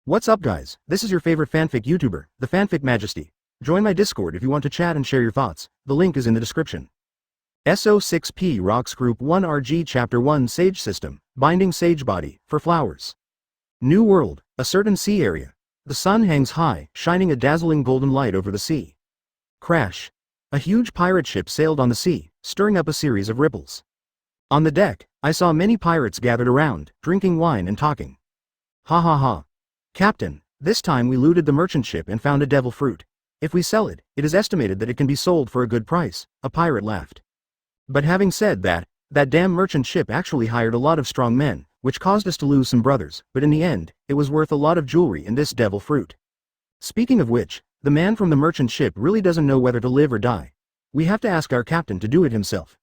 What's up guys, this is your favorite fanfic YouTuber, the Fanfic Majesty. Join my Discord if you want to chat and share your thoughts, the link is in the description. SO6P Rox Group 1 RG Chapter 1 Sage System, Binding Sage Body, for Flowers. New World, a certain sea area. The sun hangs high, shining a dazzling golden light over the sea. Crash. A huge pirate ship sailed on the sea, stirring up a series of ripples. On the deck, I saw many pirates gathered around, drinking wine and talking. Ha ha ha. Captain, this time we looted the merchant ship and found a devil fruit. If we sell it, it is estimated that it can be sold for a good price, a pirate laughed. But having said that, that damn merchant ship actually hired a lot of strong men, which caused us to lose some brothers, but in the end, it was worth a lot of jewelry in this devil fruit. Speaking of which, the man from the merchant ship really doesn't know whether to live or die. We have to ask our captain to do it himself.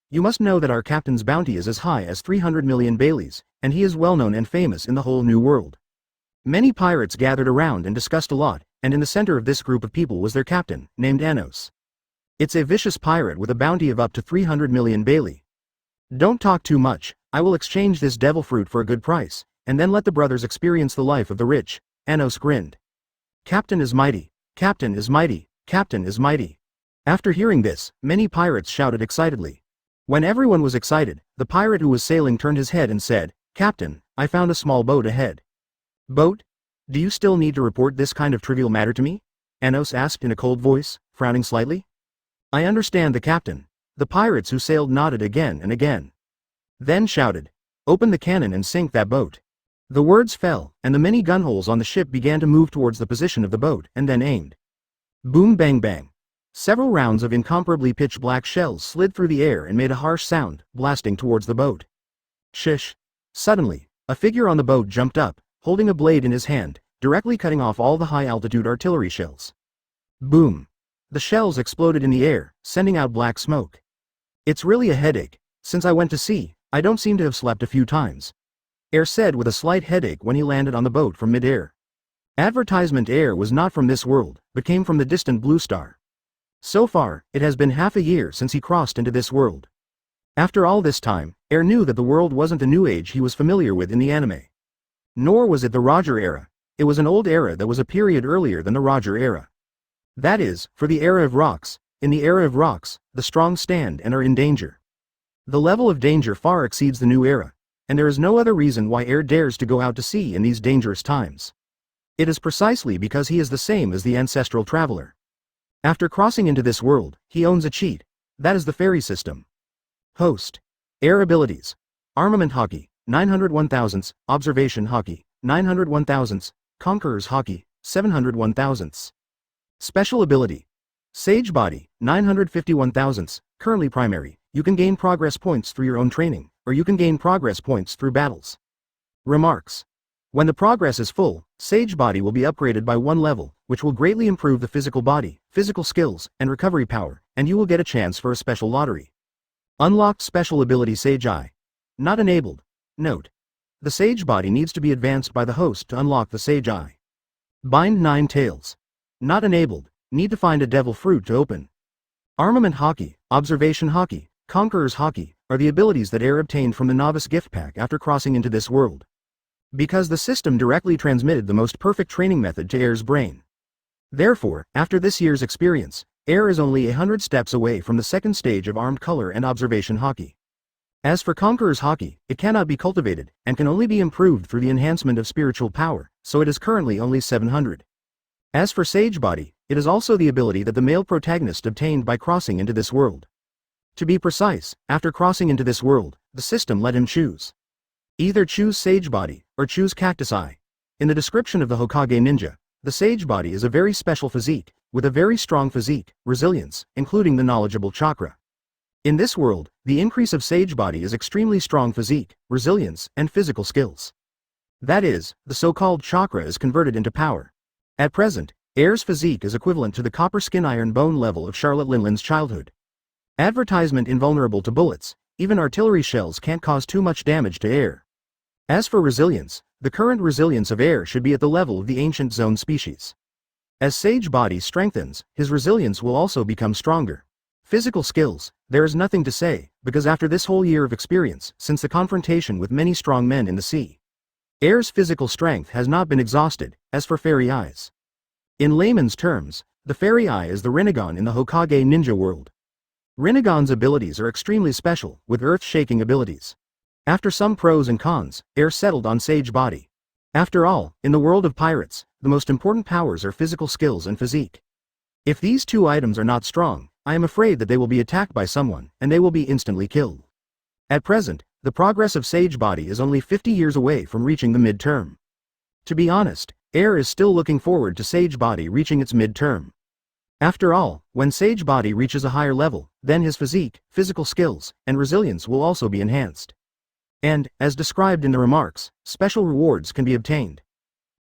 You must know that our captain's bounty is as high as 300 million Baileys, and he is well known and famous in the whole new world. Many pirates gathered around and discussed a lot, and in the center of this group of people was their captain, named Anos. It's a vicious pirate with a bounty of up to 300 million Bailey. Don't talk too much, I will exchange this devil fruit for a good price, and then let the brothers experience the life of the rich, Anos grinned. Captain is mighty, Captain is mighty, Captain is mighty. After hearing this, many pirates shouted excitedly. When everyone was excited, the pirate who was sailing turned his head and said, Captain, I found a small boat ahead. Boat? Do you still need to report this kind of trivial matter to me? Anos asked in a cold voice, frowning slightly. I understand the captain. The pirates who sailed nodded again and again. Then shouted, open the cannon and sink that boat. The words fell, and the many gunholes on the ship began to move towards the position of the boat and then aimed. Boom bang bang. Several rounds of incomparably pitch black shells slid through the air and made a harsh sound, blasting towards the boat. Shish. Suddenly, a figure on the boat jumped up, holding a blade in his hand, directly cutting off all the high-altitude artillery shells. Boom. The shells exploded in the air, sending out black smoke. It's really a headache. Since I went to sea, I don't seem to have slept a few times. Air said with a slight headache when he landed on the boat from mid-air. Advertisement Air was not from this world, but came from the distant Blue Star. So far, it has been half a year since he crossed into this world. After all this time, Air knew that the world wasn't the new age he was familiar with in the anime. Nor was it the Roger era. It was an old era that was a period earlier than the Roger era. That is, for the era of Rox. In the era of Rox, the strong stand and are in danger. The level of danger far exceeds the new era, and there is no other reason why Air dares to go out to sea in these dangerous times. It is precisely because he is the same as the ancestral traveler. After crossing into this world, he owns a cheat. That is the fairy system. Host. Air abilities. Armament Haki, 901,000, Observation Haki, 901,000, Conqueror's Haki, 701,000. Special ability. Sage Body, 951,000, currently primary. You can gain progress points through your own training, or you can gain progress points through battles. Remarks. When the progress is full, Sage Body will be upgraded by 1 level, which will greatly improve the physical body, physical skills, and recovery power, and you will get a chance for a special lottery. Unlocked Special Ability Sage Eye. Not enabled. Note. The Sage Body needs to be advanced by the host to unlock the Sage Eye. Bind 9 Tails. Not enabled. Need to find a devil fruit to open. Armament Haki, Observation Haki, Conqueror's Haki, are the abilities that Air obtained from the Novice Gift Pack after crossing into this world. Because the system directly transmitted the most perfect training method to Air's brain. Therefore, after this year's experience, Air is only 100 steps away from the second stage of Armed Color and Observation Haki. As for Conqueror's Haki, it cannot be cultivated, and can only be improved through the enhancement of spiritual power, so it is currently only 700. As for Sage Body, it is also the ability that the male protagonist obtained by crossing into this world. To be precise, after crossing into this world, the system let him choose. Either choose Sage Body, or choose Cactus Eye. In the description of the Hokage Ninja, the Sage Body is a very special physique, with a very strong physique, resilience, including the knowledgeable chakra. In this world, the increase of Sage Body is extremely strong physique, resilience, and physical skills. That is, the so-called chakra is converted into power. At present, Air's physique is equivalent to the copper skin iron bone level of Charlotte Linland's childhood. Advertisement invulnerable to bullets, even artillery shells can't cause too much damage to Air. As for resilience, the current resilience of Air should be at the level of the ancient zone species. As Sage Body strengthens, his resilience will also become stronger. Physical skills, there is nothing to say, because after this whole year of experience, since the confrontation with many strong men in the sea, Air's physical strength has not been exhausted. As for fairy eyes, in layman's terms, the fairy eye is the Renegon in the Hokage ninja world. Renegon's abilities are extremely special, with earth-shaking abilities. After some pros and cons, Air settled on Sage Body. After all, in the world of pirates, the most important powers are physical skills and physique. If these two items are not strong, I am afraid that they will be attacked by someone, and they will be instantly killed. At present, the progress of Sage Body is only 50 years away from reaching the mid-term. To be honest, Air is still looking forward to Sage Body reaching its mid-term. After all, when Sage Body reaches a higher level, then his physique, physical skills, and resilience will also be enhanced. And, as described in the remarks, special rewards can be obtained.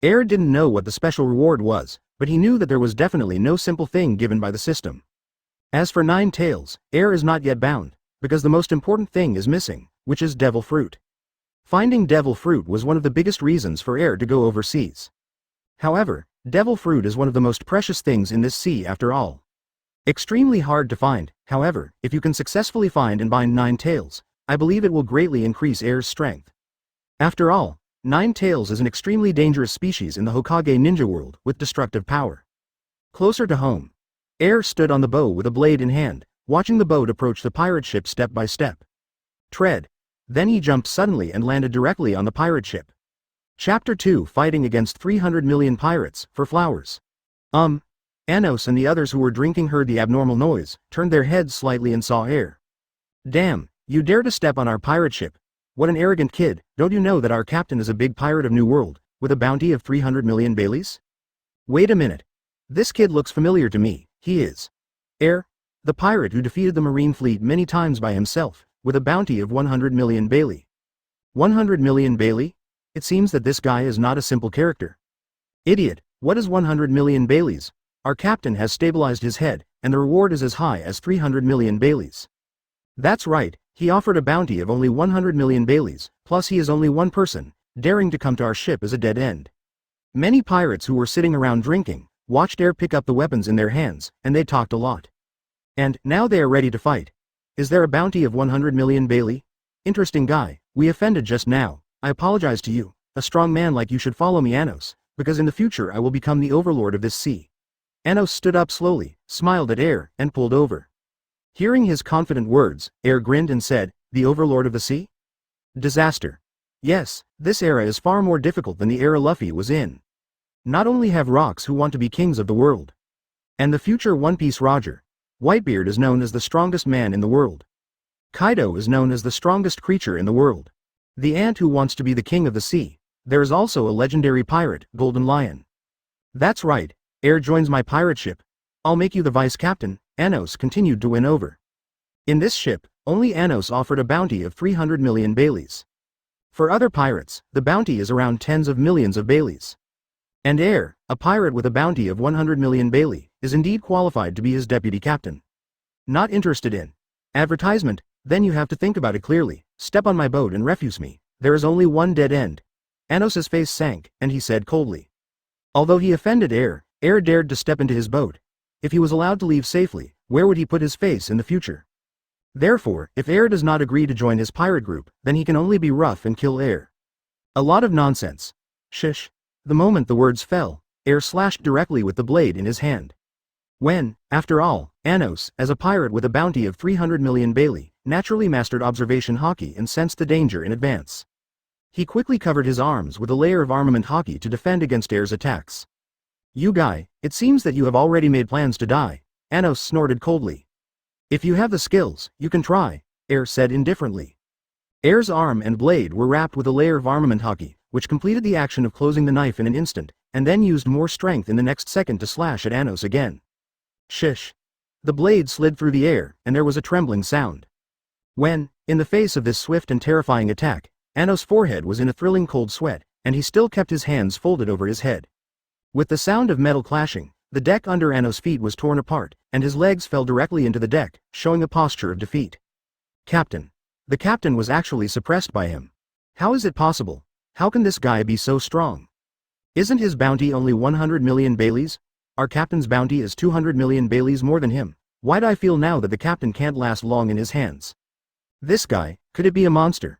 Air didn't know what the special reward was, but he knew that there was definitely no simple thing given by the system. As for Nine Tails, Air is not yet bound, because the most important thing is missing, which is Devil Fruit. Finding Devil Fruit was one of the biggest reasons for Air to go overseas. However, Devil Fruit is one of the most precious things in this sea after all. Extremely hard to find, however, if you can successfully find and bind Nine Tails, I believe it will greatly increase Air's strength. After all, Nine Tails is an extremely dangerous species in the Hokage ninja world with destructive power. Closer to home, Air stood on the bow with a blade in hand, watching the boat approach the pirate ship step by step. Tread. Then he jumped suddenly and landed directly on the pirate ship. Chapter 2 Fighting against 300 million pirates, for flowers. Anos and the others who were drinking heard the abnormal noise, turned their heads slightly and saw Air. Damn, you dare to step on our pirate ship. What an arrogant kid, don't you know that our captain is a big pirate of New World, with a bounty of 300 million Baileys? Wait a minute. This kid looks familiar to me, he is Air, the pirate who defeated the marine fleet many times by himself, with a bounty of 100 million Bailey. 100 million Bailey? It seems that this guy is not a simple character. Idiot, what is 100 million Baileys? Our captain has stabilized his head, and the reward is as high as 300 million Baileys. That's right, he offered a bounty of only 100 million Baileys, plus he is only one person, daring to come to our ship is a dead end. Many pirates who were sitting around drinking, watched Air pick up the weapons in their hands, and they talked a lot. And, now they are ready to fight. Is there a bounty of 100 million Bailey? Interesting guy, we offended just now. I apologize to you. A strong man like you should follow me, Anos, because in the future I will become the overlord of this sea. Anos stood up slowly, smiled at Air, and pulled over. Hearing his confident words, Air grinned and said, the overlord of the sea? Disaster. Yes, this era is far more difficult than the era Luffy was in. Not only have Rox who want to be kings of the world, and the future One Piece Roger, Whitebeard is known as the strongest man in the world. Kaido is known as the strongest creature in the world. The ant who wants to be the king of the sea. There is also a legendary pirate, Golden Lion. That's right, Air joins my pirate ship. I'll make you the vice captain. Anos continued to win over. In this ship, only Anos offered a bounty of 300 million Baileys. For other pirates, the bounty is around tens of millions of Baileys. And Air, a pirate with a bounty of 100 million Bailey, is indeed qualified to be his deputy captain. Not interested in advertisement? Then you have to think about it clearly. Step on my boat and refuse me. There is only one dead end. Anos's face sank, and he said coldly. Although he offended Air, Air dared to step into his boat. If he was allowed to leave safely, where would he put his face in the future? Therefore, if Air does not agree to join his pirate group, then he can only be rough and kill Air. A lot of nonsense. Shush. The moment the words fell, Air slashed directly with the blade in his hand. When, after all, Anos, as a pirate with a bounty of 300 million Bailey, naturally mastered observation Haki and sensed the danger in advance. He quickly covered his arms with a layer of armament Haki to defend against Air's attacks. You guy, it seems that you have already made plans to die, Anos snorted coldly. If you have the skills, you can try, Air said indifferently. Air's arm and blade were wrapped with a layer of armament Haki, which completed the action of closing the knife in an instant, and then used more strength in the next second to slash at Anos again. Shish. The blade slid through the air, and there was a trembling sound. When, in the face of this swift and terrifying attack, Anos' forehead was in a thrilling cold sweat, and he still kept his hands folded over his head. With the sound of metal clashing, the deck under Anos' feet was torn apart, and his legs fell directly into the deck, showing a posture of defeat. Captain. The captain was actually suppressed by him. How is it possible? How can this guy be so strong? Isn't his bounty only 100 million Baileys? Our captain's bounty is 200 million Baileys more than him. Why'd I feel now that the captain can't last long in his hands? This guy, could it be a monster?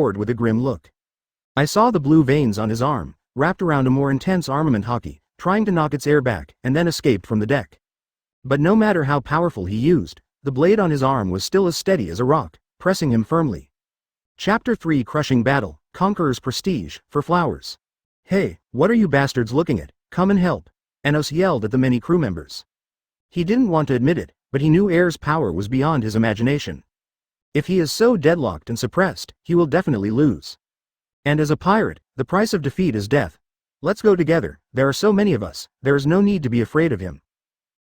roared with a grim look. I saw the blue veins on his arm, wrapped around a more intense armament Haki, trying to knock its air back, and then escaped from the deck. But no matter how powerful he used, the blade on his arm was still as steady as a rock, pressing him firmly. Chapter 3 Crushing Battle, Conqueror's Prestige, for Flowers. Hey, what are you bastards looking at? Come and help. Enos yelled at the many crew members. He didn't want to admit it, but he knew Air's power was beyond his imagination. If he is so deadlocked and suppressed, he will definitely lose. And as a pirate, the price of defeat is death. Let's go together, there are so many of us, there is no need to be afraid of him.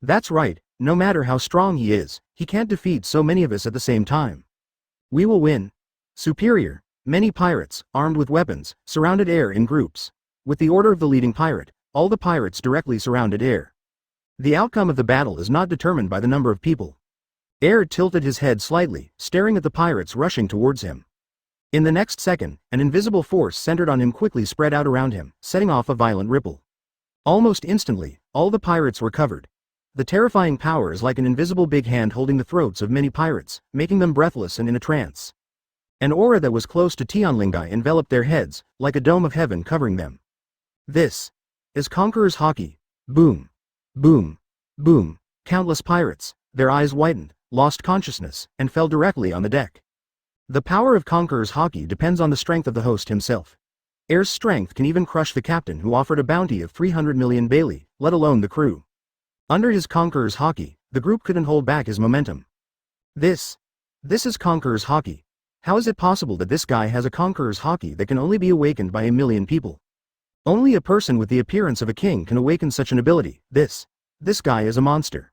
That's right, no matter how strong he is, he can't defeat so many of us at the same time. We will win. Superior. Many pirates, armed with weapons, surrounded Air in groups. With the order of the leading pirate, all the pirates directly surrounded Air. The outcome of the battle is not determined by the number of people. Air tilted his head slightly, staring at the pirates rushing towards him. In the next second, an invisible force centered on him quickly spread out around him, setting off a violent ripple. Almost instantly, all the pirates were covered. The terrifying power is like an invisible big hand holding the throats of many pirates, making them breathless and in a trance. An aura that was close to Tianlingai enveloped their heads, like a dome of heaven covering them. This is Conqueror's Haki. Boom. Boom. Boom. Countless pirates, their eyes widened, lost consciousness, and fell directly on the deck. The power of Conqueror's Haki depends on the strength of the host himself. Air's strength can even crush the captain who offered a bounty of 300 million Bailey, let alone the crew. Under his Conqueror's Haki, the group couldn't hold back his momentum. This is Conqueror's Haki. How is it possible that this guy has a Conqueror's Haki that can only be awakened by 1 million people? Only a person with the appearance of a king can awaken such an ability. This guy is a monster.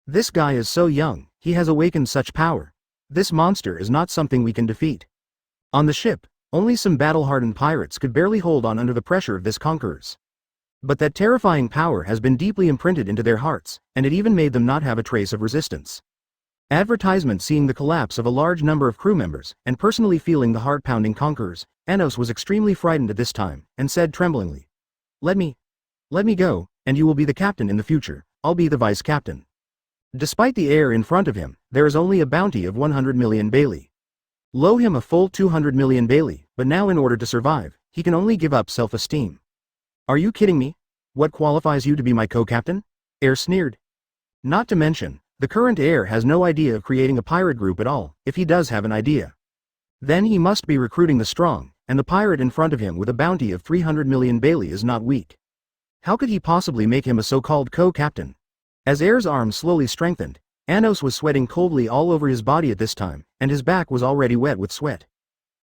This guy is so young, he has awakened such power. This monster is not something we can defeat. On the ship, only some battle-hardened pirates could barely hold on under the pressure of this Conqueror's. But that terrifying power has been deeply imprinted into their hearts, and it even made them not have a trace of resistance. Advertisement seeing the collapse of a large number of crew members, and personally feeling the heart-pounding Conquerors, Enos was extremely frightened at this time, and said tremblingly, Let me go, and you will be the captain in the future, I'll be the vice-captain. Despite the air in front of him, there is only a bounty of 100 million Bailey. Low him a full 200 million Bailey, but now in order to survive, he can only give up self-esteem. Are you kidding me? What qualifies you to be my co-captain? Air sneered. Not to mention, the current heir has no idea of creating a pirate group at all, if he does have an idea. Then he must be recruiting the strong, and the pirate in front of him with a bounty of 300 million Bailey is not weak. How could he possibly make him a so-called co-captain? As Air's arm slowly strengthened, Enos was sweating coldly all over his body at this time, and his back was already wet with sweat.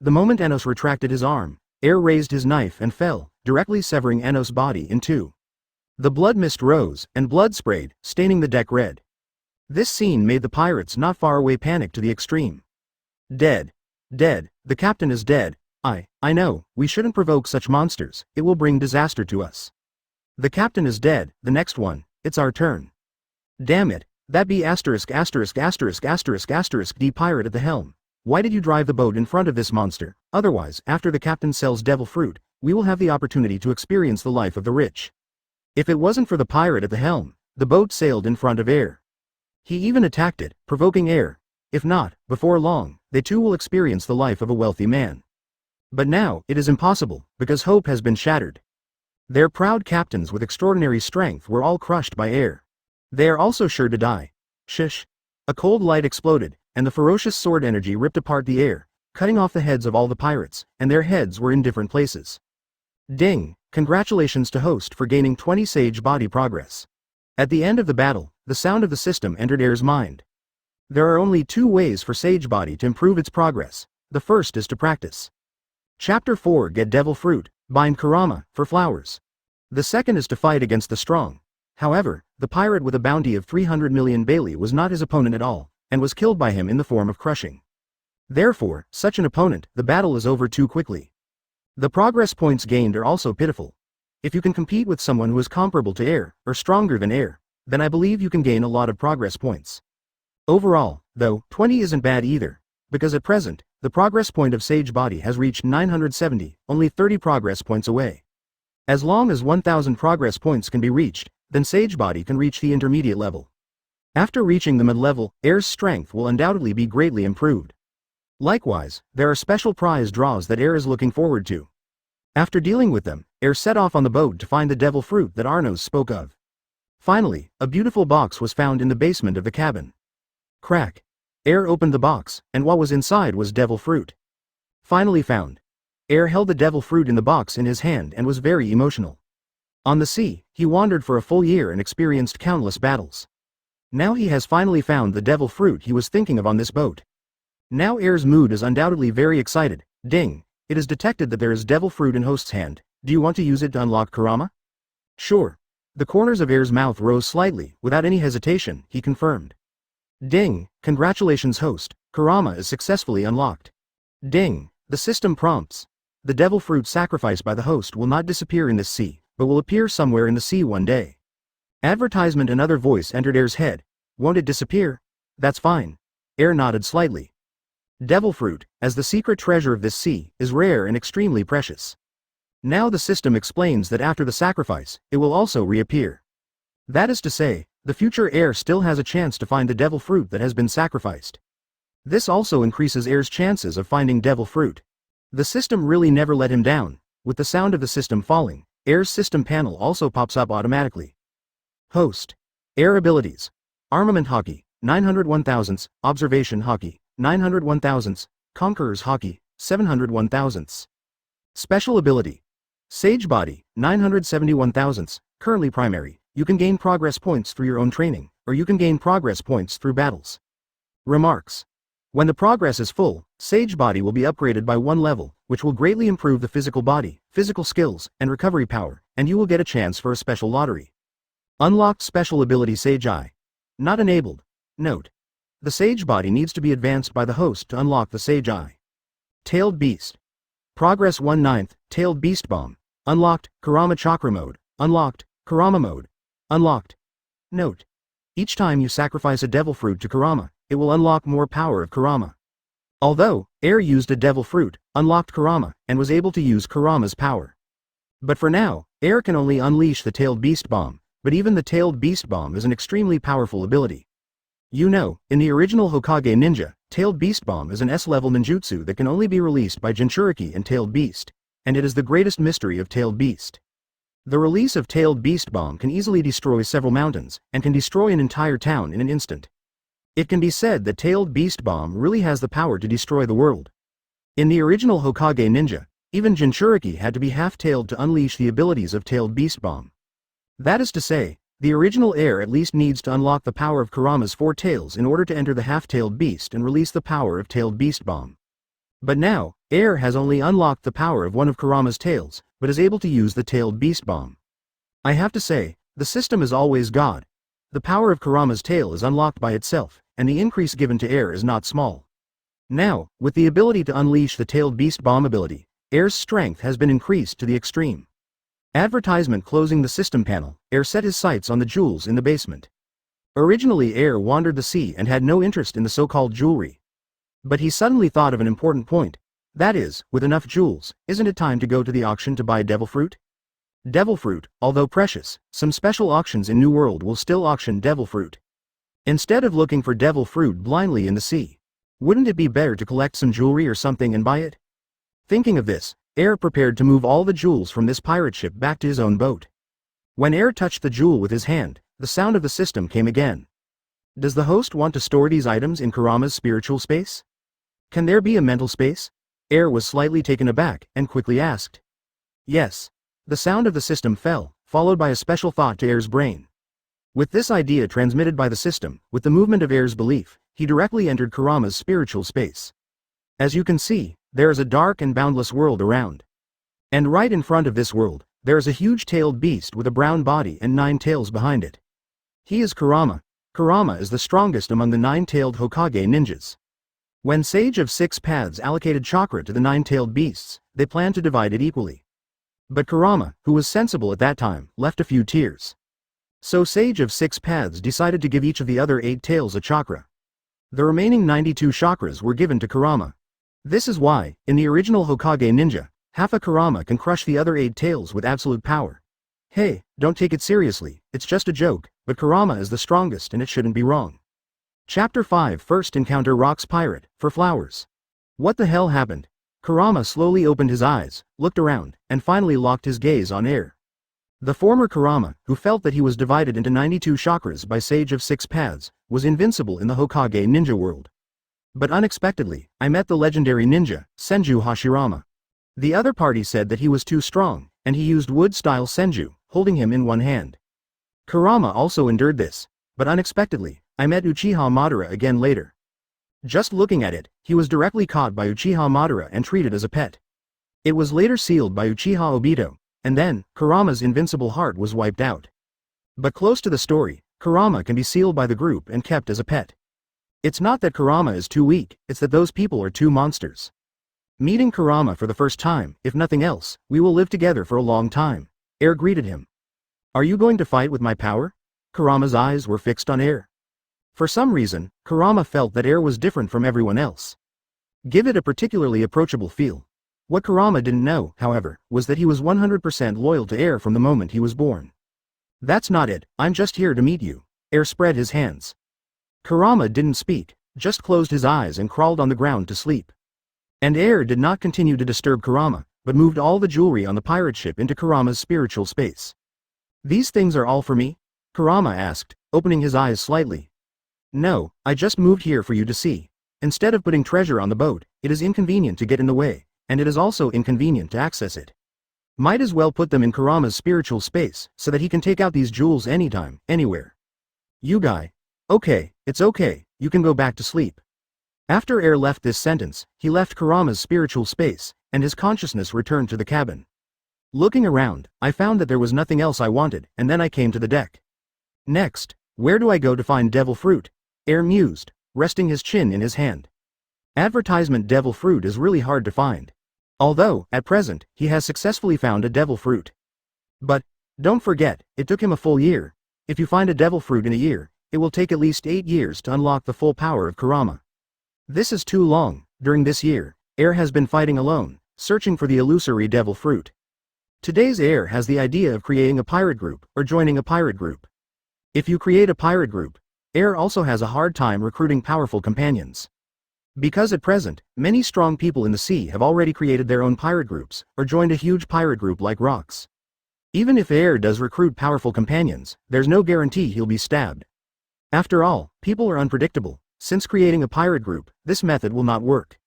The moment Enos retracted his arm, Air raised his knife and fell, directly severing Enos' body in two. The blood mist rose, and blood sprayed, staining the deck red. This scene made the pirates not far away panic to the extreme. Dead. Dead. The captain is dead. I know, we shouldn't provoke such monsters, it will bring disaster to us. The captain is dead, the next one, it's our turn. Damn it, that be ********** D pirate at the helm. Why did you drive the boat in front of this monster? Otherwise, after the captain sells devil fruit, we will have the opportunity to experience the life of the rich. If it wasn't for the pirate at the helm, the boat sailed in front of Air. He even attacked it, provoking Air. If not, before long, they too will experience the life of a wealthy man. But now, it is impossible, because hope has been shattered. Their proud captains with extraordinary strength were all crushed by Air. They are also sure to die. Shush. A cold light exploded, and the ferocious sword energy ripped apart the air, cutting off the heads of all the pirates, and their heads were in different places. Ding! Congratulations to host for gaining 20 sage body progress. At the end of the battle, the sound of the system entered Air's mind. There are only 2 ways for sage body to improve its progress. The first is to practice. Chapter 4 Get Devil Fruit, bind Kurama, for flowers. The second is to fight against the strong. However, the pirate with a bounty of 300 million Bailey was not his opponent at all, and was killed by him in the form of crushing. Therefore, such an opponent, the battle is over too quickly. The progress points gained are also pitiful. If you can compete with someone who is comparable to Air, or stronger than Air, then I believe you can gain a lot of progress points. Overall, though, 20 isn't bad either, because at present, the progress point of Sage Body has reached 970, only 30 progress points away. As long as 1000 progress points can be reached, then Sage Body can reach the intermediate level. After reaching the mid-level, Air's strength will undoubtedly be greatly improved. Likewise, there are special prize draws that Air is looking forward to. After dealing with them, Air set off on the boat to find the devil fruit that Arnos spoke of. Finally, a beautiful box was found in the basement of the cabin. Crack. Air opened the box, and what was inside was devil fruit. Finally found. Air held the devil fruit in the box in his hand and was very emotional. On the sea, he wandered for a full year and experienced countless battles. Now he has finally found the devil fruit he was thinking of on this boat. Now Air's mood is undoubtedly very excited. Ding! It is detected that there is devil fruit in host's hand. Do you want to use it to unlock Kurama? Sure. The corners of Air's mouth rose slightly. Without any hesitation, he confirmed. Ding! Congratulations host, Kurama is successfully unlocked. Ding! The system prompts. The devil fruit sacrificed by the host will not disappear in this sea, but will appear somewhere in the sea one day. Advertisement. Another voice entered Air's head. Won't it disappear? That's fine. Air nodded slightly. Devil fruit, as the secret treasure of this sea, is rare and extremely precious. Now the system explains that after the sacrifice, it will also reappear. That is to say, the future Air still has a chance to find the devil fruit that has been sacrificed. This also increases Air's chances of finding devil fruit. The system really never let him down. With the sound of the system falling, Air's system panel also pops up automatically. Host. Air abilities. Armament Haki, 901 thousandths, Observation Haki, 901 thousandths, Conqueror's Haki, 701 thousandths. Special ability. Sage Body, 971 thousandths, currently primary. You can gain progress points through your own training, or you can gain progress points through battles. Remarks. When the progress is full, Sage Body will be upgraded by 1 level, which will greatly improve the physical body, physical skills, and recovery power, and you will get a chance for a special lottery. Unlocked special ability Sage Eye. Not enabled. Note. The Sage Body needs to be advanced by the host to unlock the Sage Eye. Tailed Beast. Progress 1/9, Tailed Beast Bomb. Unlocked, Kurama Chakra Mode. Unlocked, Kurama Mode. Unlocked. Note. Each time you sacrifice a devil fruit to Kurama, it will unlock more power of Kurama. Although, Air used a devil fruit, unlocked Kurama, and was able to use Kurama's power. But for now, Air can only unleash the Tailed Beast Bomb, but even the Tailed Beast Bomb is an extremely powerful ability. You know, in the original Hokage Ninja, Tailed Beast Bomb is an S-level ninjutsu that can only be released by Jinchuriki and Tailed Beast, and it is the greatest mystery of Tailed Beast. The release of Tailed Beast Bomb can easily destroy several mountains, and can destroy an entire town in an instant. It can be said that Tailed Beast Bomb really has the power to destroy the world. In the original Hokage Ninja, even Jinchuriki had to be half-tailed to unleash the abilities of Tailed Beast Bomb. That is to say, the original Air at least needs to unlock the power of Kurama's 4 tails in order to enter the half-tailed beast and release the power of Tailed Beast Bomb. But now, Air has only unlocked the power of one of Kurama's tails, but is able to use the Tailed Beast Bomb. I have to say, the system is always God. The power of Kurama's tail is unlocked by itself, and the increase given to Air is not small. Now, with the ability to unleash the Tailed Beast Bomb ability, Air's strength has been increased to the extreme. Advertisement closing the system panel, Air set his sights on the jewels in the basement. Originally Air wandered the sea and had no interest in the so-called jewelry. But he suddenly thought of an important point. That is, with enough jewels, isn't it time to go to the auction to buy devil fruit? Devil fruit, although precious, some special auctions in New World will still auction devil fruit. Instead of looking for devil fruit blindly in the sea, wouldn't it be better to collect some jewelry or something and buy it? Thinking of this, Air prepared to move all the jewels from this pirate ship back to his own boat. When Air touched the jewel with his hand, the sound of the system came again. Does the host want to store these items in Kurama's spiritual space? Can there be a mental space? Air was slightly taken aback, and quickly asked. Yes. The sound of the system fell, followed by a special thought to Air's brain. With this idea transmitted by the system, with the movement of Air's belief, he directly entered Kurama's spiritual space. As you can see, there is a dark and boundless world around. And right in front of this world, there is a huge tailed beast with a brown body and 9 tails behind it. He is Kurama. Kurama is the strongest among the 9-tailed Hokage ninjas. When Sage of Six Paths allocated chakra to the 9-tailed beasts, they planned to divide it equally. But Kurama, who was sensible at that time, left a few tears. So Sage of Six Paths decided to give each of the other 8 tails a chakra. The remaining 92 chakras were given to Kurama. This is why, in the original Hokage Ninja, half a Kurama can crush the other 8 tails with absolute power. Hey, don't take it seriously, it's just a joke, but Kurama is the strongest and it shouldn't be wrong. Chapter 5 First Encounter Rox Pirate, for flowers. What the hell happened? Kurama slowly opened his eyes, looked around, and finally locked his gaze on Air. The former Kurama, who felt that he was divided into 92 chakras by Sage of Six Paths, was invincible in the Hokage ninja world. But unexpectedly, I met the legendary ninja, Senju Hashirama. The other party said that he was too strong, and he used wood-style Senju, holding him in one hand. Kurama also endured this, but unexpectedly, I met Uchiha Madara again later. Just looking at it, he was directly caught by Uchiha Madara and treated as a pet. It was later sealed by Uchiha Obito, and then, Kurama's invincible heart was wiped out. But close to the story, Kurama can be sealed by the group and kept as a pet. It's not that Kurama is too weak, it's that those people are two monsters. Meeting Kurama for the first time, if nothing else, we will live together for a long time. Air greeted him. Are you going to fight with my power? Kurama's eyes were fixed on Air. For some reason, Kurama felt that Air was different from everyone else. Give it a particularly approachable feel. What Kurama didn't know, however, was that he was 100% loyal to Air from the moment he was born. That's not it, I'm just here to meet you. Air spread his hands. Kurama didn't speak, just closed his eyes and crawled on the ground to sleep. And Air did not continue to disturb Kurama, but moved all the jewelry on the pirate ship into Kurama's spiritual space. "These things are all for me?" Kurama asked, opening his eyes slightly. "No, I just moved here for you to see. Instead of putting treasure on the boat, it is inconvenient to get in the way, and it is also inconvenient to access it. Might as well put them in Kurama's spiritual space, so that he can take out these jewels anytime, anywhere. You guy. Okay, it's okay, you can go back to sleep." After Air left this sentence, he left Kurama's spiritual space, and his consciousness returned to the cabin. Looking around, I found that there was nothing else I wanted, and then I came to the deck. Next, where do I go to find devil fruit? Air mused, resting his chin in his hand. Advertisement devil fruit is really hard to find. Although, at present, he has successfully found a devil fruit. But, don't forget, it took him a full year. If you find a devil fruit in a year, it will take at least 8 years to unlock the full power of Kurama. This is too long. During this year, Air has been fighting alone, searching for the illusory devil fruit. Today's Air has the idea of creating a pirate group, or joining a pirate group. If you create a pirate group, Air also has a hard time recruiting powerful companions. Because at present, many strong people in the sea have already created their own pirate groups, or joined a huge pirate group like Rox. Even if Air does recruit powerful companions, there's no guarantee he'll be stabbed. After all, people are unpredictable. Since creating a pirate group, this method will not work.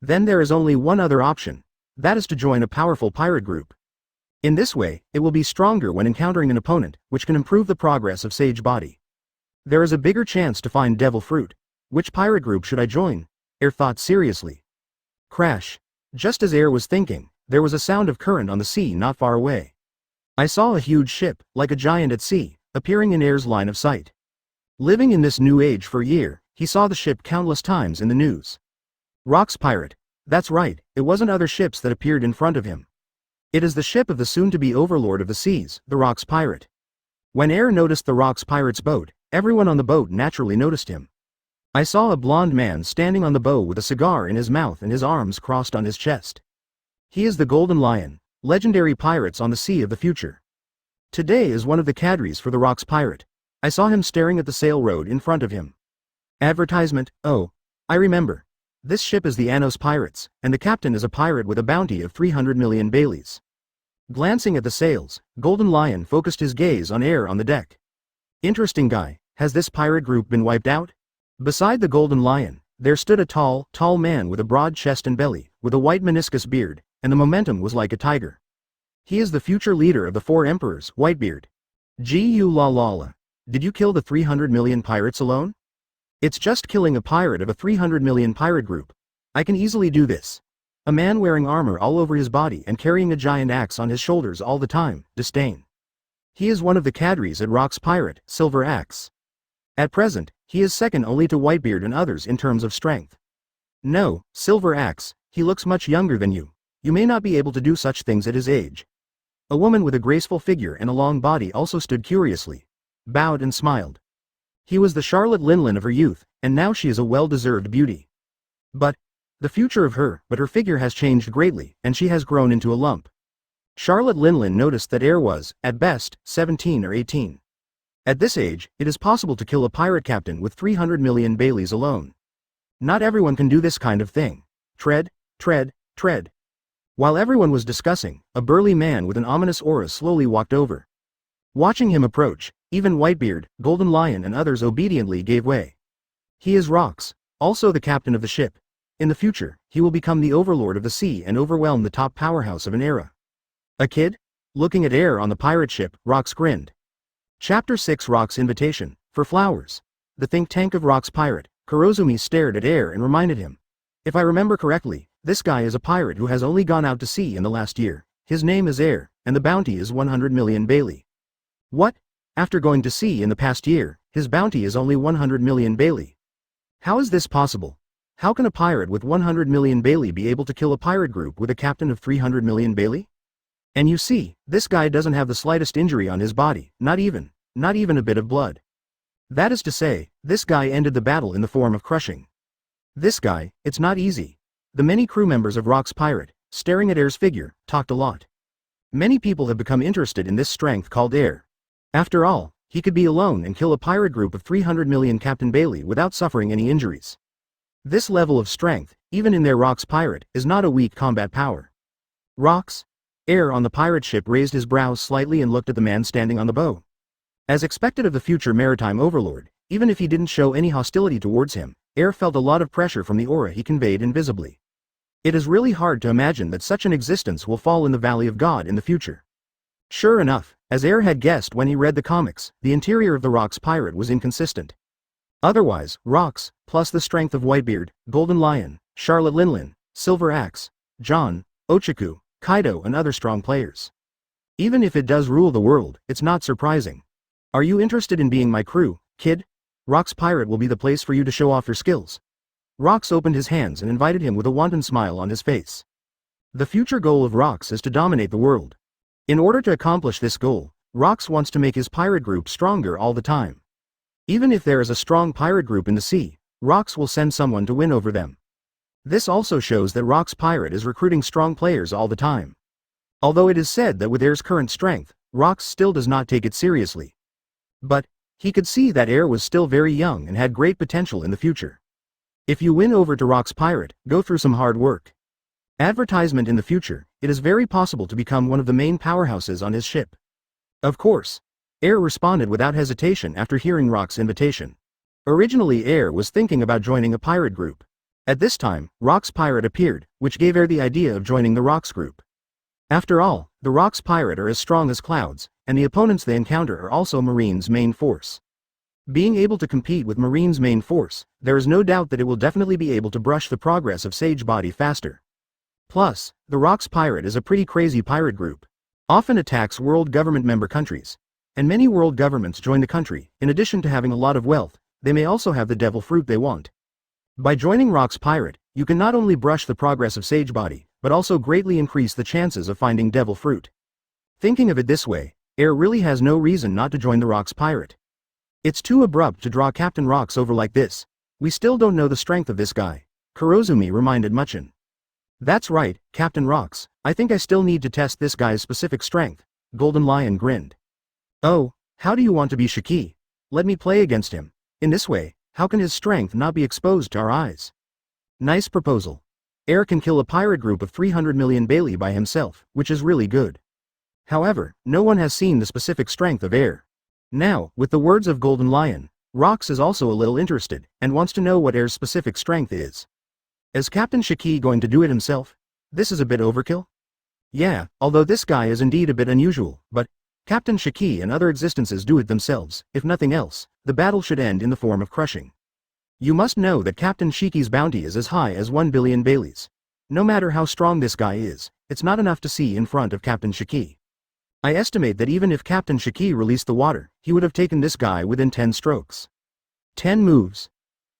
Then there is only one other option. That is to join a powerful pirate group. In this way, it will be stronger when encountering an opponent, which can improve the progress of Sage Body. There is a bigger chance to find devil fruit. Which pirate group should I join? Air thought seriously. Crash. Just as Air was thinking, there was a sound of current on the sea not far away. I saw a huge ship, like a giant at sea, appearing in Air's line of sight. Living in this new age for a year, he saw the ship countless times in the news. Rox Pirate. That's right, it wasn't other ships that appeared in front of him. It is the ship of the soon-to-be overlord of the seas, the Rox Pirate. When Air noticed the Rox Pirate's boat, everyone on the boat naturally noticed him. I saw a blond man standing on the bow with a cigar in his mouth and his arms crossed on his chest. He is the Golden Lion, legendary pirates on the sea of the future. Today is one of the cadres for the Rox Pirate. I saw him staring at the sail road in front of him. Advertisement. Oh, I remember. This ship is the Anos Pirates, and the captain is a pirate with a bounty of 300 million Baileys. Glancing at the sails, Golden Lion focused his gaze on Air on the deck. Interesting guy. Has this pirate group been wiped out? Beside the Golden Lion, there stood a tall man with a broad chest and belly, with a white meniscus beard, and the momentum was like a tiger. He is the future leader of the 4 emperors, Whitebeard. Gu-la-la-la. Did you kill the 300 million pirates alone? It's just killing a pirate of a 300 million pirate group. I can easily do this. A man wearing armor all over his body and carrying a giant axe on his shoulders all the time, disdain. He is one of the cadres at Rox Pirate, Silver Axe. At present, he is second only to Whitebeard and others in terms of strength. No, Silver Axe, he looks much younger than you. You may not be able to do such things at his age. A woman with a graceful figure and a long body also stood curiously, bowed and smiled. He was the Charlotte Linlin of her youth, and now she is a well-deserved beauty. But her figure has changed greatly, and she has grown into a lump. Charlotte Linlin noticed that Air was, at best, 17 or 18. At this age, it is possible to kill a pirate captain with 300 million Baileys alone. Not everyone can do this kind of thing. Tread, tread, tread. While everyone was discussing, a burly man with an ominous aura slowly walked over. Watching him approach, even Whitebeard, Golden Lion and others obediently gave way. He is Rox, also the captain of the ship. In the future, he will become the overlord of the sea and overwhelm the top powerhouse of an era. A kid? Looking at Air on the pirate ship, Rox grinned. Chapter 6 Rox Invitation, for Flowers. The think tank of Rox Pirate, Kurozumi stared at Air and reminded him. If I remember correctly, this guy is a pirate who has only gone out to sea in the last year. His name is Air, and the bounty is 100 million Bailey. What? After going to sea in the past year, his bounty is only 100 million Bailey. How is this possible? How can a pirate with 100 million Bailey be able to kill a pirate group with a captain of 300 million Bailey? And you see, this guy doesn't have the slightest injury on his body, not even a bit of blood. That is to say, this guy ended the battle in the form of crushing. This guy, it's not easy. The many crew members of Rox Pirate, staring at Air's figure, talked a lot. Many people have become interested in this strength called Air. After all, he could be alone and kill a pirate group of 300 million Captain Bailey without suffering any injuries. This level of strength, even in their Rox Pirate, is not a weak combat power. Rox? Air on the pirate ship raised his brows slightly and looked at the man standing on the bow. As expected of the future maritime overlord, even if he didn't show any hostility towards him, Air felt a lot of pressure from the aura he conveyed invisibly. It is really hard to imagine that such an existence will fall in the Valley of God in the future. Sure enough, as Air had guessed when he read the comics, the interior of the Rox Pirate was inconsistent. Otherwise, Rox, plus the strength of Whitebeard, Golden Lion, Charlotte Linlin, Silver Axe, John, Ochaku, Kaido and other strong players. Even if it does rule the world, it's not surprising. Are you interested in being my crew, kid? Rox Pirate will be the place for you to show off your skills. Rox opened his hands and invited him with a wanton smile on his face. The future goal of Rox is to dominate the world. In order to accomplish this goal, Rox wants to make his pirate group stronger all the time. Even if there is a strong pirate group in the sea, Rox will send someone to win over them. This also shows that Rox Pirate is recruiting strong players all the time. Although it is said that with Air's current strength, Rox still does not take it seriously. But he could see that Air was still very young and had great potential in the future. If you win over to Rox Pirate, go through some hard work. Advertisement in the future, it is very possible to become one of the main powerhouses on his ship. Of course. Air responded without hesitation after hearing Rox's invitation. Originally Air was thinking about joining a pirate group. At this time, Rox Pirate appeared, which gave Air the idea of joining the Rox group. After all, the Rox Pirate are as strong as clouds, and the opponents they encounter are also Marine's main force. Being able to compete with Marine's main force, there is no doubt that it will definitely be able to brush the progress of Sage Body faster. Plus, the Rox Pirate is a pretty crazy pirate group. Often attacks world government member countries. And many world governments join the country. In addition to having a lot of wealth, they may also have the devil fruit they want. By joining Rox Pirate, you can not only brush the progress of Sage Body, but also greatly increase the chances of finding devil fruit. Thinking of it this way, Air really has no reason not to join the Rox Pirate. It's too abrupt to draw Captain Rox over like this. We still don't know the strength of this guy, Kurozumi reminded Muchin. That's right, Captain Rox, I think I still need to test this guy's specific strength, Golden Lion grinned. Oh, how do you want to be Shiki? Let me play against him. In this way, how can his strength not be exposed to our eyes? Nice proposal. Air can kill a pirate group of 300 million Bailey by himself, which is really good. However, no one has seen the specific strength of Air. Now, with the words of Golden Lion, Rox is also a little interested, and wants to know what Air's specific strength is. Is Captain Shiki going to do it himself? This is a bit overkill? Yeah, although this guy is indeed a bit unusual, but Captain Shiki and other existences do it themselves. If nothing else, the battle should end in the form of crushing. You must know that Captain Shiki's bounty is as high as 1 billion Baileys. No matter how strong this guy is, it's not enough to see in front of Captain Shiki. I estimate that even if Captain Shiki released the water, he would have taken this guy within 10 strokes. 10 moves.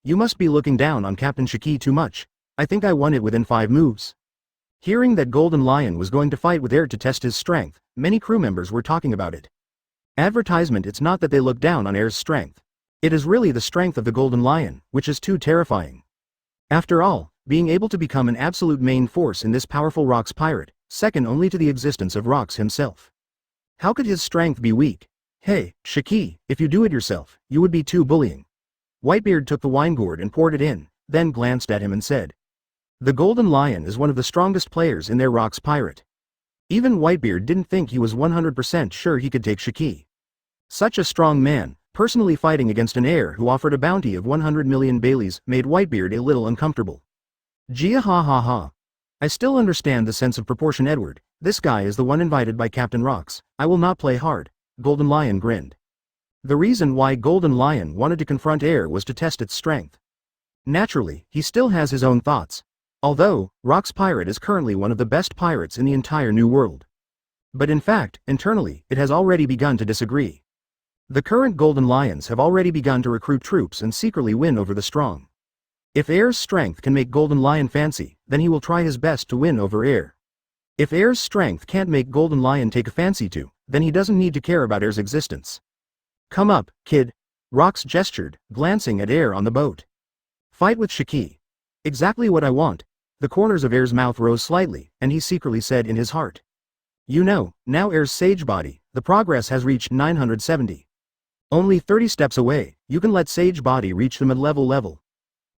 You must be looking down on Captain Shiki too much. I think I won it within 5 moves. Hearing that Golden Lion was going to fight with Air to test his strength, many crew members were talking about it. Advertisement. It's not that they look down on Air's strength. It is really the strength of the Golden Lion, which is too terrifying. After all, being able to become an absolute main force in this powerful Rox Pirate, second only to the existence of Rox himself. How could his strength be weak? Hey, Shiki, if you do it yourself, you would be too bullying. Whitebeard took the wine gourd and poured it in, then glanced at him and said, the Golden Lion is one of the strongest players in their Rox Pirate. Even Whitebeard didn't think he was 100% sure he could take Shiki. Such a strong man, personally fighting against an heir who offered a bounty of 100 million Baileys, made Whitebeard a little uncomfortable. Gia ha ha ha. I still understand the sense of proportion, Edward. This guy is the one invited by Captain Rox. I will not play hard. Golden Lion grinned. The reason why Golden Lion wanted to confront Air was to test its strength. Naturally, he still has his own thoughts. Although, Rox Pirate is currently one of the best pirates in the entire New World. But in fact, internally, it has already begun to disagree. The current Golden Lions have already begun to recruit troops and secretly win over the strong. If Air's strength can make Golden Lion fancy, then he will try his best to win over Air. If Air's strength can't make Golden Lion take a fancy to, then he doesn't need to care about Air's existence. Come up, kid. Rox gestured, glancing at Air on the boat. Fight with Shiki. Exactly what I want. The corners of Air's mouth rose slightly, and he secretly said in his heart. You know, now Air's Sage Body, the progress has reached 970. Only 30 steps away, you can let Sage Body reach the mid-level level.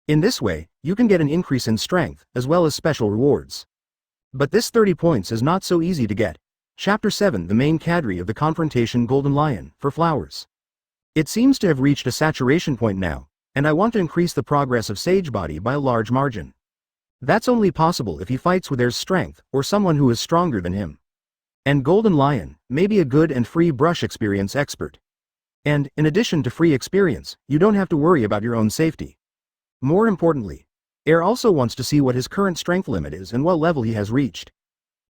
In this way, you can get an increase in strength, as well as special rewards. But this 30 points is not so easy to get. Chapter 7 The main cadre of the Confrontation Golden Lion, for flowers. It seems to have reached a saturation point now, and I want to increase the progress of Sage Body by a large margin. That's only possible if he fights with Air's strength, or someone who is stronger than him. And Golden Lion, may be a good and free brush experience expert. And, in addition to free experience, you don't have to worry about your own safety. More importantly, Air also wants to see what his current strength limit is and what level he has reached.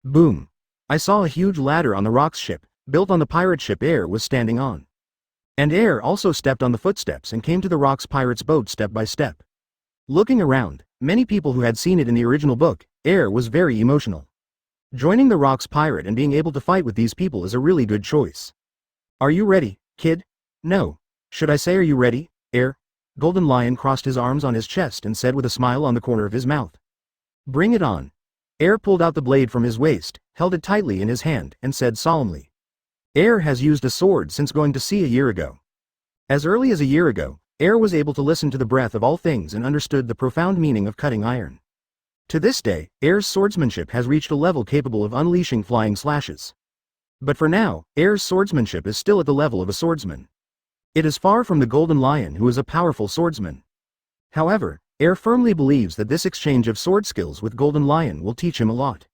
Boom. I saw a huge ladder on the Rox ship, built on the pirate ship Air was standing on. And Air also stepped on the footsteps and came to the Rox Pirates boat step by step. Looking around, many people who had seen it in the original book, Air was very emotional. Joining the Rox Pirate and being able to fight with these people is a really good choice. Are you ready, kid? No. Should I say are you ready, Air? Golden Lion crossed his arms on his chest and said with a smile on the corner of his mouth. Bring it on. Air pulled out the blade from his waist, held it tightly in his hand, and said solemnly. Air has used a sword since going to sea a year ago. As early as a year ago, Air was able to listen to the breath of all things and understood the profound meaning of cutting iron. To this day, Air's swordsmanship has reached a level capable of unleashing flying slashes. But for now, Air's swordsmanship is still at the level of a swordsman. It is far from the Golden Lion who is a powerful swordsman. However, Air firmly believes that this exchange of sword skills with Golden Lion will teach him a lot.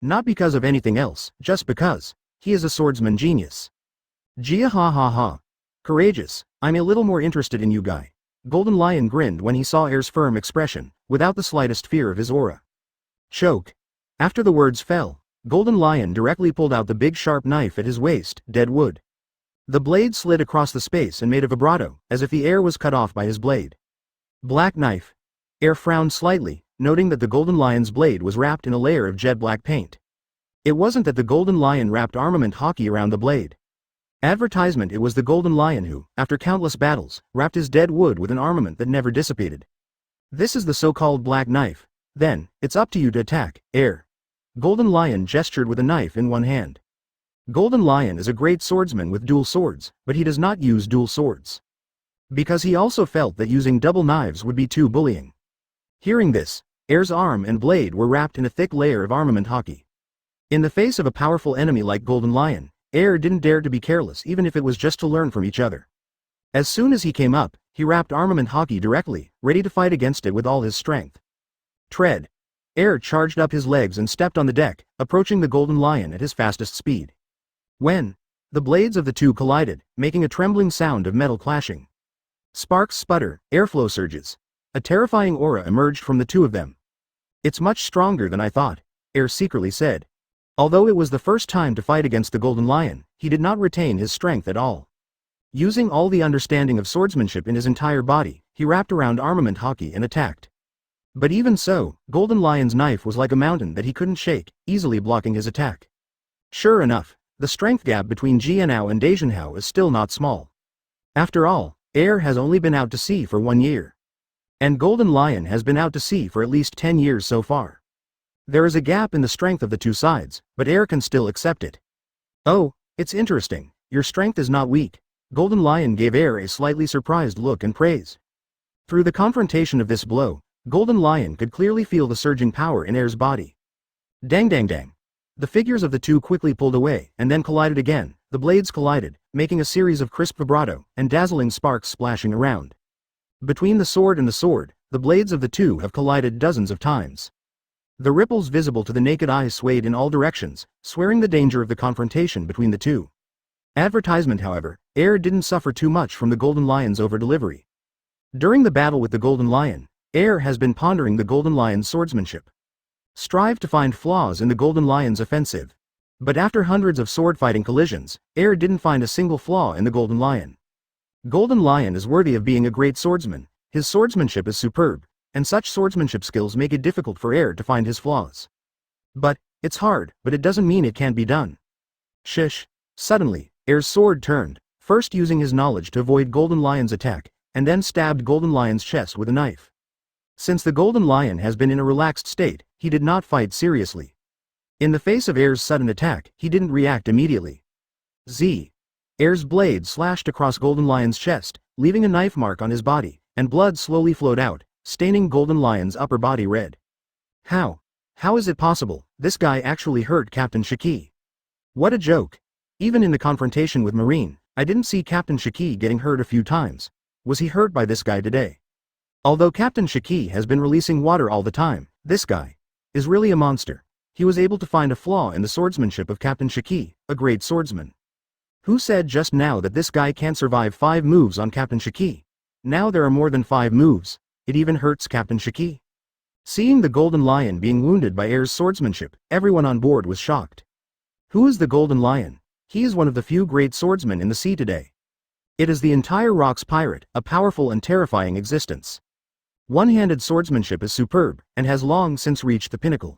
Not because of anything else, just because he is a swordsman genius. Gia ha ha ha. Courageous, I'm a little more interested in you guy. Golden Lion grinned when he saw Air's firm expression, without the slightest fear of his aura. Choke. After the words fell, Golden Lion directly pulled out the big sharp knife at his waist, dead wood. The blade slid across the space and made a vibrato, as if the air was cut off by his blade. Black knife. Air frowned slightly, noting that the Golden Lion's blade was wrapped in a layer of jet black paint. It wasn't that the Golden Lion wrapped armament Haki around the blade. Advertisement. It was the Golden Lion who, after countless battles, wrapped his dead wood with an armament that never dissipated. This is the so-called black knife. Then, it's up to you to attack, Air. Golden Lion gestured with a knife in one hand. Golden Lion is a great swordsman with dual swords, but he does not use dual swords. Because he also felt that using double knives would be too bullying. Hearing this, Air's arm and blade were wrapped in a thick layer of armament Haki. In the face of a powerful enemy like Golden Lion, Air didn't dare to be careless even if it was just to learn from each other. As soon as he came up, he wrapped armament Haki directly, ready to fight against it with all his strength. Tread. Air charged up his legs and stepped on the deck, approaching the Golden Lion at his fastest speed. When the blades of the two collided, making a trembling sound of metal clashing. Sparks sputter, airflow surges. A terrifying aura emerged from the two of them. It's much stronger than I thought, Air secretly said. Although it was the first time to fight against the Golden Lion, he did not retain his strength at all. Using all the understanding of swordsmanship in his entire body, he wrapped around armament Haki and attacked. But even so, Golden Lion's knife was like a mountain that he couldn't shake, easily blocking his attack. Sure enough, the strength gap between Jianhao and Dajianhao is still not small. After all, Air has only been out to sea for 1 year. And Golden Lion has been out to sea for at least 10 years so far. There is a gap in the strength of the two sides, but Air can still accept it. Oh, it's interesting, your strength is not weak. Golden Lion gave Air a slightly surprised look and praise. Through the confrontation of this blow, Golden Lion could clearly feel the surging power in Air's body. Dang dang dang. The figures of the two quickly pulled away, and then collided again. The blades collided, making a series of crisp vibrato, and dazzling sparks splashing around. Between the sword and the sword, the blades of the two have collided dozens of times. The ripples visible to the naked eye swayed in all directions, swearing the danger of the confrontation between the two. Advertisement. However, Air didn't suffer too much from the Golden Lion's over-delivery. During the battle with the Golden Lion, Air has been pondering the Golden Lion's swordsmanship. Strive to find flaws in the Golden Lion's offensive. But after hundreds of sword-fighting collisions, Air didn't find a single flaw in the Golden Lion. Golden Lion is worthy of being a great swordsman, his swordsmanship is superb, and such swordsmanship skills make it difficult for Air to find his flaws. But, it's hard, but it doesn't mean it can't be done. Shish. Suddenly, Air's sword turned, first using his knowledge to avoid Golden Lion's attack, and then stabbed Golden Lion's chest with a knife. Since the Golden Lion has been in a relaxed state, he did not fight seriously. In the face of Air's sudden attack, he didn't react immediately. Z. Air's blade slashed across Golden Lion's chest, leaving a knife mark on his body, and blood slowly flowed out, staining Golden Lion's upper body red. How? How is it possible? This guy actually hurt Captain Haki. What a joke. Even in the confrontation with Marine, I didn't see Captain Haki getting hurt a few times. Was he hurt by this guy today? Although Captain Haki has been releasing water all the time, this guy is really a monster. He was able to find a flaw in the swordsmanship of Captain Haki, a great swordsman. Who said just now that this guy can't survive 5 moves on Captain Haki? Now there are more than 5 moves. It even hurts Captain Haki. Seeing the Golden Lion being wounded by Air's swordsmanship, everyone on board was shocked. Who is the Golden Lion? He is one of the few great swordsmen in the sea today. It is the entire Rox Pirate, a powerful and terrifying existence. One-handed swordsmanship is superb, and has long since reached the pinnacle.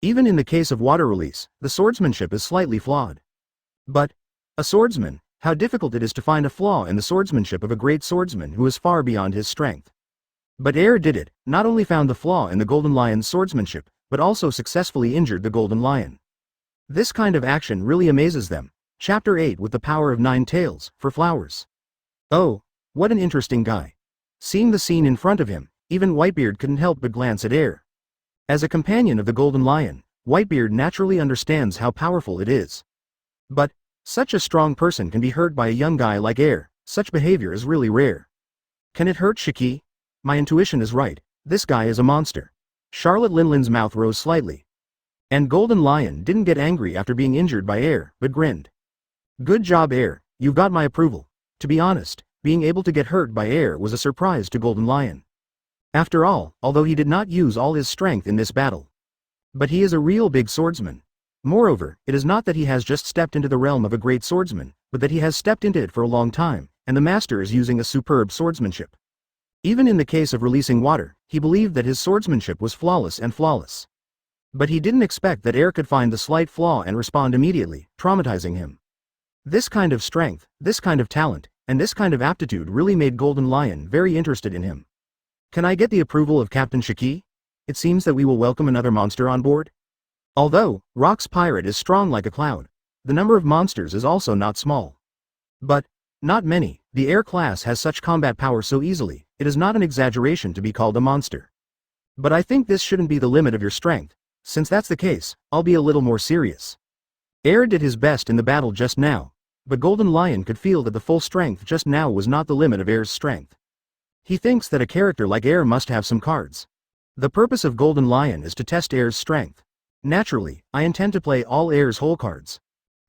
Even in the case of water release, the swordsmanship is slightly flawed. But a swordsman, how difficult it is to find a flaw in the swordsmanship of a great swordsman who is far beyond his strength. But Air did it, not only found the flaw in the Golden Lion's swordsmanship, but also successfully injured the Golden Lion. This kind of action really amazes them. Chapter 8 with the power of 9 tails, for flowers. Oh, what an interesting guy. Seeing the scene in front of him, even Whitebeard couldn't help but glance at Air. As a companion of the Golden Lion, Whitebeard naturally understands how powerful it is. But such a strong person can be hurt by a young guy like Air. Such behavior is really rare. Can it hurt Haki? My intuition is right. This guy is a monster. Charlotte Linlin's mouth rose slightly. And Golden Lion didn't get angry after being injured by Air, but grinned. Good job, Air. You've got my approval. To be honest, being able to get hurt by Air was a surprise to Golden Lion. After all, although he did not use all his strength in this battle. But he is a real big swordsman. Moreover, it is not that he has just stepped into the realm of a great swordsman, but that he has stepped into it for a long time, and the master is using a superb swordsmanship. Even in the case of releasing water, he believed that his swordsmanship was flawless. But he didn't expect that Air could find the slight flaw and respond immediately, traumatizing him. This kind of strength, this kind of talent, and this kind of aptitude really made Golden Lion very interested in him. Can I get the approval of Captain Haki? It seems that we will welcome another monster on board. Although Rox Pirate is strong like a cloud, the number of monsters is also not small. But not many. The Air class has such combat power so easily, it is not an exaggeration to be called a monster. But I think this shouldn't be the limit of your strength. Since that's the case, I'll be a little more serious. Air did his best in the battle just now, but Golden Lion could feel that the full strength just now was not the limit of Air's strength. He thinks that a character like Air must have some cards. The purpose of Golden Lion is to test Air's strength. Naturally, I intend to play all Air's whole cards.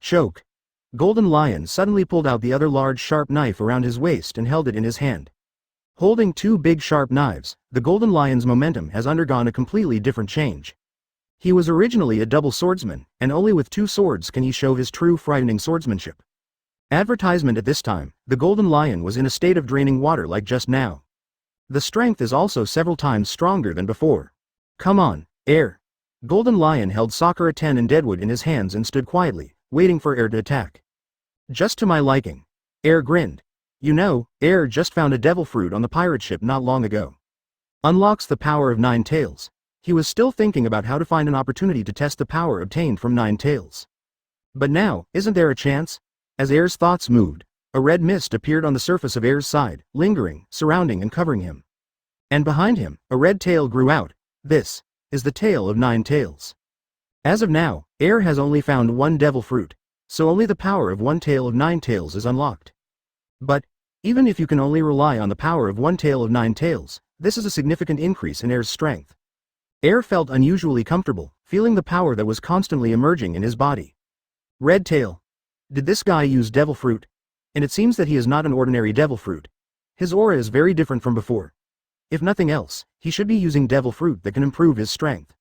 Choke. Golden Lion suddenly pulled out the other large sharp knife around his waist and held it in his hand. Holding 2 big sharp knives, the Golden Lion's momentum has undergone a completely different change. He was originally a double swordsman, and only with 2 swords can he show his true frightening swordsmanship. Advertisement at this time, the Golden Lion was in a state of draining water like just now. The strength is also several times stronger than before. Come on, Air. Golden Lion held Sakura 10 and Deadwood in his hands and stood quietly, waiting for Air to attack. Just to my liking. Air grinned. You know, Air just found a devil fruit on the pirate ship not long ago. Unlocks the power of 9 tails. He was still thinking about how to find an opportunity to test the power obtained from 9 tails. But now, isn't there a chance? As Air's thoughts moved, a red mist appeared on the surface of Air's side, lingering, surrounding and covering him. And behind him, a red tail grew out. This is the tail of 9 tails. As of now, Air has only found 1 devil fruit, so only the power of 1 tail of 9 tails is unlocked. But even if you can only rely on the power of 1 tail of 9 tails, this is a significant increase in Air's strength. Air felt unusually comfortable, feeling the power that was constantly emerging in his body. Red tail. Did this guy use devil fruit? And it seems that he is not an ordinary devil fruit. His aura is very different from before. If nothing else, he should be using devil fruit that can improve his strength.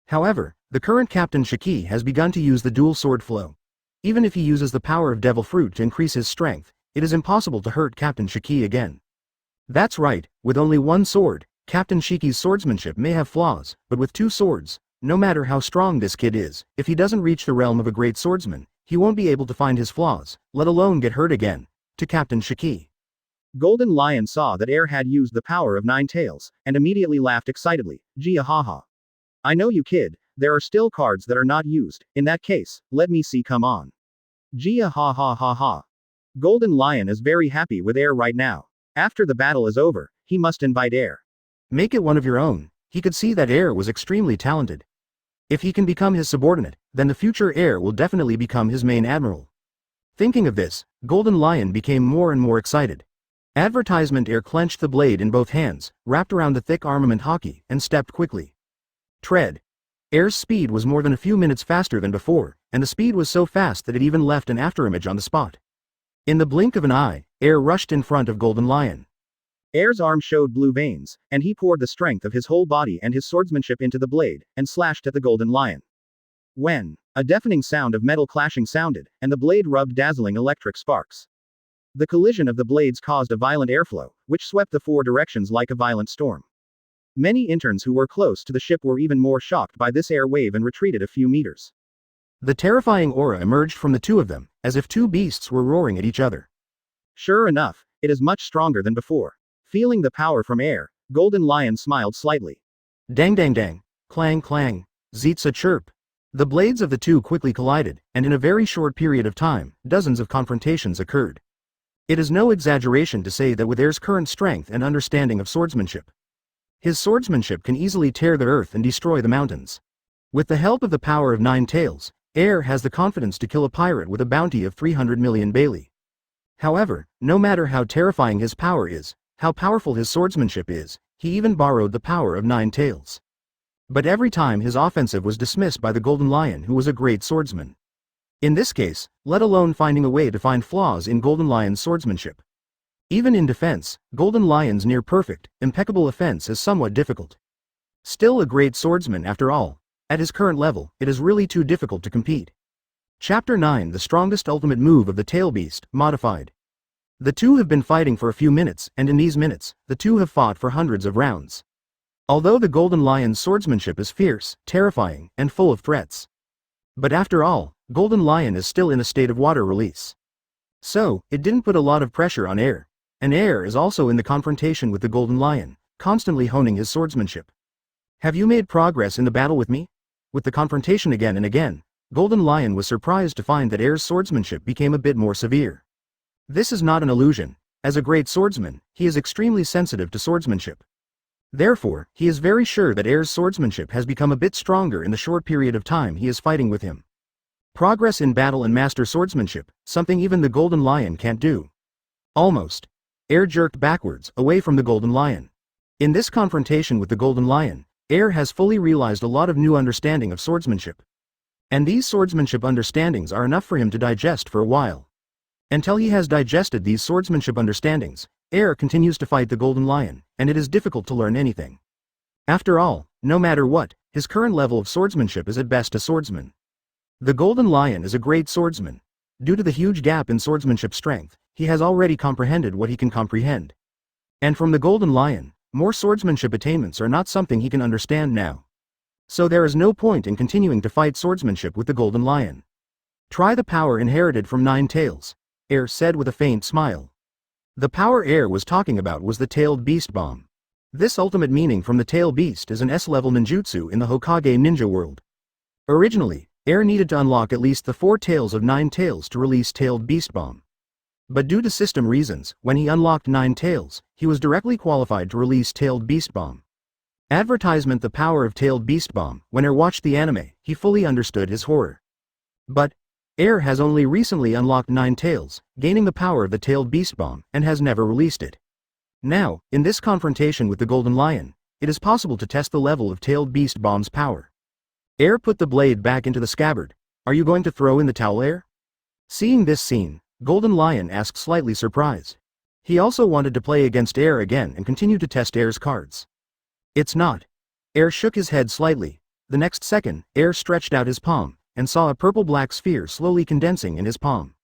However, the current Captain Haki has begun to use the dual sword flow. Even if he uses the power of devil fruit to increase his strength, it is impossible to hurt Captain Haki again. That's right, with only 1 sword, Captain Haki's swordsmanship may have flaws, but with 2 swords, no matter how strong this kid is, if he doesn't reach the realm of a great swordsman, he won't be able to find his flaws, let alone get hurt again. To Captain Haki. Golden Lion saw that Air had used the power of 9 tails, and immediately laughed excitedly. Gia haha. I know you kid, there are still cards that are not used, in that case, let me see come on. Gia ha ha ha ha. Golden Lion is very happy with Air right now. After the battle is over, he must invite Air. Make it one of your own. He could see that Air was extremely talented. If he can become his subordinate, then the future Air will definitely become his main admiral. Thinking of this, Golden Lion became more and more excited. Advertisement Air clenched the blade in both hands, wrapped around the thick armament Haki, and stepped quickly. Tread. Air's speed was more than a few minutes faster than before, and the speed was so fast that it even left an afterimage on the spot. In the blink of an eye, Air rushed in front of Golden Lion. Air's arm showed blue veins, and he poured the strength of his whole body and his swordsmanship into the blade, and slashed at the Golden Lion. When a deafening sound of metal clashing sounded, and the blade rubbed dazzling electric sparks. The collision of the blades caused a violent airflow, which swept the four directions like a violent storm. Many interns who were close to the ship were even more shocked by this air wave and retreated a few meters. The terrifying aura emerged from the two of them, as if two beasts were roaring at each other. Sure enough, it is much stronger than before. Feeling the power from Air, Golden Lion smiled slightly. Dang dang dang. Clang clang. Zeet's a chirp. The blades of the two quickly collided, and in a very short period of time, dozens of confrontations occurred. It is no exaggeration to say that with Air's current strength and understanding of swordsmanship, his swordsmanship can easily tear the earth and destroy the mountains. With the help of the power of 9 tails, Air has the confidence to kill a pirate with a bounty of 300 million Bailey. However, no matter how terrifying his power is, how powerful his swordsmanship is, he even borrowed the power of 9 tails. But every time his offensive was dismissed by the Golden Lion, who was a great swordsman. In this case, let alone finding a way to find flaws in Golden Lion's swordsmanship. Even in defense, Golden Lion's near-perfect, impeccable offense is somewhat difficult. Still a great swordsman after all. At his current level, it is really too difficult to compete. Chapter 9: The strongest ultimate move of the Tail Beast, modified. The two have been fighting for a few minutes, and in these minutes, the two have fought for hundreds of rounds. Although the Golden Lion's swordsmanship is fierce, terrifying, and full of threats. But after all, Golden Lion is still in a state of water release. So, it didn't put a lot of pressure on Air. And Air is also in the confrontation with the Golden Lion, constantly honing his swordsmanship. Have you made progress in the battle with me? With the confrontation again and again, Golden Lion was surprised to find that Air's swordsmanship became a bit more severe. This is not an illusion. As a great swordsman, he is extremely sensitive to swordsmanship. Therefore, he is very sure that Air's swordsmanship has become a bit stronger in the short period of time he is fighting with him. Progress in battle and master swordsmanship, something even the Golden Lion can't do. Almost. Air jerked backwards, away from the Golden Lion. In this confrontation with the Golden Lion, Air has fully realized a lot of new understanding of swordsmanship. And these swordsmanship understandings are enough for him to digest for a while. Until he has digested these swordsmanship understandings, Air continues to fight the Golden Lion, and it is difficult to learn anything. After all, no matter what, his current level of swordsmanship is at best a swordsman. The Golden Lion is a great swordsman. Due to the huge gap in swordsmanship strength, he has already comprehended what he can comprehend. And from the Golden Lion, more swordsmanship attainments are not something he can understand now. So there is no point in continuing to fight swordsmanship with the Golden Lion. Try the power inherited from 9 tails, Air said with a faint smile. The power Air was talking about was the Tailed Beast Bomb. This ultimate meaning from the Tail Beast is an S-level ninjutsu in the Hokage ninja world. Originally, Air needed to unlock at least the 4 tails of 9 tails to release Tailed Beast Bomb. But due to system reasons, when he unlocked 9 tails, he was directly qualified to release Tailed Beast Bomb. Advertisement: The power of Tailed Beast Bomb. When Air watched the anime, he fully understood his horror. But Air has only recently unlocked 9 tails, gaining the power of the Tailed Beast Bomb, and has never released it. Now, in this confrontation with the Golden Lion, it is possible to test the level of Tailed Beast Bomb's power. Air put the blade back into the scabbard. Are you going to throw in the towel, Air? Seeing this scene, Golden Lion asked, slightly surprised. He also wanted to play against Air again and continue to test Air's cards. It's not. Air shook his head slightly. The next second, Air stretched out his palm, and saw a purple-black sphere slowly condensing in his palm.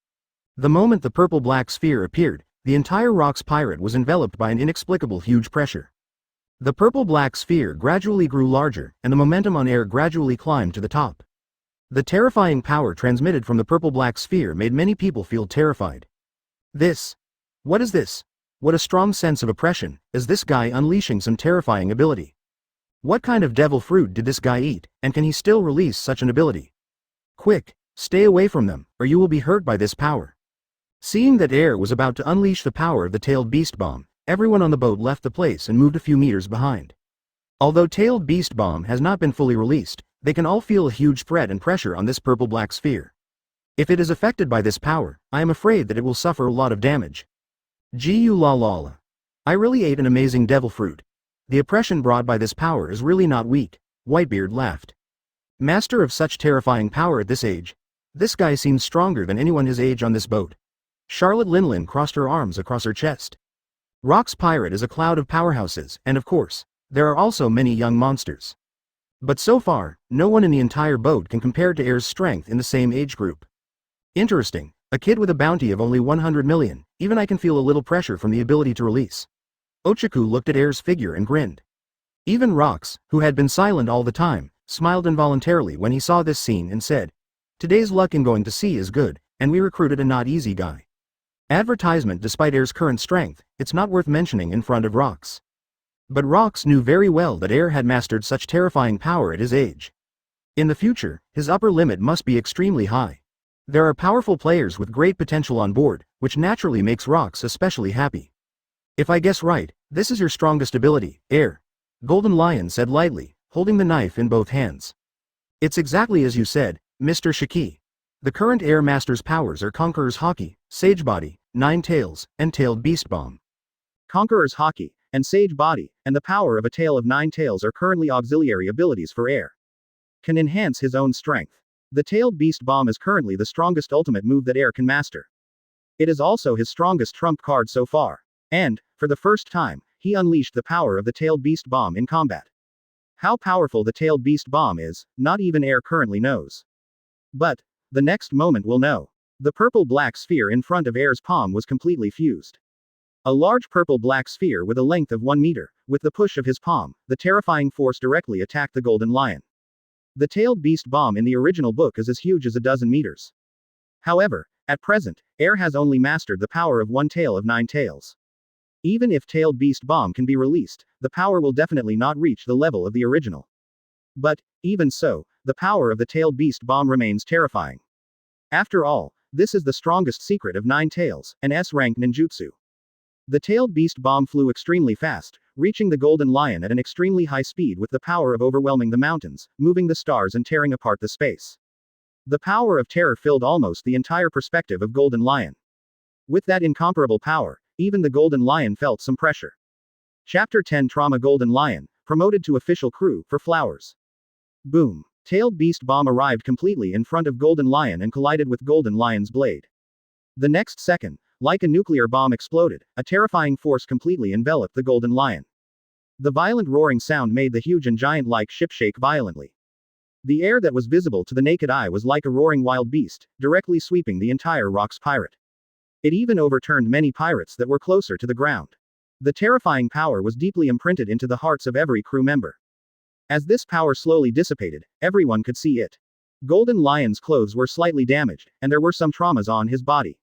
The moment the purple-black sphere appeared, the entire Rox Pirate was enveloped by an inexplicable huge pressure. The purple-black sphere gradually grew larger, and the momentum on Air gradually climbed to the top. The terrifying power transmitted from the purple-black sphere made many people feel terrified. What is this? What a strong sense of oppression. Is this guy unleashing some terrifying ability? What kind of devil fruit did this guy eat, and can he still release such an ability? Quick, stay away from them, or you will be hurt by this power. Seeing that Air was about to unleash the power of the Tailed Beast Bomb, everyone on the boat left the place and moved a few meters behind. Although Tailed Beast Bomb has not been fully released, they can all feel a huge threat and pressure on this purple-black sphere. If it is affected by this power, I am afraid that it will suffer a lot of damage. Gu la la la. I really ate an amazing devil fruit. The oppression brought by this power is really not weak, Whitebeard laughed. Master of such terrifying power at this age. This guy seems stronger than anyone his age on this boat. Charlotte Linlin crossed her arms across her chest. Rox Pirate is a cloud of powerhouses, and of course, there are also many young monsters. But so far, no one in the entire boat can compare to Air's strength in the same age group. Interesting, a kid with a bounty of only 100 million, even I can feel a little pressure from the ability to release. Ochaku looked at Air's figure and grinned. Even Rox, who had been silent all the time, smiled involuntarily when he saw this scene and said, "Today's luck in going to sea is good, and we recruited a not easy guy." Advertisement. Despite Air's current strength, it's not worth mentioning in front of Rox. But Rox knew very well that Air had mastered such terrifying power at his age. In the future, his upper limit must be extremely high. There are powerful players with great potential on board, which naturally makes Rox especially happy. If I guess right, this is your strongest ability, Air. Golden Lion said lightly, holding the knife in both hands. It's exactly as you said, Mr. Shiki. The current Air Master's powers are Conqueror's Haki, Sage Body, Nine Tails, and Tailed Beast Bomb. Conqueror's Haki, and Sage Body, and the power of a tail of 9 tails are currently auxiliary abilities for Air. Can enhance his own strength. The Tailed Beast Bomb is currently the strongest ultimate move that Air can master. It is also his strongest trump card so far. And, for the first time, he unleashed the power of the Tailed Beast Bomb in combat. How powerful the Tailed Beast Bomb is, not even Air currently knows. But, the next moment we'll know. The purple-black sphere in front of Air's palm was completely fused. A large purple-black sphere with a length of 1 meter, with the push of his palm, the terrifying force directly attacked the Golden Lion. The Tailed Beast Bomb in the original book is as huge as a dozen meters. However, at present, Air has only mastered the power of 1 tail of 9 tails. Even if Tailed Beast Bomb can be released, the power will definitely not reach the level of the original. But, even so, the power of the Tailed Beast Bomb remains terrifying. After all, this is the strongest secret of 9 tails, an S-rank ninjutsu. The Tailed Beast Bomb flew extremely fast, reaching the Golden Lion at an extremely high speed with the power of overwhelming the mountains, moving the stars and tearing apart the space. The power of terror filled almost the entire perspective of Golden Lion. With that incomparable power, even the Golden Lion felt some pressure. Chapter 10 Trauma Golden Lion, promoted to official crew, for flowers. Boom. Tailed Beast Bomb arrived completely in front of Golden Lion and collided with Golden Lion's blade. The next second, like a nuclear bomb exploded, a terrifying force completely enveloped the Golden Lion. The violent roaring sound made the huge and giant-like ship shake violently. The air that was visible to the naked eye was like a roaring wild beast, directly sweeping the entire Rox Pirate. It even overturned many pirates that were closer to the ground. The terrifying power was deeply imprinted into the hearts of every crew member. As this power slowly dissipated, everyone could see it. Golden Lion's clothes were slightly damaged, and there were some traumas on his body.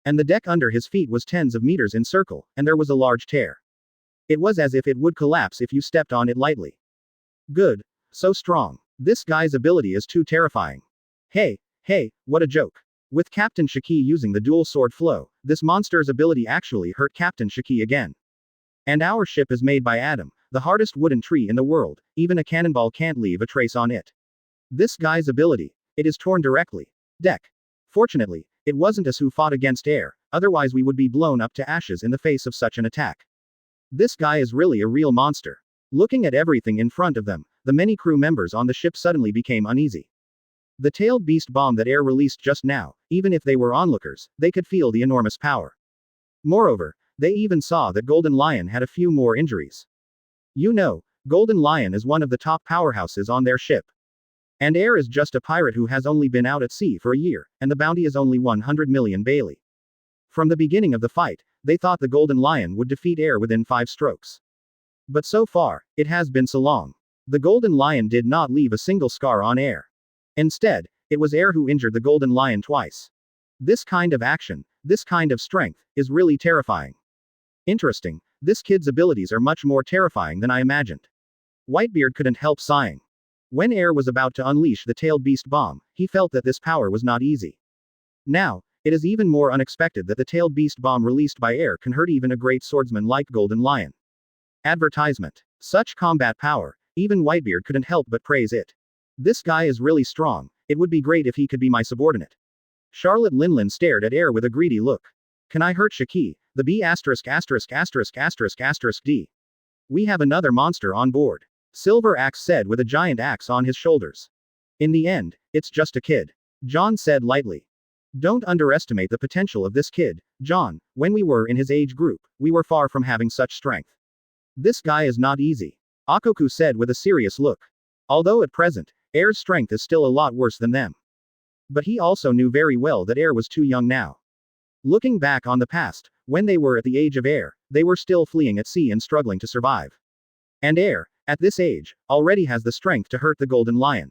And the deck under his feet was tens of meters in circle, and there was a large tear. It was as if it would collapse if you stepped on it lightly. Good. So strong. This guy's ability is too terrifying. Hey, what a joke. With Captain Shiki using the dual sword flow, this monster's ability actually hurt Captain Shiki again. And our ship is made by Adam, the hardest wooden tree in the world, even a cannonball can't leave a trace on it. This guy's ability, it is torn directly. Deck. Fortunately, it wasn't us who fought against Air, otherwise we would be blown up to ashes in the face of such an attack. This guy is really a real monster. Looking at everything in front of them, the many crew members on the ship suddenly became uneasy. The Tailed Beast Bomb that Air released just now, even if they were onlookers, they could feel the enormous power. Moreover, they even saw that Golden Lion had a few more injuries. You know, Golden Lion is one of the top powerhouses on their ship. And Air is just a pirate who has only been out at sea for a year, and the bounty is only 100 million Bailey. From the beginning of the fight, they thought the Golden Lion would defeat Air within 5 strokes. But so far, it has been so long. The Golden Lion did not leave a single scar on Air. Instead, it was Air who injured the Golden Lion twice. This kind of action, this kind of strength, is really terrifying. Interesting, this kid's abilities are much more terrifying than I imagined. Whitebeard couldn't help sighing. When Air was about to unleash the Tailed Beast Bomb, he felt that this power was not easy. Now, it is even more unexpected that the tailed beast bomb released by air can hurt even a great swordsman like Golden Lion. Advertisement. Such combat power, even Whitebeard couldn't help but praise it. This guy is really strong, it would be great if he could be my subordinate. Charlotte Linlin stared at air with a greedy look. Can I hurt Haki, the B******************. D. We have another monster on board. Silver Axe said with a giant axe on his shoulders. In the end, it's just a kid. John said lightly. Don't underestimate the potential of this kid, John. When we were in his age group, we were far from having such strength. This guy is not easy. Akoku said with a serious look. Although at present, Air's strength is still a lot worse than them. But he also knew very well that Air was too young now. Looking back on the past, when they were at the age of Air, they were still fleeing at sea and struggling to survive. And Air, at this age, already has the strength to hurt the Golden Lion.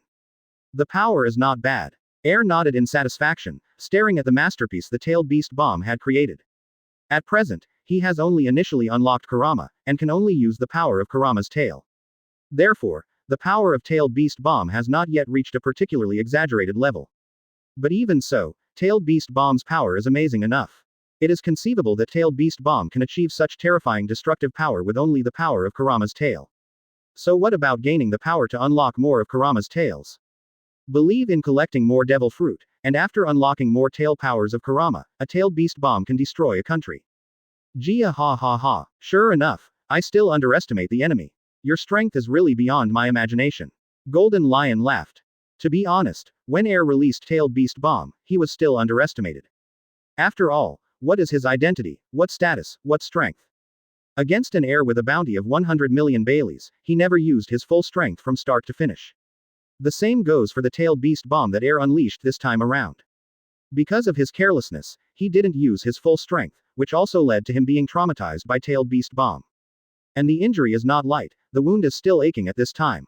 The power is not bad. Air nodded in satisfaction, staring at the masterpiece the tailed beast bomb had created. At present, he has only initially unlocked Kurama, and can only use the power of Kurama's tail. Therefore, the power of tailed beast bomb has not yet reached a particularly exaggerated level. But even so, tailed beast bomb's power is amazing enough. It is conceivable that tailed beast bomb can achieve such terrifying destructive power with only the power of Kurama's tail. So what about gaining the power to unlock more of Kurama's tails? Believe in collecting more devil fruit, and after unlocking more tail powers of Kurama, a tailed beast bomb can destroy a country. Gia ha ha ha. Sure enough, I still underestimate the enemy. Your strength is really beyond my imagination. Golden Lion laughed. To be honest, when Air released tailed beast bomb, he was still underestimated. After all, what is his identity, what status, what strength? Against an Air with a bounty of 100 million Baileys, he never used his full strength from start to finish. The same goes for the tailed beast bomb that Air unleashed this time around. Because of his carelessness, he didn't use his full strength, which also led to him being traumatized by tailed beast bomb. And the injury is not light, the wound is still aching at this time.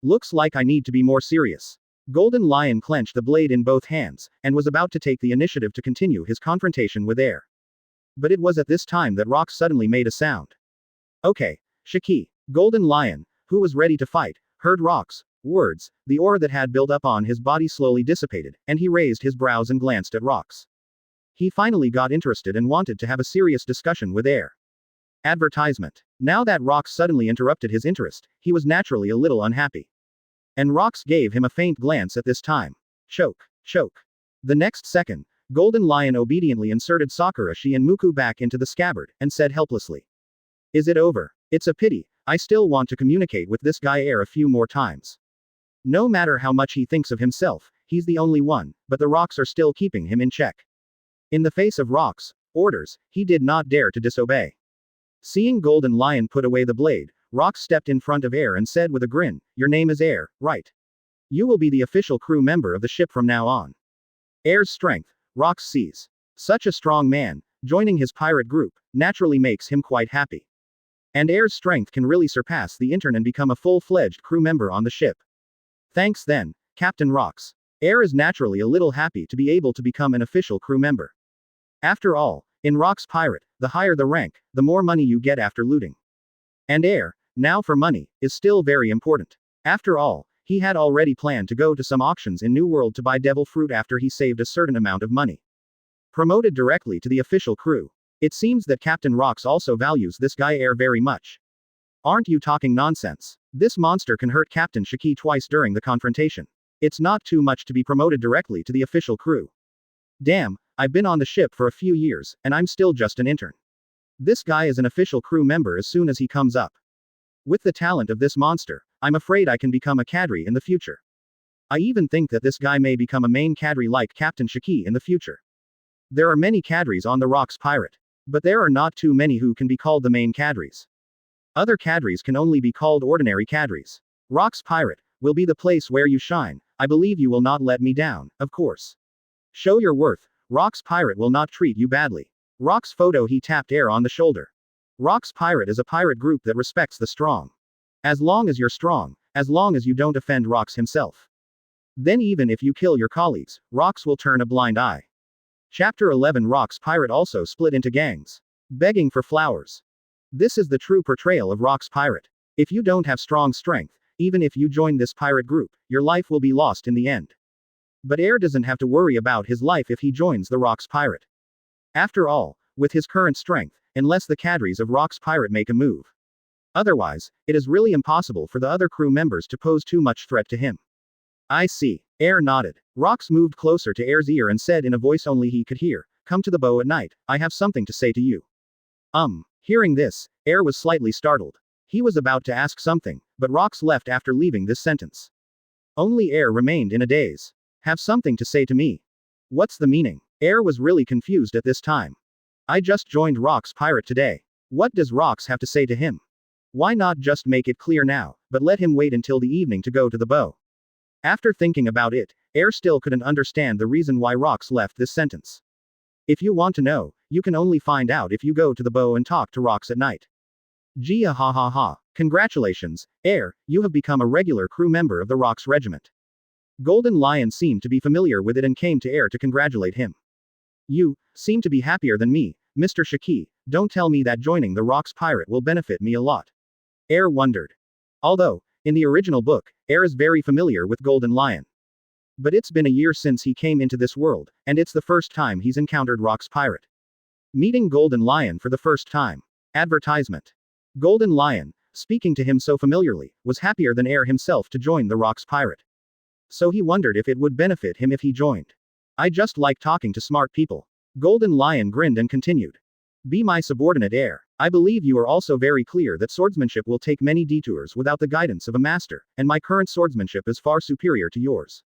Looks like I need to be more serious. Golden Lion clenched the blade in both hands, and was about to take the initiative to continue his confrontation with Air. But it was at this time that Rox suddenly made a sound. Okay, Haki. Golden Lion, who was ready to fight, heard Rox words. The aura that had built up on his body slowly dissipated, and he raised his brows and glanced at Rox. He finally got interested and wanted to have a serious discussion with Air. Advertisement. Now that Rox suddenly interrupted his interest, he was naturally a little unhappy. And Rox gave him a faint glance at this time. Choke. Choke. The next second, Golden Lion obediently inserted Sakura-shi and Muku back into the scabbard, and said helplessly. Is it over? It's a pity, I still want to communicate with this guy Air a few more times. No matter how much he thinks of himself, he's the only one, but the Rox are still keeping him in check. In the face of Rox orders, he did not dare to disobey. Seeing Golden Lion put away the blade, Rox stepped in front of Air and said with a grin, Your name is Air, right? You will be the official crew member of the ship from now on. Air's strength, Rox sees. Such a strong man, joining his pirate group, naturally makes him quite happy. And Air's strength can really surpass the intern and become a full-fledged crew member on the ship. Thanks then, Captain Rox. Air is naturally a little happy to be able to become an official crew member. After all, in Rox Pirate, the higher the rank, the more money you get after looting. And Air, now for money, is still very important. After all, he had already planned to go to some auctions in New World to buy devil fruit after he saved a certain amount of money. Promoted directly to the official crew. It seems that Captain Rox also values this guy Air very much. Aren't you talking nonsense? This monster can hurt Captain Haki twice during the confrontation. It's not too much to be promoted directly to the official crew. Damn, I've been on the ship for a few years, and I'm still just an intern. This guy is an official crew member as soon as he comes up. With the talent of this monster, I'm afraid I can become a cadre in the future. I even think that this guy may become a main cadre like Captain Haki in the future. There are many cadres on the Rox Pirate. But there are not too many who can be called the main cadres. Other cadres can only be called ordinary cadres. Rox Pirate will be the place where you shine. I believe you will not let me down, of course. Show your worth. Rox Pirate will not treat you badly. Rox photo. He tapped Air on the shoulder. Rox Pirate is a pirate group that respects the strong. As long as you're strong, as long as you don't offend Rox himself. Then even if you kill your colleagues, Rox will turn a blind eye. Chapter 11. Rox Pirate also split into gangs. Begging for flowers. This is the true portrayal of Rox Pirate. If you don't have strong strength, even if you join this pirate group, your life will be lost in the end. But Air doesn't have to worry about his life if he joins the Rox Pirate. After all, with his current strength, unless the cadres of Rox Pirate make a move. Otherwise, it is really impossible for the other crew members to pose too much threat to him. I see. Air nodded. Rox moved closer to Air's ear and said in a voice only he could hear, "Come to the bow at night, I have something to say to you." Hearing this, Air was slightly startled. He was about to ask something, but Rox left after leaving this sentence. Only Air remained in a daze. Have something to say to me? What's the meaning? Air was really confused at this time. I just joined Rox Pirate today. What does Rox have to say to him? Why not just make it clear now, but let him wait until the evening to go to the bow? After thinking about it, Air still couldn't understand the reason why Rox left this sentence. If you want to know, you can only find out if you go to the bow and talk to Rox at night. Gee ha ha ha. Congratulations, Air, you have become a regular crew member of the Rox Regiment. Golden Lion seemed to be familiar with it and came to Air to congratulate him. You seem to be happier than me, Mr. Shaki. Don't tell me that joining the Rox Pirate will benefit me a lot. Air wondered. Although, in the original book, Air is very familiar with Golden Lion. But it's been a year since he came into this world, and it's the first time he's encountered Rox Pirate. Meeting Golden Lion for the first time. Advertisement. Golden Lion, speaking to him so familiarly, was happier than Air himself to join the Rox Pirate. So he wondered if it would benefit him if he joined. I just like talking to smart people. Golden Lion grinned and continued. Be my subordinate, Air. I believe you are also very clear that swordsmanship will take many detours without the guidance of a master, and my current swordsmanship is far superior to yours.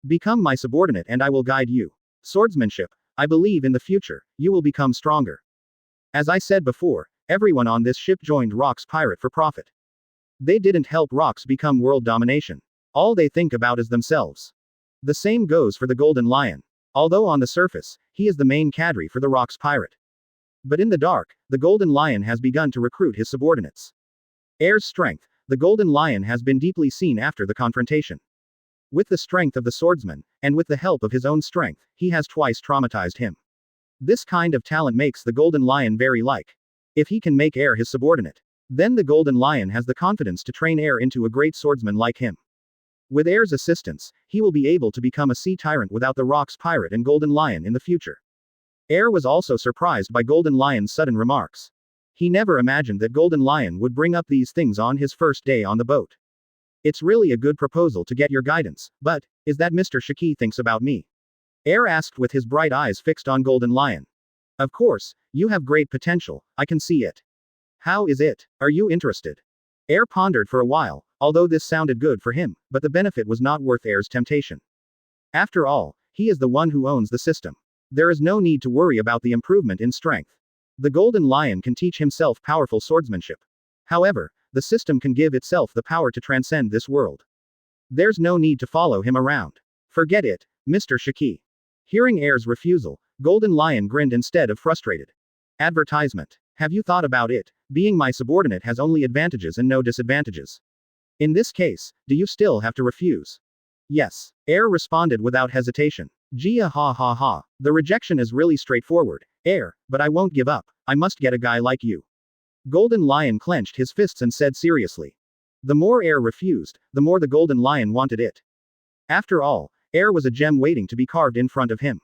Become my subordinate and I will guide you. Swordsmanship, I believe in the future, you will become stronger. As I said before, everyone on this ship joined Rox Pirate for profit. They didn't help Rox become world domination. All they think about is themselves. The same goes for the Golden Lion. Although on the surface, he is the main cadre for the Rox Pirate. But in the dark, the Golden Lion has begun to recruit his subordinates. Air's strength, the Golden Lion has been deeply seen after the confrontation. With the strength of the swordsman, and with the help of his own strength, he has twice traumatized him. This kind of talent makes the Golden Lion very like. If he can make Air his subordinate, then the Golden Lion has the confidence to train Air into a great swordsman like him. With Air's assistance, he will be able to become a sea tyrant without the Rox Pirate and Golden Lion in the future. Air was also surprised by Golden Lion's sudden remarks. He never imagined that Golden Lion would bring up these things on his first day on the boat. It's really a good proposal to get your guidance, but, is that Mr. Shaki thinks about me? Air asked with his bright eyes fixed on Golden Lion. Of course, you have great potential, I can see it. How is it? Are you interested? Air pondered for a while, although this sounded good for him, but the benefit was not worth Air's temptation. After all, he is the one who owns the system. There is no need to worry about the improvement in strength. The Golden Lion can teach himself powerful swordsmanship. However, the system can give itself the power to transcend this world. There's no need to follow him around. Forget it, Mr. Shaki. Hearing Air's refusal, Golden Lion grinned instead of frustrated. Advertisement. Have you thought about it? Being my subordinate has only advantages and no disadvantages. In this case, do you still have to refuse? Yes. Air responded without hesitation. Gee ha ha ha. The rejection is really straightforward, Air, but I won't give up, I must get a guy like you. Golden Lion clenched his fists and said seriously. The more Air refused, the more the Golden Lion wanted it. After all, Air was a gem waiting to be carved in front of him.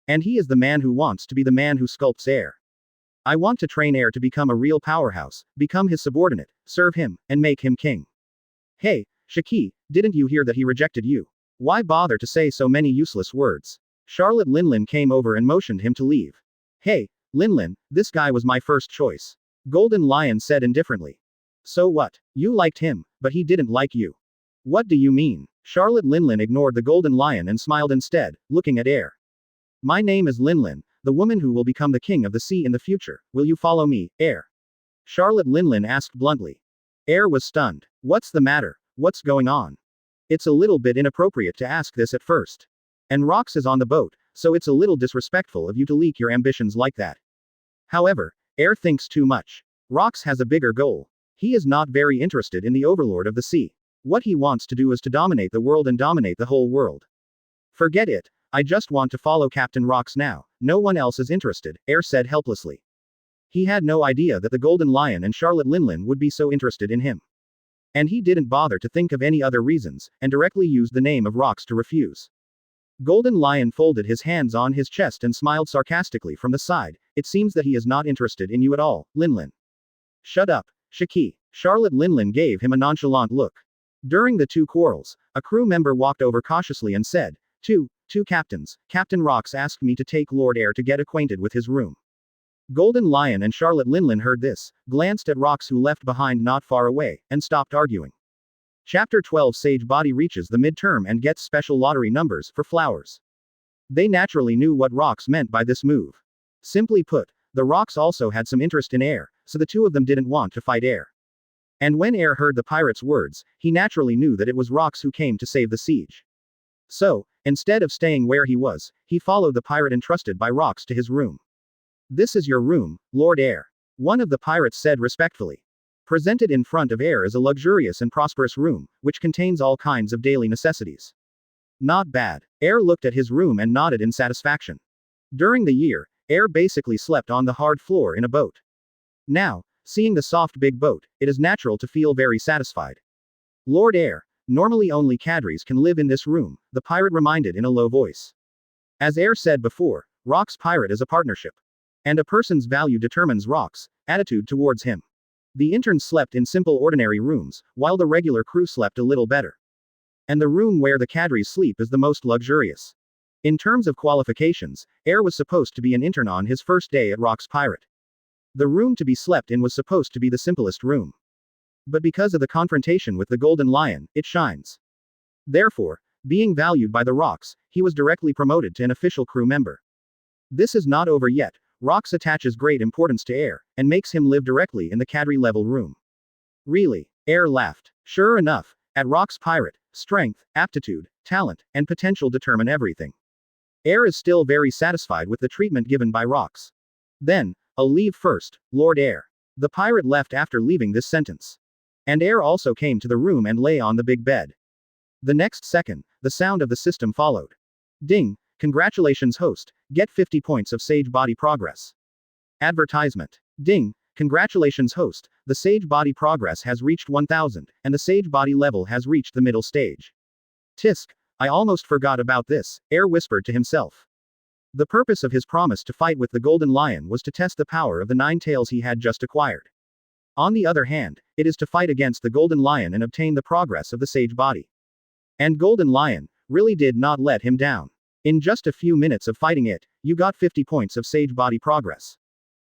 And he is the man who wants to be the man who sculpts Air. I want to train Air to become a real powerhouse, become his subordinate, serve him, and make him king. Hey, Shaki, didn't you hear that he rejected you? Why bother to say so many useless words? Charlotte Linlin came over and motioned him to leave. Hey, Linlin, this guy was my first choice. Golden Lion said indifferently. So what? You liked him, but he didn't like you. What do you mean? Charlotte Linlin ignored the Golden Lion and smiled instead, looking at Air. My name is Linlin, the woman who will become the king of the sea in the future. Will you follow me, Air? Charlotte Linlin asked bluntly. Air was stunned. What's the matter? What's going on? It's a little bit inappropriate to ask this at first. And Rox is on the boat, so it's a little disrespectful of you to leak your ambitions like that. However, Air thinks too much. Rox has a bigger goal. He is not very interested in the overlord of the sea. What he wants to do is to dominate the world and dominate the whole world. Forget it, I just want to follow Captain Rox now, no one else is interested, Air said helplessly. He had no idea that the Golden Lion and Charlotte Linlin would be so interested in him. And he didn't bother to think of any other reasons, and directly used the name of Rox to refuse. Golden Lion folded his hands on his chest and smiled sarcastically from the side. It seems that he is not interested in you at all, Linlin. Shut up, Shiki. Charlotte Linlin gave him a nonchalant look. During the two quarrels, a crew member walked over cautiously and said, Two captains. Captain Rox asked me to take Lord Air to get acquainted with his room. Golden Lion and Charlotte Linlin heard this, glanced at Rox who left behind not far away, and stopped arguing. Chapter 12 Sage Body reaches the midterm and gets special lottery numbers for flowers. They naturally knew what Rox meant by this move. Simply put, the Rox also had some interest in Air, so the two of them didn't want to fight Air. And when Air heard the pirate's words, he naturally knew that it was Rox who came to save the siege. So, instead of staying where he was, he followed the pirate entrusted by Rox to his room. This is your room, Lord Air. One of the pirates said respectfully. Presented in front of Air is a luxurious and prosperous room, which contains all kinds of daily necessities. Not bad. Air looked at his room and nodded in satisfaction. During the year, Air basically slept on the hard floor in a boat. Now, seeing the soft big boat, it is natural to feel very satisfied. Lord Air, normally only cadres can live in this room, the pirate reminded in a low voice. As Air said before, Rox Pirate is a partnership. And a person's value determines Rox' attitude towards him. The interns slept in simple ordinary rooms, while the regular crew slept a little better. And the room where the cadres sleep is the most luxurious. In terms of qualifications, Air was supposed to be an intern on his first day at Rox Pirate. The room to be slept in was supposed to be the simplest room. But because of the confrontation with the Golden Lion, it shines. Therefore, being valued by the Rox, he was directly promoted to an official crew member. This is not over yet. Rox attaches great importance to Air, and makes him live directly in the cadre level room. Really? Air laughed. Sure enough, at Rox Pirate, strength, aptitude, talent, and potential determine everything. Air is still very satisfied with the treatment given by Rox. Then, I'll leave first, Lord Air. The pirate left after leaving this sentence. And Air also came to the room and lay on the big bed. The next second, the sound of the system followed. Ding! Congratulations host, get 50 points of Sage Body Progress. Advertisement. Ding! Congratulations host, the Sage Body Progress has reached 1000, and the Sage Body level has reached the middle stage. Tisk! I almost forgot about this, Air whispered to himself. The purpose of his promise to fight with the Golden Lion was to test the power of the 9 tails he had just acquired. On the other hand, it is to fight against the Golden Lion and obtain the progress of the Sage Body. And Golden Lion really did not let him down. In just a few minutes of fighting it, you got 50 points of Sage Body Progress.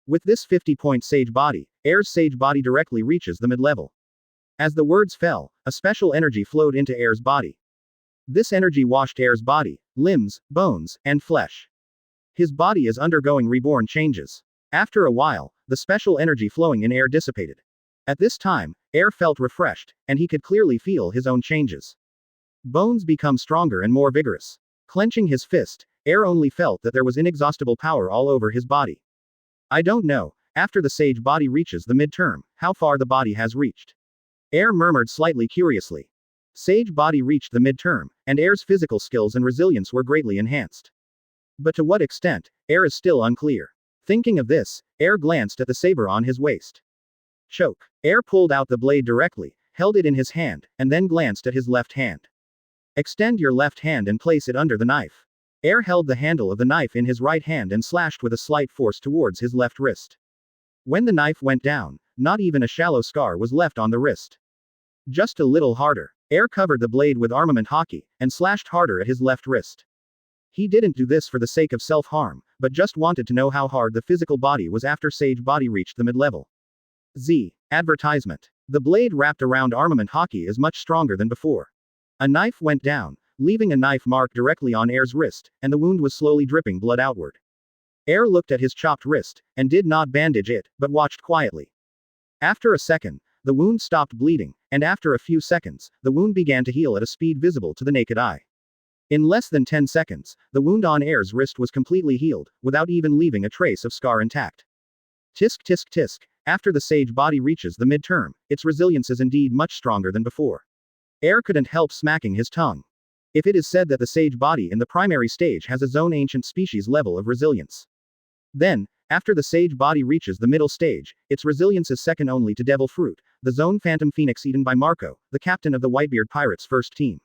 With this 50-point Sage Body, Air's Sage Body directly reaches the mid-level. As the words fell, a special energy flowed into Air's body. This energy washed Air's body, limbs, bones, and flesh. His body is undergoing reborn changes. After a while, the special energy flowing in Air dissipated. At this time, Air felt refreshed, and he could clearly feel his own changes. Bones become stronger and more vigorous. Clenching his fist, Air only felt that there was inexhaustible power all over his body. I don't know, after the Sage Body reaches the midterm, how far the body has reached. Air murmured slightly curiously. Sage Body reached the midterm, and Air's physical skills and resilience were greatly enhanced. But to what extent, Air is still unclear. Thinking of this, Air glanced at the saber on his waist. Choke. Air pulled out the blade directly, held it in his hand, and then glanced at his left hand. Extend your left hand and place it under the knife. Air held the handle of the knife in his right hand and slashed with a slight force towards his left wrist. When the knife went down, not even a shallow scar was left on the wrist. Just a little harder. Air covered the blade with armament Haki, and slashed harder at his left wrist. He didn't do this for the sake of self-harm, but just wanted to know how hard the physical body was after Sage Body reached the mid-level. Advertisement. The blade wrapped around armament Haki is much stronger than before. A knife went down, leaving a knife mark directly on Air's wrist, and the wound was slowly dripping blood outward. Air looked at his chopped wrist, and did not bandage it, but watched quietly. After a second, the wound stopped bleeding, and after a few seconds, the wound began to heal at a speed visible to the naked eye. In less than 10 seconds, the wound on Air's wrist was completely healed, without even leaving a trace of scar intact. Tisk tisk tisk, after the Sage Body reaches the midterm, its resilience is indeed much stronger than before. Air couldn't help smacking his tongue. If it is said that the Sage Body in the primary stage has a zone ancient species level of resilience. Then, after the Sage Body reaches the middle stage, its resilience is second only to Devil Fruit, the zone Phantom Phoenix eaten by Marco, the captain of the Whitebeard Pirates' first team.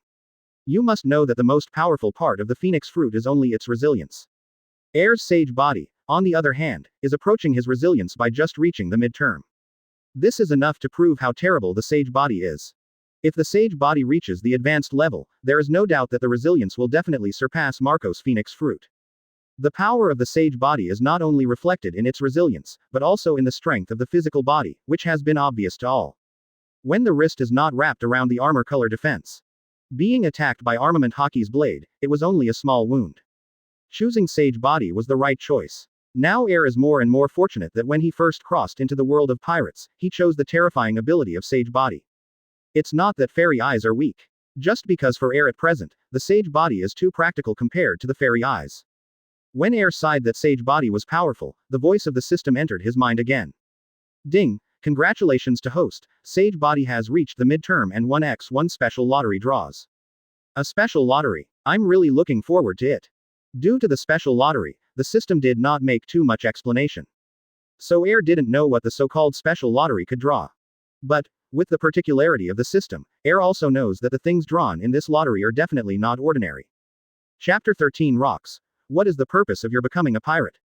You must know that the most powerful part of the phoenix fruit is only its resilience. Air's sage body, on the other hand, is approaching his resilience by just reaching the midterm. This is enough to prove how terrible the sage body is. If the sage body reaches the advanced level, there is no doubt that the resilience will definitely surpass Marco's phoenix fruit. The power of the sage body is not only reflected in its resilience, but also in the strength of the physical body, which has been obvious to all. When the wrist is not wrapped around the armor color defense. Being attacked by Armament Haki's blade, it was only a small wound. Choosing sage body was the right choice. Now Air is more and more fortunate that when he first crossed into the world of pirates, he chose the terrifying ability of sage body. It's not that fairy eyes are weak. Just because for Air at present, the sage body is too practical compared to the fairy eyes. When Air sighed that sage body was powerful, the voice of the system entered his mind again. Ding! Congratulations to host, sage body has reached the midterm and 1x1 special lottery draws. A special lottery. I'm really looking forward to it. Due to the special lottery, the system did not make too much explanation. So Air didn't know what the so-called special lottery could draw. But, with the particularity of the system, Air also knows that the things drawn in this lottery are definitely not ordinary. Chapter 13 Rox. What is the purpose of your becoming a pirate?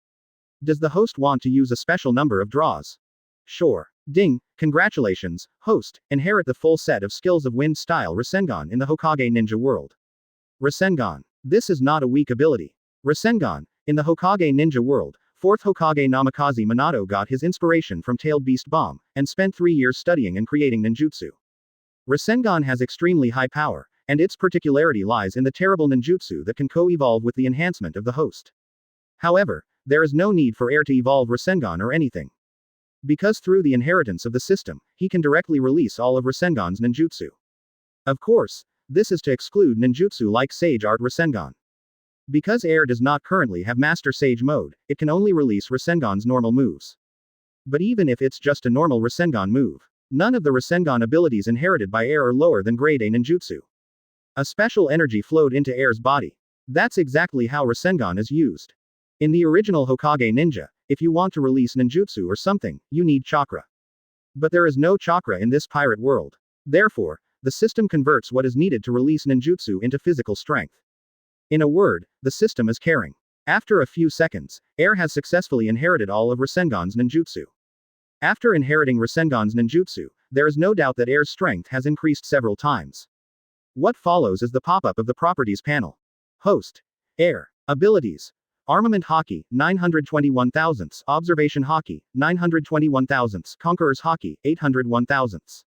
Does the host want to use a special number of draws? Sure. Ding, congratulations, host, inherit the full set of skills of wind style Rasengan in the Hokage ninja world. Rasengan. This is not a weak ability. Rasengan, in the Hokage ninja world, 4th Hokage Namikaze Minato got his inspiration from Tailed Beast Bomb, and spent 3 years studying and creating ninjutsu. Rasengan has extremely high power, and its particularity lies in the terrible ninjutsu that can co-evolve with the enhancement of the host. However, there is no need for Air to evolve Rasengan or anything. Because through the inheritance of the system, he can directly release all of Rasengan's ninjutsu. Of course, this is to exclude ninjutsu like Sage Art Rasengan. Because Air does not currently have Master Sage mode, it can only release Rasengan's normal moves. But even if it's just a normal Rasengan move, none of the Rasengan abilities inherited by Air are lower than grade A ninjutsu. A special energy flowed into Air's body. That's exactly how Rasengan is used. In the original Hokage ninja, if you want to release ninjutsu or something, you need chakra. But there is no chakra in this pirate world. Therefore, the system converts what is needed to release ninjutsu into physical strength. In a word, the system is caring. After a few seconds, Air has successfully inherited all of Rasengan's ninjutsu. After inheriting Rasengan's ninjutsu, there is no doubt that Air's strength has increased several times. What follows is the pop-up of the properties panel. Host. Air. Abilities. Armament Haki, 921 thousandths. Observation Haki, 921 thousandths. Conqueror's Haki, 801 thousandths.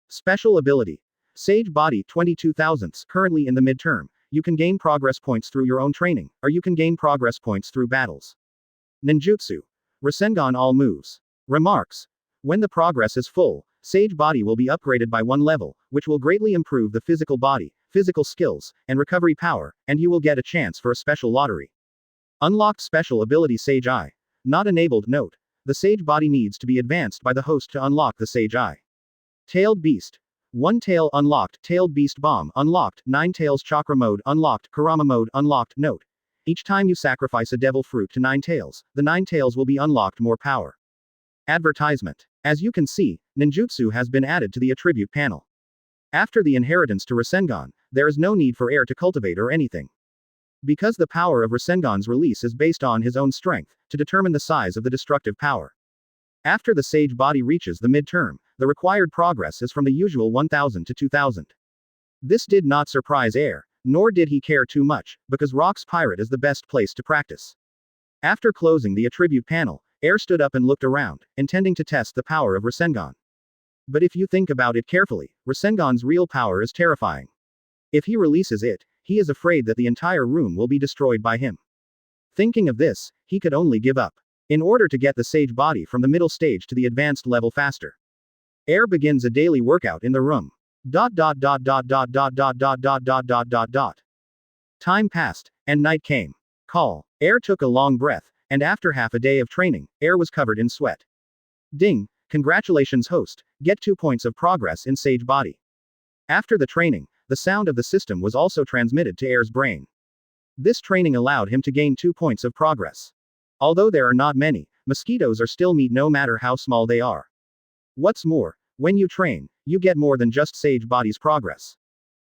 Special ability. Sage Body, 22 thousandths. Currently in the midterm, you can gain progress points through your own training, or you can gain progress points through battles. Ninjutsu. Rasengan all moves. Remarks. When the progress is full, Sage Body will be upgraded by 1 level, which will greatly improve the physical body, physical skills, and recovery power, and you will get a chance for a special lottery. Unlocked special ability Sage Eye. Not enabled. Note. The Sage Body needs to be advanced by the host to unlock the Sage Eye. Tailed Beast. 1 tail unlocked. Tailed Beast Bomb unlocked. 9 tails chakra mode unlocked. Kurama mode unlocked. Note. Each time you sacrifice a devil fruit to 9 tails, the 9 tails will be unlocked more power. Advertisement. As you can see, ninjutsu has been added to the attribute panel. After the inheritance to Rasengan, there is no need for Air to cultivate or anything. Because the power of Rasengan's release is based on his own strength, to determine the size of the destructive power. After the Sage Body reaches the midterm, the required progress is from the usual 1000 to 2000. This did not surprise Air, nor did he care too much, because Rox Pirate is the best place to practice. After closing the attribute panel, Air stood up and looked around, intending to test the power of Rasengan. But if you think about it carefully, Rasengan's real power is terrifying. If he releases it, he is afraid that the entire room will be destroyed by him. Thinking of this, he could only give up. In order to get the Sage Body from the middle stage to the advanced level faster, Air begins a daily workout in the room. Time passed, and night came. Call. Air took a long breath, and after half a day of training, Air was covered in sweat. Ding, congratulations host, get 2 points of progress in Sage Body. After the training, the sound of the system was also transmitted to Air's brain. This training allowed him to gain 2 points of progress. Although there are not many, mosquitoes are still meat no matter how small they are. What's more, when you train, you get more than just Sage Body's progress.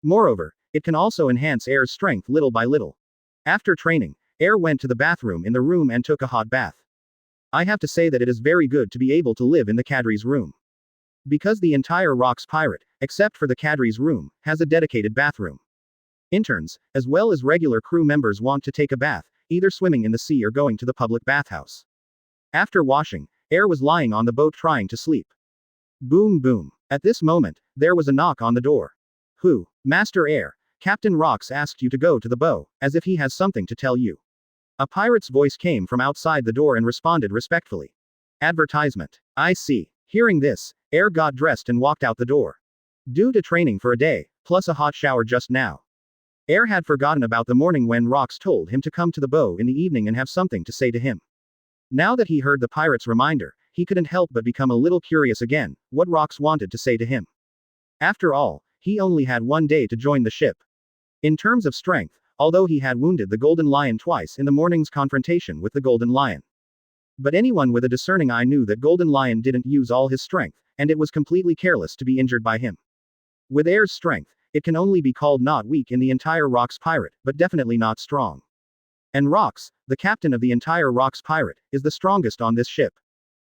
Moreover, It can also enhance Air's strength little by little. After training, Air went to the bathroom in the room and took a hot bath. I have to say that it is very good to be able to live in the cadre's room. Because the entire Rox Pirate, except for the cadre's room, has a dedicated bathroom. Interns, as well as regular crew members want to take a bath, either swimming in the sea or going to the public bathhouse. After washing, Air was lying on the boat trying to sleep. Boom boom. At this moment, there was a knock on the door. Who? Master Air, Captain Rox asked you to go to the bow, as if he has something to tell you. A pirate's voice came from outside the door and responded respectfully. Advertisement. I see. Hearing this, Air got dressed and walked out the door. Due to training for a day, plus a hot shower just now. Air had forgotten about the morning when Rox told him to come to the bow in the evening and have something to say to him. Now that he heard the pirate's reminder, he couldn't help but become a little curious again, what Rox wanted to say to him. After all, he only had one day to join the ship. In terms of strength, although he had wounded the Golden Lion twice in the morning's confrontation with the Golden Lion. But anyone with a discerning eye knew that Golden Lion didn't use all his strength, and it was completely careless to be injured by him. With Air's strength, it can only be called not weak in the entire Rox Pirate, but definitely not strong. And Rox, the captain of the entire Rox Pirate, is the strongest on this ship.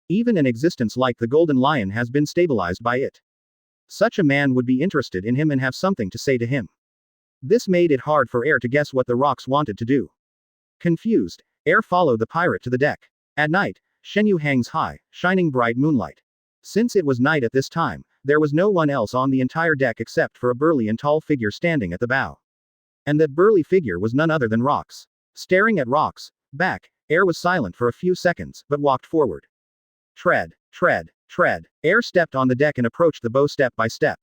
Even an existence like the Golden Lion has been stabilized by it. Such a man would be interested in him and have something to say to him. This made it hard for Air to guess what the Rox wanted to do. Confused, Air followed the pirate to the deck. At night, Shenyu hangs high, shining bright moonlight. Since it was night at this time, there was no one else on the entire deck except for a burly and tall figure standing at the bow. And that burly figure was none other than Rox. Staring at Rox, back, Air was silent for a few seconds, but walked forward. Tread, tread, tread. Air stepped on the deck and approached the bow step by step.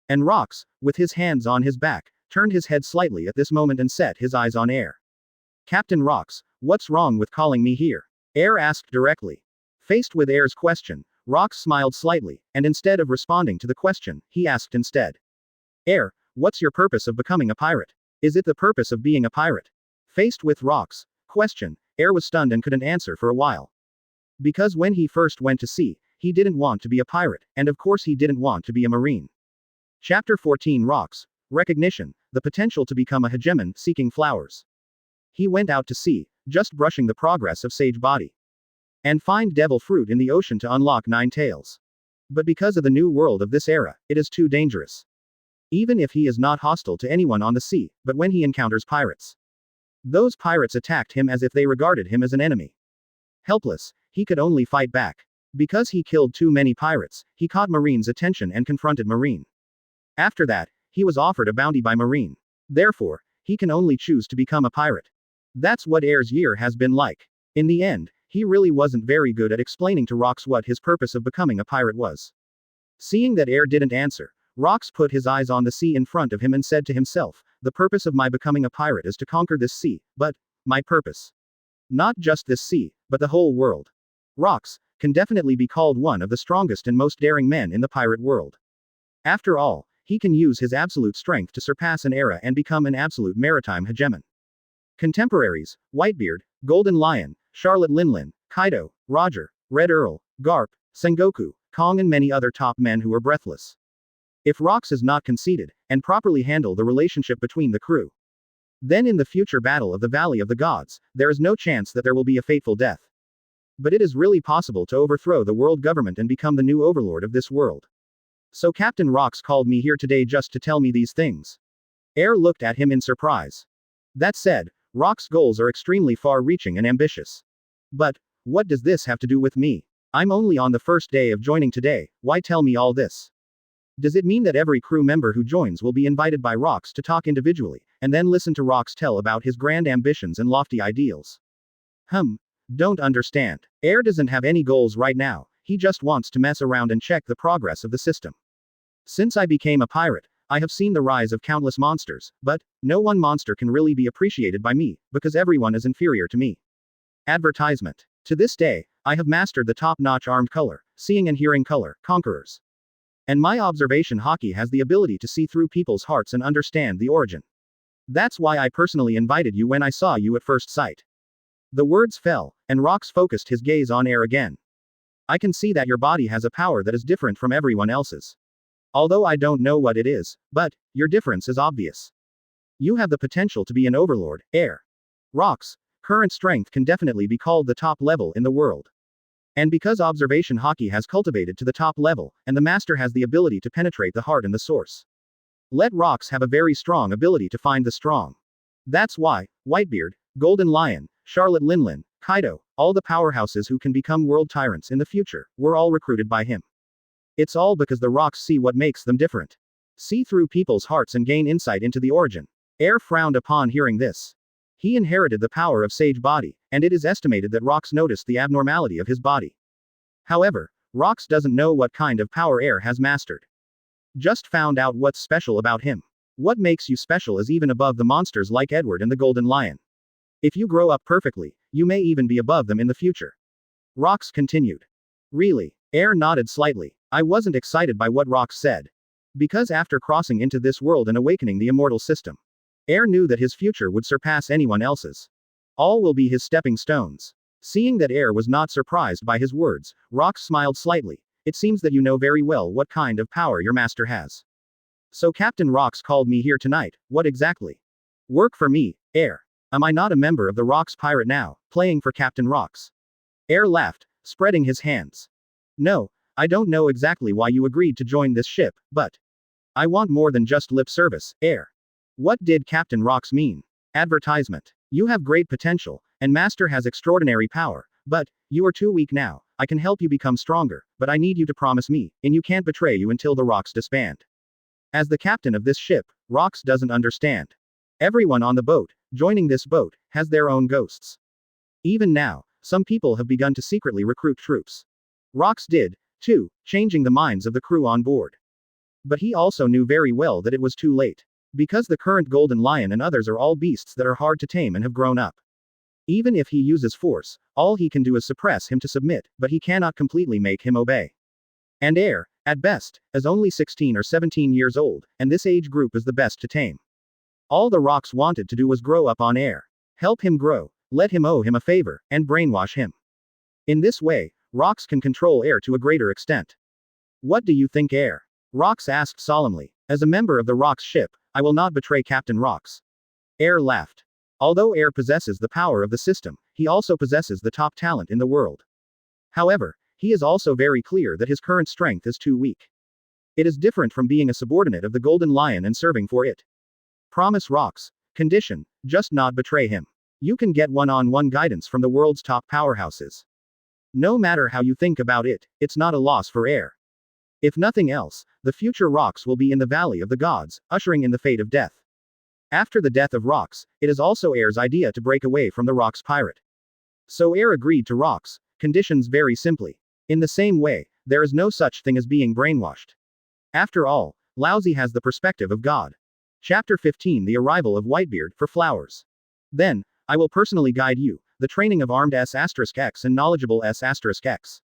And Rox, with his hands on his back, turned his head slightly at this moment and set his eyes on Air. Captain Rox, what's wrong with calling me here? Air asked directly. Faced with Air's question, Rox smiled slightly, and instead of responding to the question, he asked instead. Air, what's your purpose of becoming a pirate? Is it the purpose of being a pirate? Faced with Rox's question, Air was stunned and couldn't answer for a while. Because when he first went to sea, he didn't want to be a pirate, and of course he didn't want to be a marine. Chapter 14 Rox. Recognition, the potential to become a hegemon, seeking flowers. He went out to sea, just brushing the progress of Sage Body. And find devil fruit in the ocean to unlock 9 tails. But because of the new world of this era, it is too dangerous. Even if he is not hostile to anyone on the sea, but when he encounters pirates. Those pirates attacked him as if they regarded him as an enemy. Helpless, he could only fight back. Because he killed too many pirates, he caught Marine's attention and confronted Marine. After that, he was offered a bounty by Marine. Therefore, he can only choose to become a pirate. That's what Air's year has been like. In the end, he really wasn't very good at explaining to Rox what his purpose of becoming a pirate was. Seeing that Air didn't answer, Rox put his eyes on the sea in front of him and said to himself, the purpose of my becoming a pirate is to conquer this sea, but, my purpose. Not just this sea, but the whole world. Rox can definitely be called one of the strongest and most daring men in the pirate world. After all, he can use his absolute strength to surpass an era and become an absolute maritime hegemon. Contemporaries, Whitebeard, Golden Lion, Charlotte Linlin, Kaido, Roger, Red Earl, Garp, Sengoku, Kong and many other top men who were breathless. If Rox is not conceited, and properly handle the relationship between the crew, then in the future battle of the Valley of the Gods, there is no chance that there will be a fateful death. But it is really possible to overthrow the world government and become the new overlord of this world. So Captain Rox called me here today just to tell me these things. Air looked at him in surprise. That said, Rox's goals are extremely far-reaching and ambitious. But, what does this have to do with me? I'm only on the first day of joining today, why tell me all this? Does it mean that every crew member who joins will be invited by Rox to talk individually, and then listen to Rox tell about his grand ambitions and lofty ideals? Don't understand. Air doesn't have any goals right now, he just wants to mess around and check the progress of the system. Since I became a pirate, I have seen the rise of countless monsters, but no one monster can really be appreciated by me, because everyone is inferior to me. Advertisement. To this day, I have mastered the top-notch armed color, seeing and hearing color, conquerors. And my observation Haki has the ability to see through people's hearts and understand the origin. That's why I personally invited you when I saw you at first sight. The words fell, and Rox focused his gaze on Air again. I can see that your body has a power that is different from everyone else's. Although I don't know what it is, but your difference is obvious. You have the potential to be an overlord, Air. Rox, current strength can definitely be called the top level in the world. And because observation Haki has cultivated to the top level, and the master has the ability to penetrate the heart and the source. Let Rox have a very strong ability to find the strong. That's why, Whitebeard, Golden Lion, Charlotte Linlin, Kaido, all the powerhouses who can become world tyrants in the future, were all recruited by him. It's all because the Rox see what makes them different. See through people's hearts and gain insight into the origin. Air frowned upon hearing this. He inherited the power of Sage Body, and it is estimated that Rox noticed the abnormality of his body. However, Rox doesn't know what kind of power Air has mastered. Just found out what's special about him. What makes you special is even above the monsters like Edward and the Golden Lion. If you grow up perfectly, you may even be above them in the future. Rox continued. Really? Air nodded slightly. I wasn't excited by what Rox said. Because after crossing into this world and awakening the immortal system, Air knew that his future would surpass anyone else's. All will be his stepping stones. Seeing that Air was not surprised by his words, Rox smiled slightly. It seems that you know very well what kind of power your master has. So Captain Rox called me here tonight, what exactly? Work for me, Air. Am I not a member of the Rox Pirate now, playing for Captain Rox? Air laughed, spreading his hands. No, I don't know exactly why you agreed to join this ship, but I want more than just lip service, Air. What did Captain Rox mean? Advertisement. You have great potential, and Master has extraordinary power, but you are too weak now. I can help you become stronger, but I need you to promise me, and you can't betray you until the Rox disband. As the captain of this ship, Rox doesn't understand. Everyone on the boat, joining this boat, has their own ghosts. Even now, some people have begun to secretly recruit troops. Rox did, too, changing the minds of the crew on board. But he also knew very well that it was too late. Because the current Golden Lion and others are all beasts that are hard to tame and have grown up. Even if he uses force, all he can do is suppress him to submit, but he cannot completely make him obey. And Air, at best, is only 16 or 17 years old, and this age group is the best to tame. All the Rox wanted to do was grow up on Air. Help him grow, let him owe him a favor, and brainwash him. In this way, Rox can control Air to a greater extent. What do you think, Air? Rox asked solemnly. As a member of the Rox ship, I will not betray Captain Rox. Air laughed. Although Air possesses the power of the system, he also possesses the top talent in the world. However, he is also very clear that his current strength is too weak. It is different from being a subordinate of the Golden Lion and serving for it. Promise Rox. Condition, just not betray him. You can get one-on-one guidance from the world's top powerhouses. No matter how you think about it, it's not a loss for Air. If nothing else, the future Rox will be in the Valley of the Gods, ushering in the fate of death. After the death of Rox, it is also Air's idea to break away from the Rox Pirate. So Air agreed to Rox, conditions very simply. In the same way, there is no such thing as being brainwashed. After all, Laozi has the perspective of God. Chapter 15 The Arrival of Whitebeard for Flowers. Then, I will personally guide you, the training of armed S*X and knowledgeable S*X.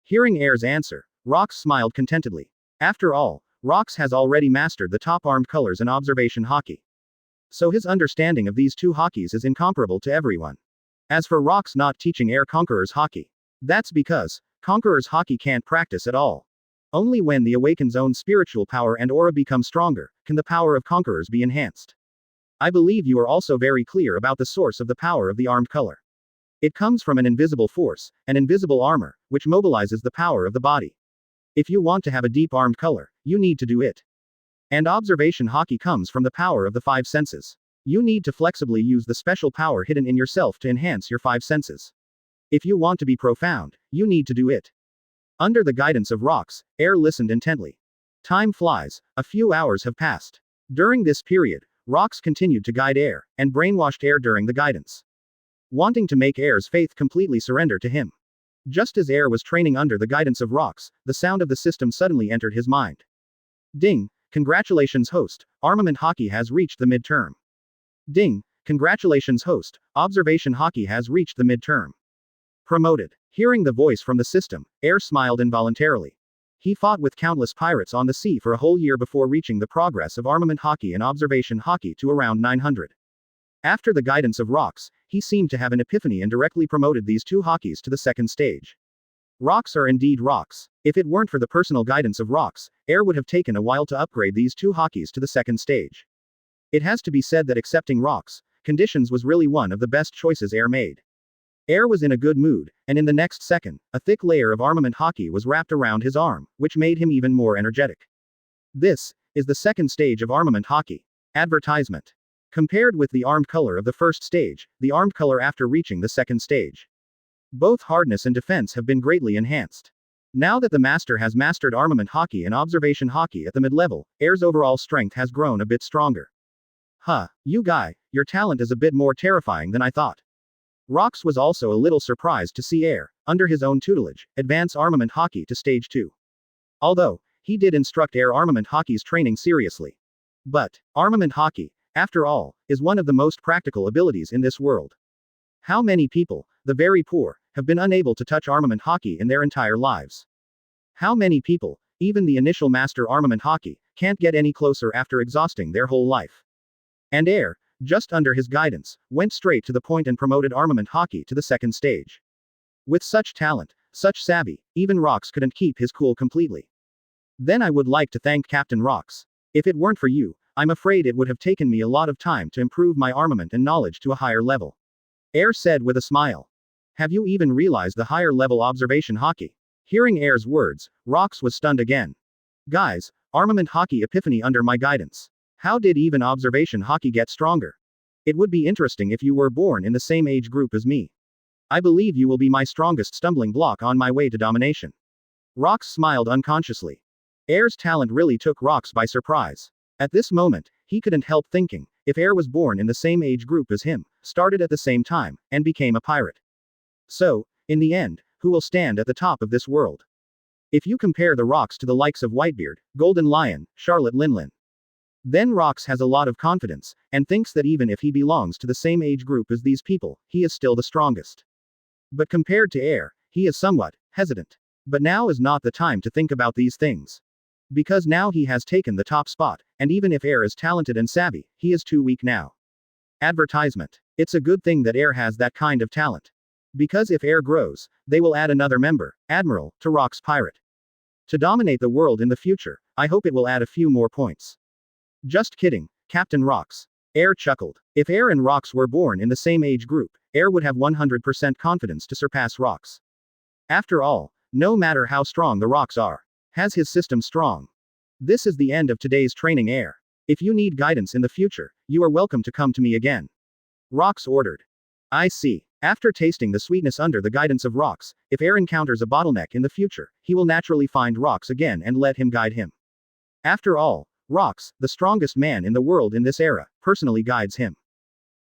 Hearing Air's answer, Rox smiled contentedly. After all, Rox has already mastered the top armed colors and observation Haki. So his understanding of these two Hakis is incomparable to everyone. As for Rox not teaching Air Conqueror's Haki, that's because Conqueror's Haki can't practice at all. Only when the Awaken's own spiritual power and aura become stronger, can the power of Conquerors be enhanced. I believe you are also very clear about the source of the power of the armed color. It comes from an invisible force, an invisible armor, which mobilizes the power of the body. If you want to have a deep armed color, you need to do it. And observation Haki comes from the power of the five senses. You need to flexibly use the special power hidden in yourself to enhance your five senses. If you want to be profound, you need to do it. Under the guidance of Rox, Air listened intently. Time flies, a few hours have passed. During this period, Rox continued to guide Air, and brainwashed Air during the guidance. Wanting to make Air's faith completely surrender to him. Just as Air was training under the guidance of Rox, the sound of the system suddenly entered his mind. Ding! Congratulations host, Armament Haki has reached the midterm. Ding! Congratulations host, Observation Haki has reached the midterm. Promoted. Hearing the voice from the system, Air smiled involuntarily. He fought with countless pirates on the sea for a whole year before reaching the progress of Armament Haki and Observation Haki to around 900. After the guidance of Rox, he seemed to have an epiphany and directly promoted these two Hakis to the second stage. Rox are indeed Rox. If it weren't for the personal guidance of Rox, Air would have taken a while to upgrade these two Hakis to the second stage. It has to be said that accepting Rox conditions was really one of the best choices Air made. Air was in a good mood, and in the next second, a thick layer of armament Haki was wrapped around his arm, which made him even more energetic. This is the second stage of armament Haki. Advertisement. Compared with the armed color of the first stage, the armed color after reaching the second stage. Both hardness and defense have been greatly enhanced. Now that the master has mastered armament Haki and observation Haki at the mid-level, Air's overall strength has grown a bit stronger. Huh, you guy, your talent is a bit more terrifying than I thought. Rox was also a little surprised to see Air, under his own tutelage, advance armament Haki to stage 2. Although, he did instruct Air armament Haki's training seriously. But, armament Haki, after all, is one of the most practical abilities in this world. How many people, the very poor, have been unable to touch armament Haki in their entire lives? How many people, even the initial master armament Haki, can't get any closer after exhausting their whole life? And Air, just under his guidance, went straight to the point and promoted armament Haki to the second stage. With such talent, such savvy, even Rox couldn't keep his cool completely. Then I would like to thank Captain Rox. If it weren't for you, I'm afraid it would have taken me a lot of time to improve my armament and knowledge to a higher level. Air said with a smile. Have you even realized the higher level observation Haki? Hearing Air's words, Rox was stunned again. Guys, armament Haki epiphany under my guidance. How did even observation Haki get stronger? It would be interesting if you were born in the same age group as me. I believe you will be my strongest stumbling block on my way to domination. Rox smiled unconsciously. Air's talent really took Rox by surprise. At this moment, he couldn't help thinking, if Air was born in the same age group as him, started at the same time, and became a pirate. So, in the end, who will stand at the top of this world? If you compare the Rox to the likes of Whitebeard, Golden Lion, Charlotte Linlin. Then Rox has a lot of confidence, and thinks that even if he belongs to the same age group as these people, he is still the strongest. But compared to Air, he is somewhat hesitant. But now is not the time to think about these things. Because now he has taken the top spot, and even if Air is talented and savvy, he is too weak now. Advertisement. It's a good thing that Air has that kind of talent. Because if Air grows, they will add another member, Admiral, to Rox Pirate. To dominate the world in the future, I hope it will add a few more points. Just kidding, Captain Rox. Air chuckled. If Air and Rox were born in the same age group, Air would have 100% confidence to surpass Rox. After all, no matter how strong the Rox are, has his system strong. This is the end of today's training, Air. If you need guidance in the future, you are welcome to come to me again. Rox ordered. I see. After tasting the sweetness under the guidance of Rox, if Air encounters a bottleneck in the future, he will naturally find Rox again and let him guide him. After all, Rox, the strongest man in the world in this era, personally guides him.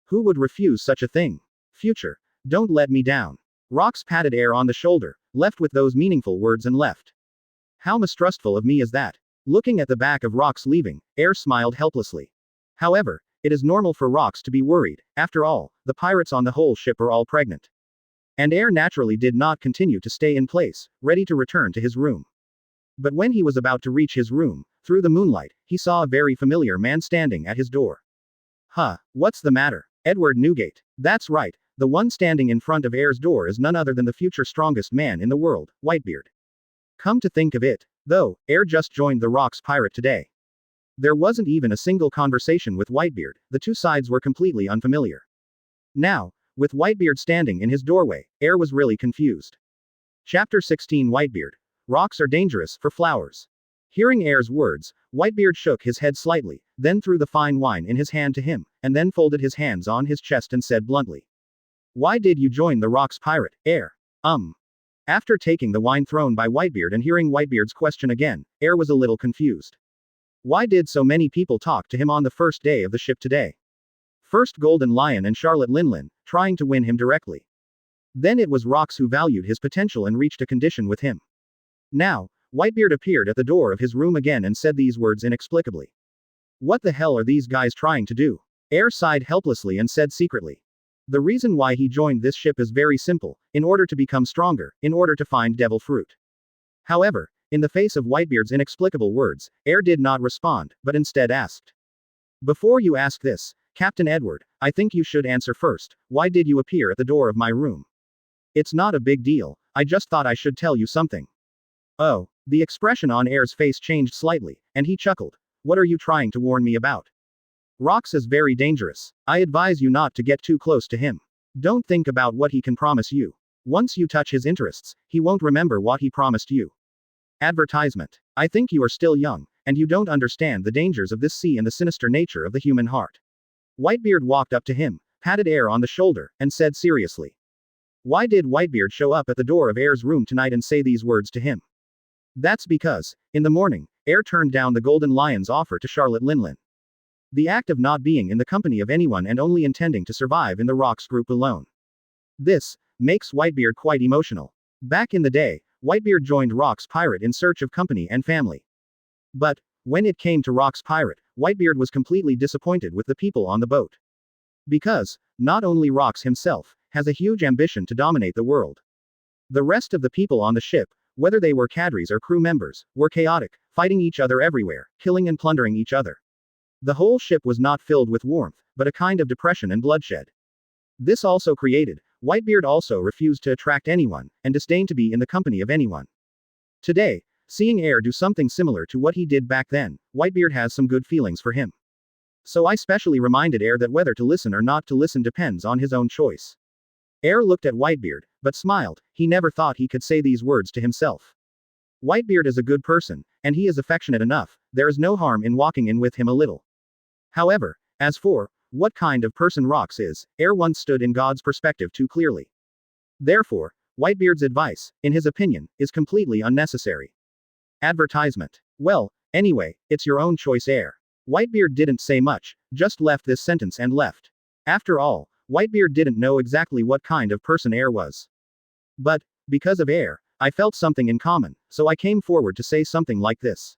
Who would refuse such a thing? Future, don't let me down. Rox patted Air on the shoulder, left with those meaningful words and left. How mistrustful of me is that? Looking at the back of Rox leaving, Air smiled helplessly. However, it is normal for Rox to be worried, after all, the pirates on the whole ship are all pregnant. And Air naturally did not continue to stay in place, ready to return to his room. But when he was about to reach his room, through the moonlight, he saw a very familiar man standing at his door. Huh, what's the matter? Edward Newgate. That's right, the one standing in front of Air's door is none other than the future strongest man in the world, Whitebeard. Come to think of it, though, Air just joined the Rox Pirate today. There wasn't even a single conversation with Whitebeard, the two sides were completely unfamiliar. Now, with Whitebeard standing in his doorway, Air was really confused. Chapter 16 Whitebeard. Rocks are dangerous for flowers. Hearing Air's words, Whitebeard shook his head slightly, then threw the fine wine in his hand to him, and then folded his hands on his chest and said bluntly. Why did you join the Rox Pirate, Air? After taking the wine thrown by Whitebeard and hearing Whitebeard's question again, Air was a little confused. Why did so many people talk to him on the first day of the ship today? First Golden Lion and Charlotte Linlin, trying to win him directly. Then it was Rox who valued his potential and reached a condition with him. Now, Whitebeard appeared at the door of his room again and said these words inexplicably. What the hell are these guys trying to do? Air sighed helplessly and said secretly. The reason why he joined this ship is very simple, in order to become stronger, in order to find devil fruit. However, in the face of Whitebeard's inexplicable words, Air did not respond, but instead asked. Before you ask this, Captain Edward, I think you should answer first, why did you appear at the door of my room? It's not a big deal, I just thought I should tell you something. Oh, the expression on Air's face changed slightly, and he chuckled. What are you trying to warn me about? Rox is very dangerous. I advise you not to get too close to him. Don't think about what he can promise you. Once you touch his interests, he won't remember what he promised you. Advertisement. I think you are still young, and you don't understand the dangers of this sea and the sinister nature of the human heart. Whitebeard walked up to him, patted Air on the shoulder, and said seriously. Why did Whitebeard show up at the door of Air's room tonight and say these words to him? That's because, in the morning, Air turned down the Golden Lion's offer to Charlotte Linlin. The act of not being in the company of anyone and only intending to survive in the Rox group alone. This makes Whitebeard quite emotional. Back in the day, Whitebeard joined Rox Pirate in search of company and family. But, when it came to Rox Pirate, Whitebeard was completely disappointed with the people on the boat. Because, not only Rox himself has a huge ambition to dominate the world. The rest of the people on the ship, whether they were cadres or crew members, were chaotic, fighting each other everywhere, killing and plundering each other. The whole ship was not filled with warmth, but a kind of depression and bloodshed. This also created, Whitebeard also refused to attract anyone, and disdained to be in the company of anyone. Today, seeing Air do something similar to what he did back then, Whitebeard has some good feelings for him. So I specially reminded Air that whether to listen or not to listen depends on his own choice. Air looked at Whitebeard, but smiled. He never thought he could say these words to himself. Whitebeard is a good person, and he is affectionate enough. There is no harm in walking in with him a little. However, as for what kind of person Rox is, Air once stood in God's perspective too clearly. Therefore, Whitebeard's advice, in his opinion, is completely unnecessary. Advertisement. Well, anyway, it's your own choice, Air. Whitebeard didn't say much, just left this sentence and left. After all, Whitebeard didn't know exactly what kind of person Air was. But, because of Air, I felt something in common, so I came forward to say something like this.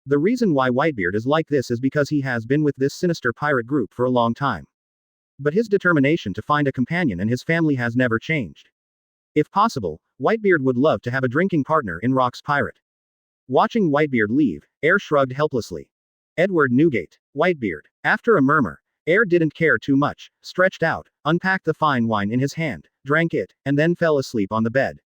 The reason why Whitebeard is like this is because he has been with this sinister pirate group for a long time. But his determination to find a companion and his family has never changed. If possible, Whitebeard would love to have a drinking partner in Rox Pirate. Watching Whitebeard leave, Air shrugged helplessly. Edward Newgate. Whitebeard. After a murmur, Air didn't care too much, stretched out, unpacked the fine wine in his hand, drank it, and then fell asleep on the bed.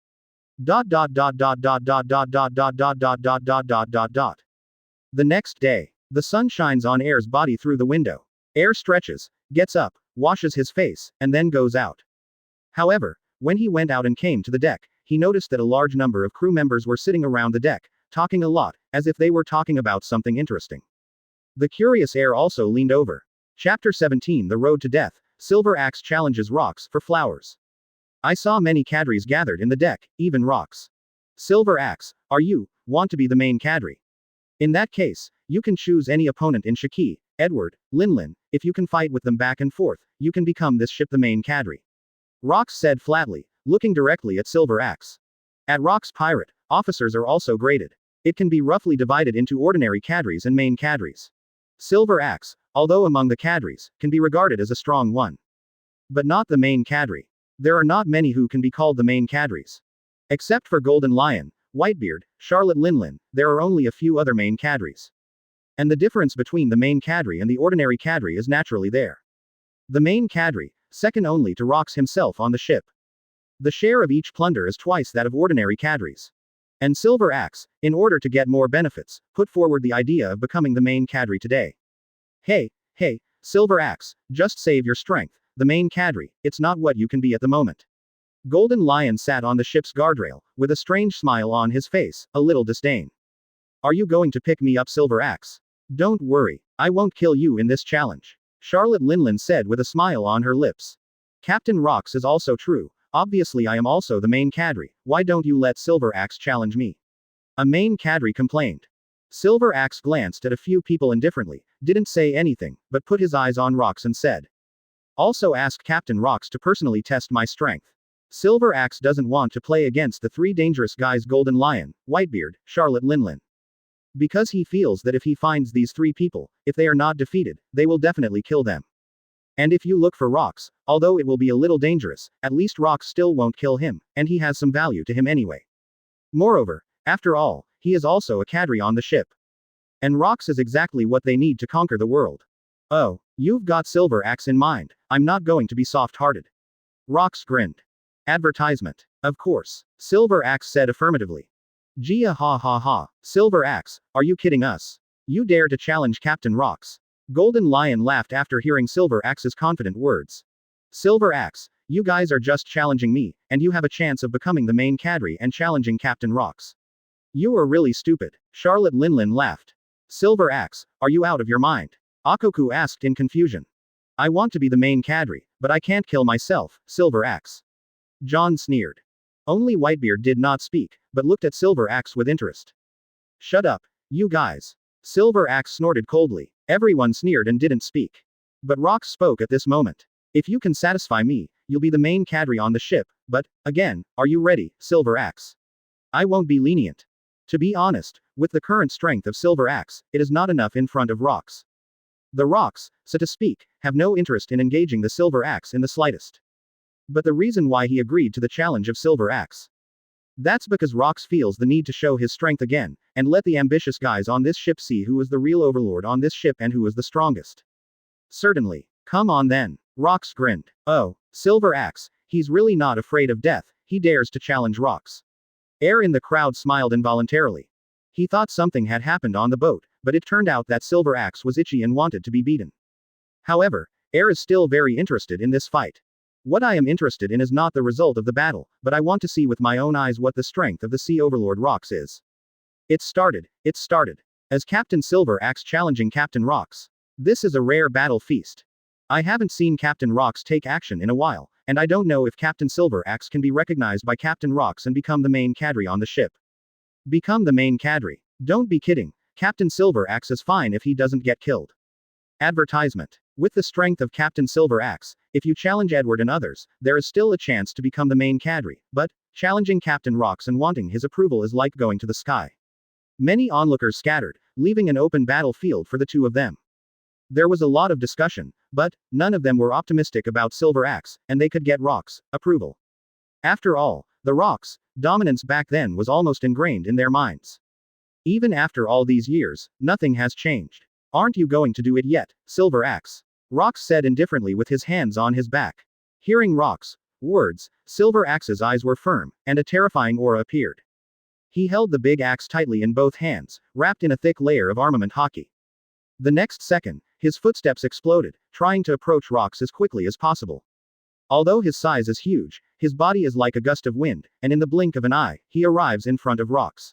The next day, the sun shines on Air's body through the window. Air stretches, gets up, washes his face, and then goes out. However, when he went out and came to the deck, he noticed that a large number of crew members were sitting around the deck, talking a lot, as if they were talking about something interesting. The curious Air also leaned over. Chapter 17 The Road to Death, Silver Axe challenges Rox for flowers. I saw many cadres gathered in the deck, even Rox. Silver Axe, want to be the main cadre? In that case, you can choose any opponent in Haki, Edward, Linlin. If you can fight with them back and forth, you can become this ship the main cadre. Rox said flatly, looking directly at Silver Axe. At Rox Pirate, officers are also graded. It can be roughly divided into ordinary cadres and main cadres. Silver Axe, although among the cadres, can be regarded as a strong one. But not the main cadre. There are not many who can be called the main cadres. Except for Golden Lion, Whitebeard, Charlotte Linlin, there are only a few other main cadres. And the difference between the main cadre and the ordinary cadre is naturally there. The main cadre, second only to Rox himself on the ship. The share of each plunder is twice that of ordinary cadres. And Silver Axe, in order to get more benefits, put forward the idea of becoming the main cadre today. Hey, Silver Axe, just save your strength. The main cadre, it's not what you can be at the moment. Golden Lion sat on the ship's guardrail, with a strange smile on his face, a little disdain. Are you going to pick me up, Silver Axe? Don't worry, I won't kill you in this challenge. Charlotte Linlin said with a smile on her lips. Captain Rox is also true. Obviously I am also the main cadre. Why don't you let Silver Axe challenge me? A main cadre complained. Silver Axe glanced at a few people indifferently, didn't say anything, but put his eyes on Rox and said. Also ask Captain Rox to personally test my strength. Silver Axe doesn't want to play against the three dangerous guys Golden Lion, Whitebeard, Charlotte Linlin. Because he feels that if he finds these three people, if they are not defeated, they will definitely kill them. And if you look for Rox, although it will be a little dangerous, at least Rox still won't kill him, and he has some value to him anyway. Moreover, after all, he is also a cadre on the ship. And Rox is exactly what they need to conquer the world. Oh, you've got Silver Axe in mind. I'm not going to be soft-hearted. Rox grinned. Advertisement. Of course. Silver Axe said affirmatively. Gia ha ha ha. Silver Axe, are you kidding us? You dare to challenge Captain Rox? Golden Lion laughed after hearing Silver Axe's confident words. Silver Axe, you guys are just challenging me, and you have a chance of becoming the main cadre and challenging Captain Rox. You are really stupid. Charlotte Linlin laughed. Silver Axe, are you out of your mind? Akoku asked in confusion. I want to be the main cadre, but I can't kill myself, Silver Axe. John sneered. Only Whitebeard did not speak, but looked at Silver Axe with interest. Shut up, you guys. Silver Axe snorted coldly. Everyone sneered and didn't speak. But Rox spoke at this moment. If you can satisfy me, you'll be the main cadre on the ship, but, again, are you ready, Silver Axe? I won't be lenient. To be honest, with the current strength of Silver Axe, it is not enough in front of Rox. The Rox, so to speak, have no interest in engaging the Silver Axe in the slightest. But the reason why he agreed to the challenge of Silver Axe. That's because Rox feels the need to show his strength again, and let the ambitious guys on this ship see who is the real overlord on this ship and who is the strongest. Certainly. Come on then. Rox grinned. Oh, Silver Axe, he's really not afraid of death, he dares to challenge Rox. Air in the crowd smiled involuntarily. He thought something had happened on the boat, but it turned out that Silver Axe was itchy and wanted to be beaten. However, Air is still very interested in this fight. What I am interested in is not the result of the battle, but I want to see with my own eyes what the strength of the Sea Overlord Rox is. It started. As Captain Silver Axe challenging Captain Rox. This is a rare battle feast. I haven't seen Captain Rox take action in a while, and I don't know if Captain Silver Axe can be recognized by Captain Rox and become the main cadre on the ship. Become the main cadre. Don't be kidding, Captain Silver Axe is fine if he doesn't get killed. Advertisement. With the strength of Captain Silver Axe, if you challenge Edward and others, there is still a chance to become the main cadre, but, challenging Captain Rox and wanting his approval is like going to the sky. Many onlookers scattered, leaving an open battlefield for the two of them. There was a lot of discussion, but, none of them were optimistic about Silver Axe, and they could get Rox approval. After all, the Rox dominance back then was almost ingrained in their minds. Even after all these years, nothing has changed. Aren't you going to do it yet, Silver Axe? Rox said indifferently with his hands on his back. Hearing Rox words, Silver Axe's eyes were firm, and a terrifying aura appeared. He held the big axe tightly in both hands, wrapped in a thick layer of armament Haki. The next second, his footsteps exploded, trying to approach Rox as quickly as possible. Although his size is huge, his body is like a gust of wind, and in the blink of an eye, he arrives in front of Rox.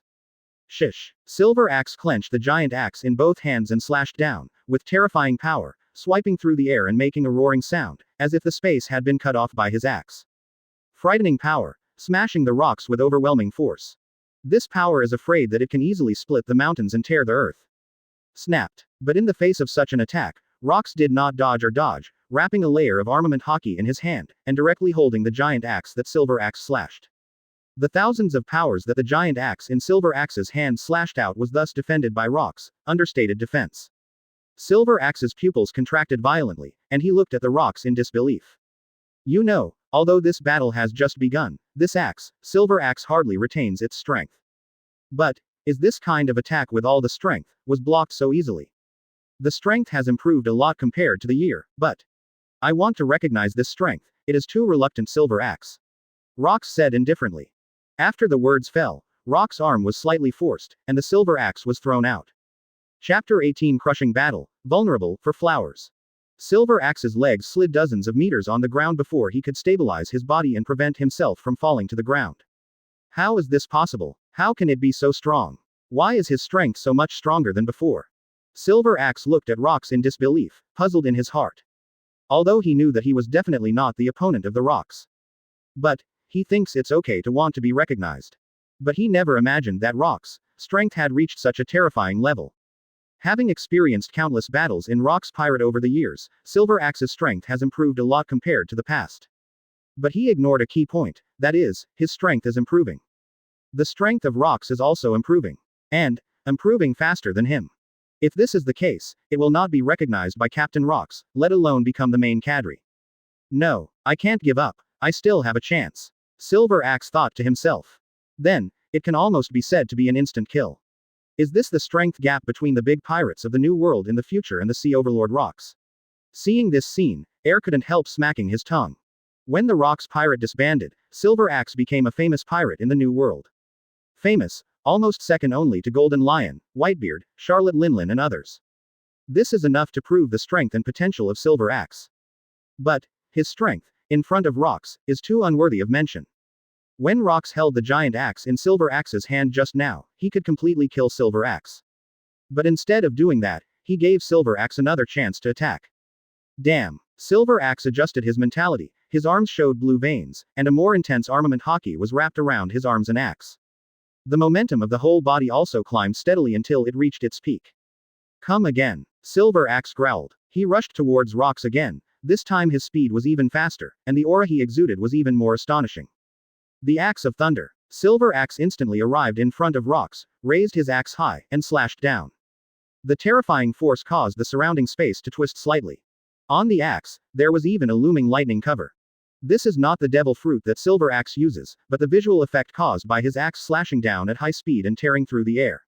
Shish. Silver Axe clenched the giant axe in both hands and slashed down, with terrifying power, swiping through the air and making a roaring sound, as if the space had been cut off by his axe. Frightening power, smashing the rocks with overwhelming force. This power is afraid that it can easily split the mountains and tear the earth. Snapped. But in the face of such an attack, Rox did not dodge or dodge, wrapping a layer of armament Haki in his hand, and directly holding the giant axe that Silver Axe slashed. The thousands of powers that the giant axe in Silver Axe's hand slashed out was thus defended by Rox, understated defense. Silver Axe's pupils contracted violently, and he looked at the Rox in disbelief. You know, although this battle has just begun, this axe, Silver Axe hardly retains its strength. But, is this kind of attack with all the strength, was blocked so easily? The strength has improved a lot compared to the year, but I want to recognize this strength, it is too reluctant Silver Axe. Rox said indifferently. After the words fell, Rox's arm was slightly forced, and the Silver Axe was thrown out. Chapter 18 Crushing Battle, Vulnerable for Flowers. Silver Axe's legs slid dozens of meters on the ground before he could stabilize his body and prevent himself from falling to the ground. How is this possible? How can it be so strong? Why is his strength so much stronger than before? Silver Axe looked at Rox in disbelief, puzzled in his heart. Although he knew that he was definitely not the opponent of the Rox. But, he thinks it's okay to want to be recognized. But he never imagined that Rox strength had reached such a terrifying level. Having experienced countless battles in Rox Pirate over the years, Silver Axe's strength has improved a lot compared to the past. But he ignored a key point, that is, his strength is improving. The strength of Rox is also improving. And, improving faster than him. If this is the case, it will not be recognized by Captain Rox, let alone become the main cadre. No, I can't give up, I still have a chance. Silver Axe thought to himself. Then, it can almost be said to be an instant kill. Is this the strength gap between the big pirates of the New World in the future and the Sea Overlord Rox? Seeing this scene, Air couldn't help smacking his tongue. When the Rox Pirate disbanded, Silver Axe became a famous pirate in the New World. Famous, almost second only to Golden Lion, Whitebeard, Charlotte Linlin and others. This is enough to prove the strength and potential of Silver Axe. But, his strength, in front of Rox, is too unworthy of mention. When Rox held the giant axe in Silver Axe's hand just now, he could completely kill Silver Axe. But instead of doing that, he gave Silver Axe another chance to attack. Damn. Silver Axe adjusted his mentality, his arms showed blue veins, and a more intense armament Haki was wrapped around his arms and axe. The momentum of the whole body also climbed steadily until it reached its peak. Come again. Silver Axe growled. He rushed towards Rox again, this time his speed was even faster, and the aura he exuded was even more astonishing. The Axe of Thunder. Silver Axe instantly arrived in front of Rox, raised his axe high, and slashed down. The terrifying force caused the surrounding space to twist slightly. On the axe, there was even a looming lightning cover. This is not the devil fruit that Silver Axe uses, but the visual effect caused by his axe slashing down at high speed and tearing through the air.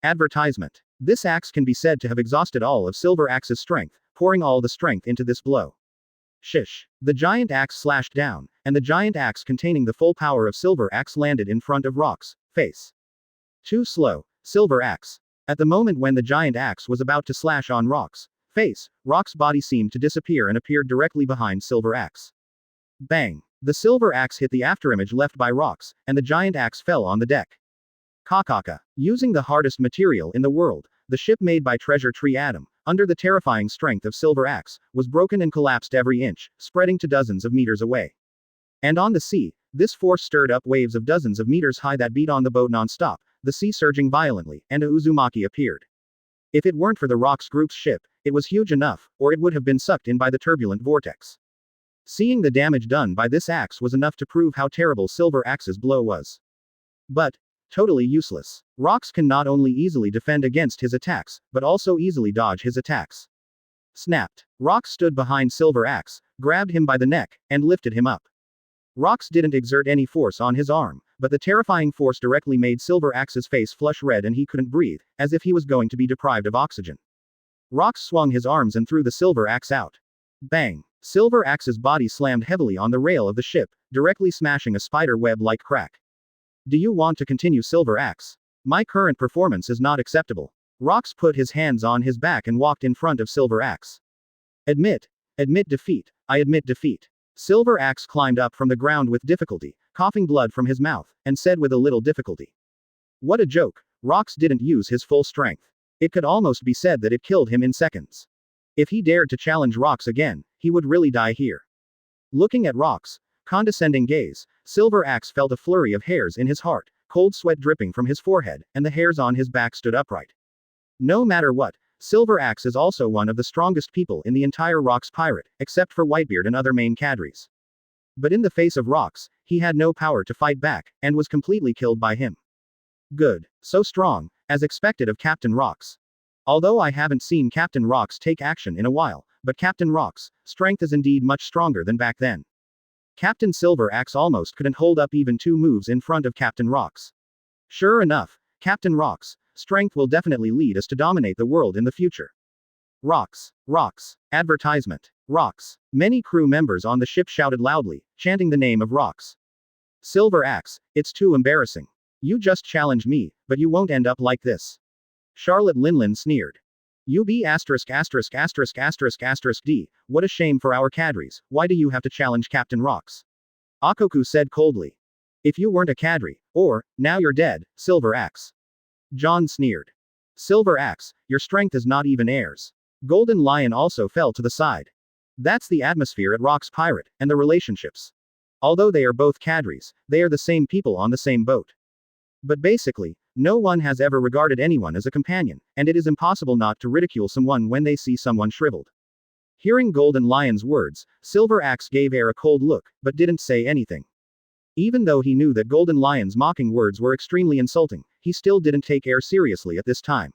Advertisement. This axe can be said to have exhausted all of Silver Axe's strength, pouring all the strength into this blow. Shish. The giant axe slashed down, and the giant axe containing the full power of Silver Axe landed in front of Rox, face. Too slow, Silver Axe. At the moment when the giant axe was about to slash on Rox, face, Rox's body seemed to disappear and appeared directly behind Silver Axe. Bang. The Silver Axe hit the afterimage left by Rox, and the giant axe fell on the deck. Kakaka. Using the hardest material in the world, the ship made by Treasure Tree Atom, under the terrifying strength of Silver Axe, was broken and collapsed every inch, spreading to dozens of meters away. And on the sea, this force stirred up waves of dozens of meters high that beat on the boat non-stop, the sea surging violently, and a Uzumaki appeared. If it weren't for the Rox group's ship, it was huge enough, or it would have been sucked in by the turbulent vortex. Seeing the damage done by this axe was enough to prove how terrible Silver Axe's blow was. But, totally useless. Rox can not only easily defend against his attacks, but also easily dodge his attacks. Snapped. Rox stood behind Silver Axe, grabbed him by the neck, and lifted him up. Rox didn't exert any force on his arm, but the terrifying force directly made Silver Axe's face flush red and he couldn't breathe, as if he was going to be deprived of oxygen. Rox swung his arms and threw the Silver Axe out. Bang. Silver Axe's body slammed heavily on the rail of the ship, directly smashing a spider web-like crack. Do you want to continue, Silver Axe? My current performance is not acceptable. Rox put his hands on his back and walked in front of Silver Axe. Admit defeat. I admit defeat. Silver Axe climbed up from the ground with difficulty, coughing blood from his mouth, and said with a little difficulty. What a joke. Rox didn't use his full strength. It could almost be said that it killed him in seconds. If he dared to challenge Rox again, he would really die here. Looking at Rox, condescending gaze, Silver Axe felt a flurry of hairs in his heart, cold sweat dripping from his forehead, and the hairs on his back stood upright. No matter what, Silver Axe is also one of the strongest people in the entire Rox Pirate, except for Whitebeard and other main cadres. But in the face of Rox, he had no power to fight back, and was completely killed by him. Good. So strong, as expected of Captain Rox. Although I haven't seen Captain Rox take action in a while, but Captain Rox' strength is indeed much stronger than back then. Captain Silver Axe almost couldn't hold up even 2 moves in front of Captain Rox. Sure enough, Captain Rox' strength will definitely lead us to dominate the world in the future. Rox. Advertisement. Rox. Many crew members on the ship shouted loudly, chanting the name of Rox. Silver Axe, it's too embarrassing. You just challenged me, but you won't end up like this. Charlotte Linlin sneered. UB ************************************** D, what a shame for our cadres, why do you have to challenge Captain Rox? Akoku said coldly. If you weren't a cadre, or, now you're dead, Silver Axe. John sneered. Silver Axe, your strength is not even airs. Golden Lion also fell to the side. That's the atmosphere at Rox Pirate, and the relationships. Although they are both cadres, they are the same people on the same boat. But basically, no one has ever regarded anyone as a companion, and it is impossible not to ridicule someone when they see someone shriveled. Hearing Golden Lion's words, Silver Axe gave Air a cold look, but didn't say anything. Even though he knew that Golden Lion's mocking words were extremely insulting, he still didn't take Air seriously at this time.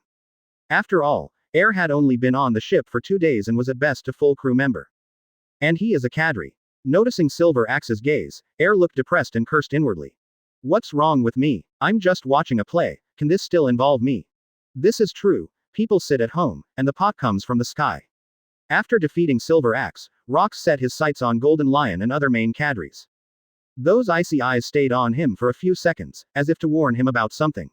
After all, Air had only been on the ship for 2 days and was at best a full crew member. And he is a cadre. Noticing Silver Axe's gaze, Air looked depressed and cursed inwardly. What's wrong with me? I'm just watching a play, can this still involve me? This is true, people sit at home, and the pot comes from the sky. After defeating Silver Axe, Rox set his sights on Golden Lion and other main cadres. Those icy eyes stayed on him for a few seconds, as if to warn him about something.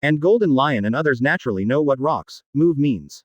And Golden Lion and others naturally know what Rox move means.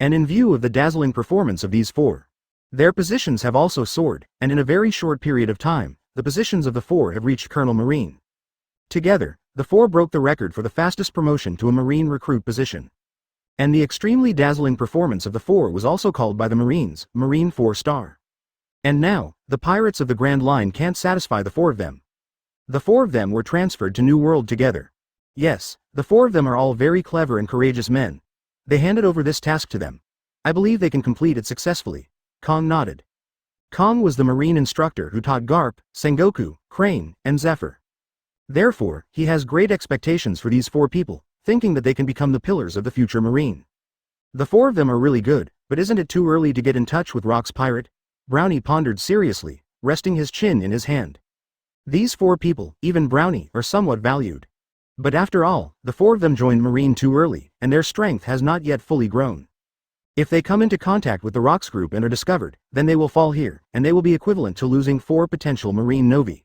And in view of the dazzling performance of these four, their positions have also soared, and in a very short period of time, the positions of the four have reached Colonel Marine. Together, the four broke the record for the fastest promotion to a Marine recruit position. And the extremely dazzling performance of the four was also called by the Marines, Marine 4-star. And now, the pirates of the Grand Line can't satisfy the four of them. The four of them were transferred to New World together. Yes, the four of them are all very clever and courageous men. They handed over this task to them. I believe they can complete it successfully. Kong nodded. Kong was the Marine instructor who taught Garp, Sengoku, Crane, and Zephyr. Therefore, he has great expectations for these four people, thinking that they can become the pillars of the future Marine. The four of them are really good, but isn't it too early to get in touch with Rox Pirate? Brownie pondered seriously, resting his chin in his hand. These four people, even Brownie, are somewhat valued. But after all, the four of them joined Marine too early, and their strength has not yet fully grown. If they come into contact with the Rox group and are discovered, then they will fall here, and they will be equivalent to losing 4 potential Marine Novi.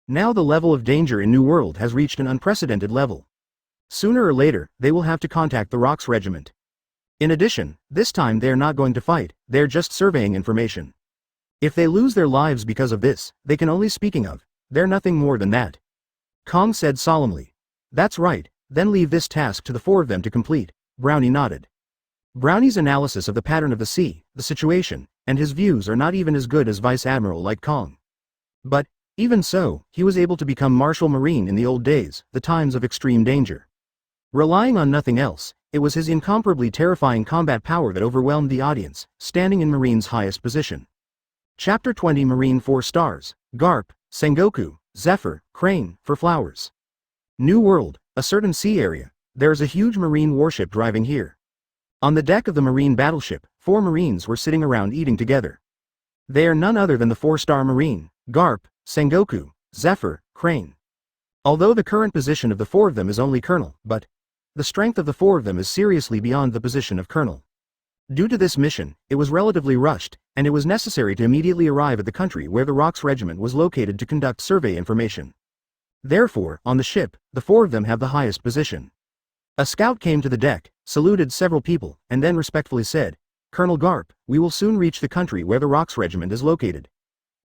Now the level of danger in New World has reached an unprecedented level. Sooner or later, they will have to contact the Rox regiment. In addition, this time they are not going to fight, they're just surveying information. If they lose their lives because of this, they can only speaking of, they're nothing more than that. Kong said solemnly. That's right, then leave this task to the four of them to complete. Brownie nodded. Brownie's analysis of the pattern of the sea, the situation, and his views are not even as good as Vice Admiral like Kong. But, even so, he was able to become Marshal Marine in the old days, the times of extreme danger. Relying on nothing else, it was his incomparably terrifying combat power that overwhelmed the audience, standing in Marine's highest position. Chapter 20 Marine 4 stars, Garp, Sengoku, Zephyr, Crane, for flowers. New World, a certain sea area, there is a huge Marine warship driving here. On the deck of the Marine battleship, 4 Marines were sitting around eating together. They are none other than the 4-star Marine, Garp, Sengoku, Zephyr, Crane. Although the current position of the 4 of them is only Colonel, but the strength of the 4 of them is seriously beyond the position of Colonel. Due to this mission, it was relatively rushed, and it was necessary to immediately arrive at the country where the Rox regiment was located to conduct survey information. Therefore, on the ship, the 4 of them have the highest position. A scout came to the deck, saluted several people, and then respectfully said, Colonel Garp, we will soon reach the country where the Rox regiment is located.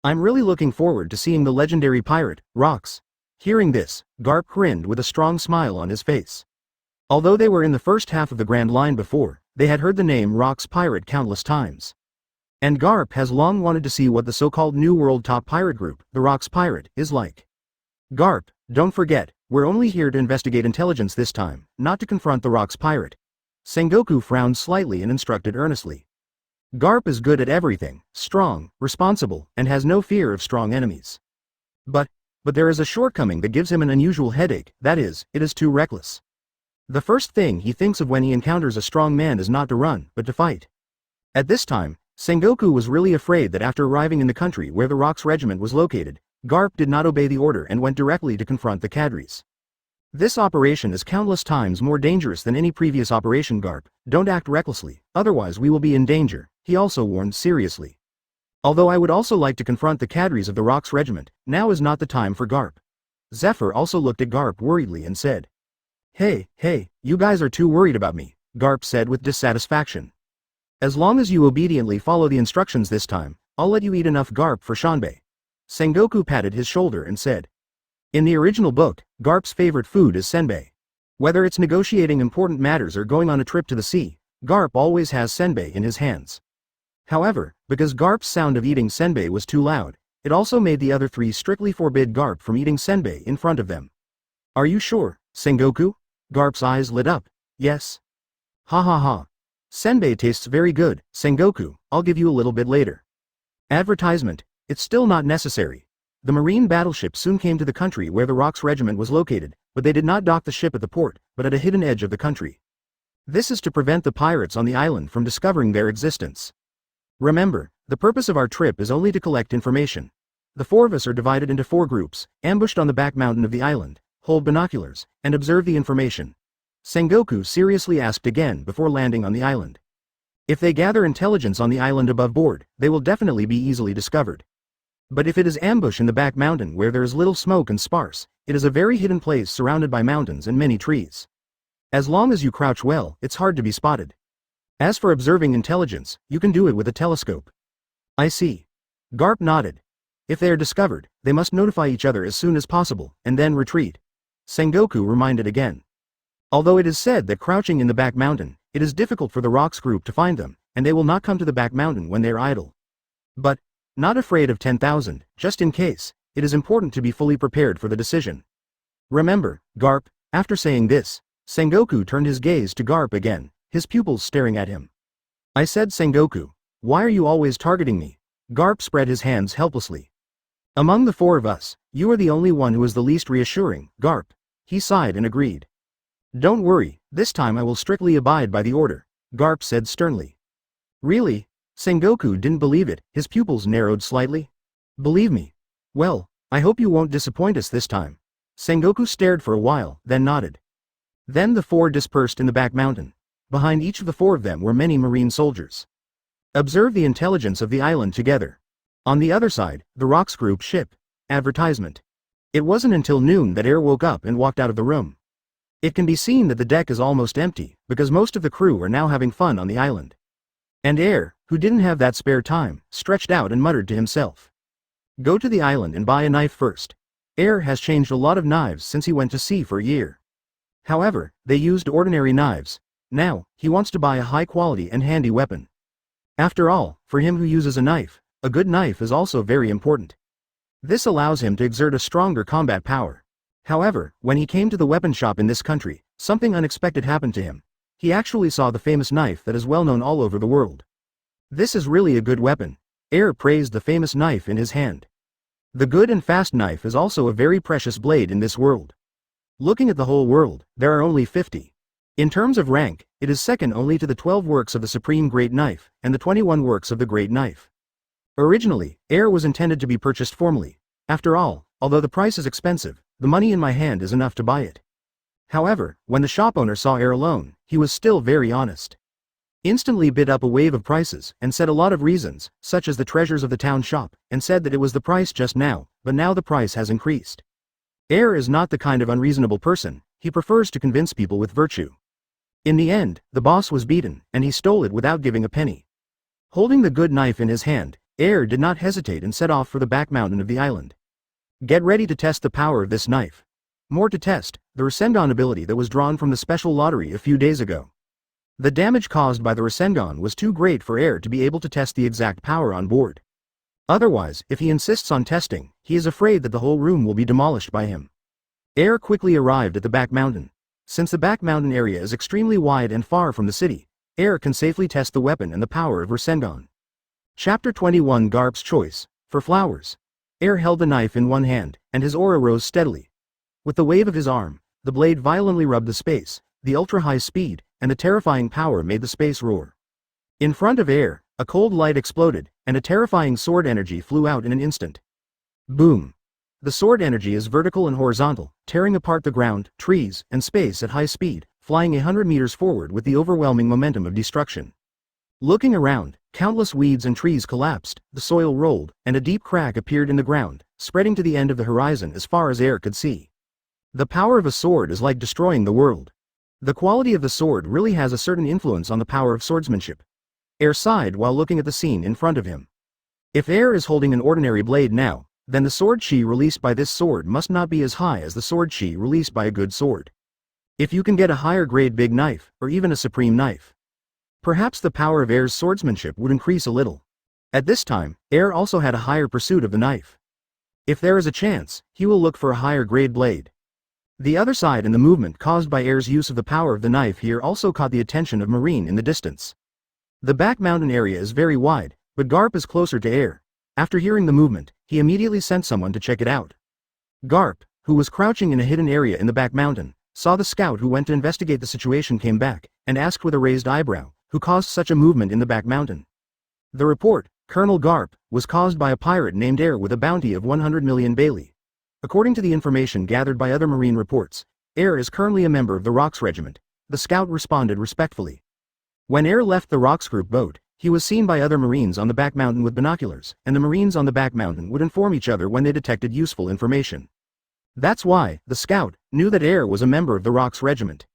I'm really looking forward to seeing the legendary pirate, Rox. Hearing this, Garp grinned with a strong smile on his face. Although they were in the first half of the Grand Line before, they had heard the name Rox Pirate countless times. And Garp has long wanted to see what the so-called New World top pirate group, the Rox Pirate, is like. Garp, don't forget, we're only here to investigate intelligence this time, not to confront the Rox Pirate. Sengoku frowned slightly and instructed earnestly. Garp is good at everything, strong, responsible, and has no fear of strong enemies. But there is a shortcoming that gives him an unusual headache, that is, it is too reckless. The first thing he thinks of when he encounters a strong man is not to run, but to fight. At this time, Sengoku was really afraid that after arriving in the country where the Rox regiment was located, Garp did not obey the order and went directly to confront the cadres. This operation is countless times more dangerous than any previous operation. Garp, don't act recklessly, otherwise we will be in danger, he also warned seriously. Although I would also like to confront the cadres of the Rox regiment, now is not the time for Garp. Zephyr also looked at Garp worriedly and said, Hey, you guys are too worried about me, Garp said with dissatisfaction. As long as you obediently follow the instructions this time, I'll let you eat enough Garp for Shanbei. Sengoku patted his shoulder and said. In the original book, Garp's favorite food is senbei. Whether it's negotiating important matters or going on a trip to the sea, Garp always has senbei in his hands. However, because Garp's sound of eating senbei was too loud, it also made the other 3 strictly forbid Garp from eating senbei in front of them. Are you sure, Sengoku? Garp's eyes lit up. Yes. Ha ha ha. Senbei tastes very good, Sengoku, I'll give you a little bit later. Advertisement, it's still not necessary. The Marine battleship soon came to the country where the Rox regiment was located, but they did not dock the ship at the port, but at a hidden edge of the country. This is to prevent the pirates on the island from discovering their existence. Remember, the purpose of our trip is only to collect information. The 4 of us are divided into 4 groups, ambushed on the back mountain of the island, hold binoculars, and observe the information. Sengoku seriously asked again before landing on the island. If they gather intelligence on the island above board, they will definitely be easily discovered. But if it is ambush in the back mountain where there is little smoke and sparse, it is a very hidden place surrounded by mountains and many trees. As long as you crouch well, it's hard to be spotted. As for observing intelligence, you can do it with a telescope. I see. Garp nodded. If they are discovered, they must notify each other as soon as possible, and then retreat. Sengoku reminded again. Although it is said that crouching in the back mountain, it is difficult for the Rox group to find them, and they will not come to the back mountain when they are idle. But, not afraid of 10,000, just in case, it is important to be fully prepared for the decision. Remember, Garp. After saying this, Sengoku turned his gaze to Garp again, his pupils staring at him. I said, Sengoku, why are you always targeting me? Garp spread his hands helplessly. Among the four of us, you are the only one who is the least reassuring, Garp. He sighed and agreed. Don't worry, this time I will strictly abide by the order, Garp said sternly. Really? Sengoku didn't believe it, his pupils narrowed slightly. Believe me. Well, I hope you won't disappoint us this time. Sengoku stared for a while, then nodded. Then the four dispersed in the back mountain. Behind each of the four of them were many marine soldiers. Observe the intelligence of the island together. On the other side, the Rox group ship. Advertisement. It wasn't until noon that Air woke up and walked out of the room. It can be seen that the deck is almost empty, because most of the crew are now having fun on the island. And Air, who didn't have that spare time, stretched out and muttered to himself. Go to the island and buy a knife first. Air has changed a lot of knives since he went to sea for a year. However, they used ordinary knives. Now, he wants to buy a high-quality and handy weapon. After all, for him who uses a knife, a good knife is also very important. This allows him to exert a stronger combat power. However, when he came to the weapon shop in this country, something unexpected happened to him. He actually saw the famous knife that is well known all over the world. This is really a good weapon. Air praised the famous knife in his hand. The good and fast knife is also a very precious blade in this world. Looking at the whole world, there are only 50. In terms of rank, it is second only to the 12 works of the Supreme Great Knife, and the 21 works of the Great Knife. Originally, Air was intended to be purchased formally. After all, although the price is expensive, the money in my hand is enough to buy it. However, when the shop owner saw Air alone, he was still very honest. Instantly bid up a wave of prices, and said a lot of reasons, such as the treasures of the town shop, and said that it was the price just now, but now the price has increased. Air is not the kind of unreasonable person, he prefers to convince people with virtue. In the end, the boss was beaten, and he stole it without giving a penny. Holding the good knife in his hand, Air did not hesitate and set off for the back mountain of the island. Get ready to test the power of this knife. More to test, the Rasengan ability that was drawn from the special lottery a few days ago. The damage caused by the Rasengan was too great for Air to be able to test the exact power on board. Otherwise, if he insists on testing, he is afraid that the whole room will be demolished by him. Air quickly arrived at the back mountain. Since the back mountain area is extremely wide and far from the city, Air can safely test the weapon and the power of Rasengan. Chapter 21 Garp's Choice. For flowers. Air held the knife in one hand, and his aura rose steadily. With the wave of his arm, the blade violently rubbed the space, the ultra-high speed, and the terrifying power made the space roar. In front of Air, a cold light exploded, and a terrifying sword energy flew out in an instant. Boom! The sword energy is vertical and horizontal, tearing apart the ground, trees, and space at high speed, flying 100 meters forward with the overwhelming momentum of destruction. Looking around, countless weeds and trees collapsed, the soil rolled, and a deep crack appeared in the ground, spreading to the end of the horizon as far as Air could see. The power of a sword is like destroying the world. The quality of the sword really has a certain influence on the power of swordsmanship. Air sighed while looking at the scene in front of him. If Air is holding an ordinary blade now, then the sword chi released by this sword must not be as high as the sword chi released by a good sword. If you can get a higher grade big knife, or even a supreme knife, perhaps the power of Air's swordsmanship would increase a little. At this time, Air also had a higher pursuit of the knife. If there is a chance, he will look for a higher grade blade. The other side and the movement caused by Air's use of the power of the knife here also caught the attention of Marine in the distance. The back mountain area is very wide, but Garp is closer to Air. After hearing the movement, he immediately sent someone to check it out. Garp, who was crouching in a hidden area in the back mountain, saw the scout who went to investigate the situation came back, and asked with a raised eyebrow, who caused such a movement in the back mountain. The report, Colonel Garp, was caused by a pirate named Air with a bounty of 100 million Bailey. According to the information gathered by other marine reports, Air is currently a member of the Rox Regiment. The scout responded respectfully. When Air left the Rox group boat, he was seen by other marines on the back mountain with binoculars, and the marines on the back mountain would inform each other when they detected useful information. That's why, the scout knew that Air was a member of the Rox Regiment.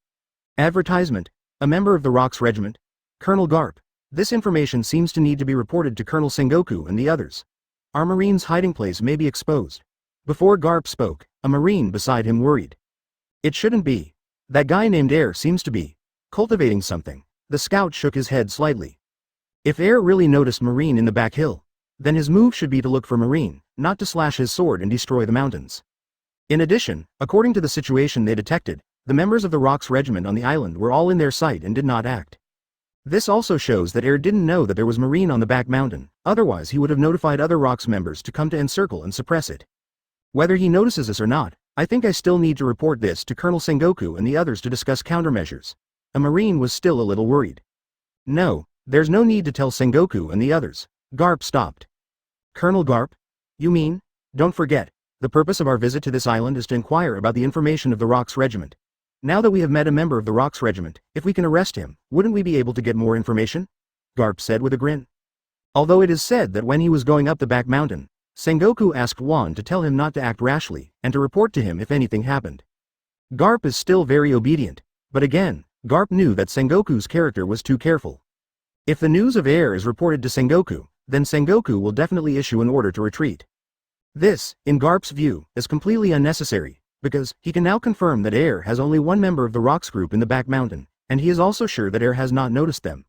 Advertisement. A member of the Rox Regiment. Colonel Garp. This information seems to need to be reported to Colonel Sengoku and the others. Our Marine's hiding place may be exposed. Before Garp spoke, a Marine beside him worried. It shouldn't be. That guy named Air seems to be cultivating something. The scout shook his head slightly. If Air really noticed Marine in the back hill, then his move should be to look for Marine, not to slash his sword and destroy the mountains. In addition, according to the situation they detected, the members of the Rox regiment on the island were all in their sight and did not act. This also shows that Air didn't know that there was Marine on the back mountain, otherwise he would have notified other Rox members to come to encircle and suppress it. Whether he notices this or not, I think I still need to report this to Colonel Sengoku and the others to discuss countermeasures. A Marine was still a little worried. No, there's no need to tell Sengoku and the others. Garp stopped. Colonel Garp? You mean? Don't forget, the purpose of our visit to this island is to inquire about the information of the Rox regiment. Now that we have met a member of the Rox regiment, if we can arrest him, wouldn't we be able to get more information? Garp said with a grin. Although it is said that when he was going up the back mountain, Sengoku asked Wan to tell him not to act rashly, and to report to him if anything happened. Garp is still very obedient, but again, Garp knew that Sengoku's character was too careful. If the news of Air is reported to Sengoku, then Sengoku will definitely issue an order to retreat. This, in Garp's view, is completely unnecessary, because he can now confirm that Air has only one member of the Rox group in the back mountain, and he is also sure that Air has not noticed them.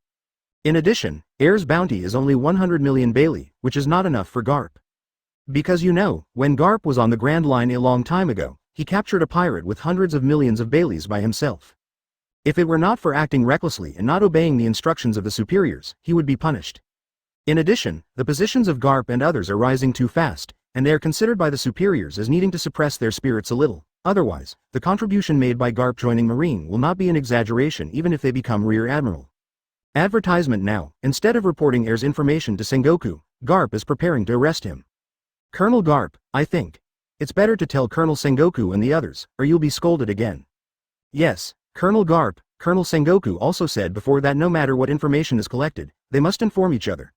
In addition, Air's bounty is only 100 million Bailey, which is not enough for Garp. Because you know, when Garp was on the Grand Line a long time ago, he captured a pirate with hundreds of millions of Baileys by himself. If it were not for acting recklessly and not obeying the instructions of the superiors, he would be punished. In addition, the positions of Garp and others are rising too fast, and they are considered by the superiors as needing to suppress their spirits a little. Otherwise, the contribution made by Garp joining Marine will not be an exaggeration even if they become Rear Admiral. Advertisement now, instead of reporting Air's information to Sengoku, Garp is preparing to arrest him. Colonel Garp, I think. It's better to tell Colonel Sengoku and the others, or you'll be scolded again. Yes, Colonel Garp, Colonel Sengoku also said before that no matter what information is collected, they must inform each other.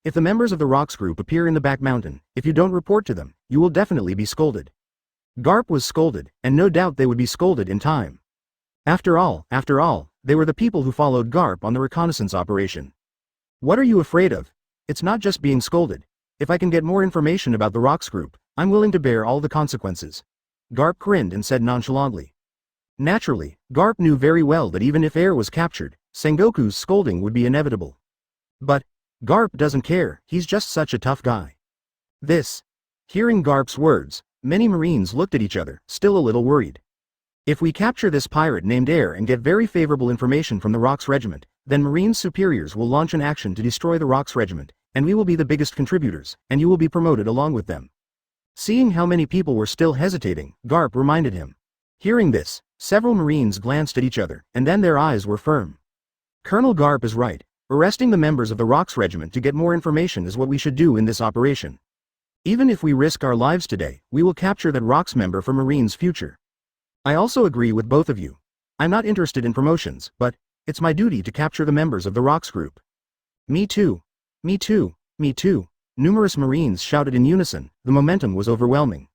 If the members of the Rox group appear in the back mountain, if you don't report to them, you will definitely be scolded. Garp was scolded, and no doubt they would be scolded in time. After all, they were the people who followed Garp on the reconnaissance operation. What are you afraid of? It's not just being scolded. If I can get more information about the Rox group, I'm willing to bear all the consequences. Garp grinned and said nonchalantly. Naturally, Garp knew very well that even if Air was captured, Sengoku's scolding would be inevitable. But Garp doesn't care, he's just such a tough guy. Hearing Garp's words, many Marines looked at each other, still a little worried. If we capture this pirate named Air and get very favorable information from the Rox regiment, then Marine superiors will launch an action to destroy the Rox regiment, and we will be the biggest contributors, and you will be promoted along with them. Seeing how many people were still hesitating, Garp reminded him. Hearing this, several Marines glanced at each other, and then their eyes were firm. Colonel Garp is right. Arresting the members of the Rox regiment to get more information is what we should do in this operation. Even if we risk our lives today, we will capture that Rox member for Marine's future. I also agree with both of you. I'm not interested in promotions, but it's my duty to capture the members of the Rox group. Me too. Me too. Me too. Numerous Marines shouted in unison. The momentum was overwhelming.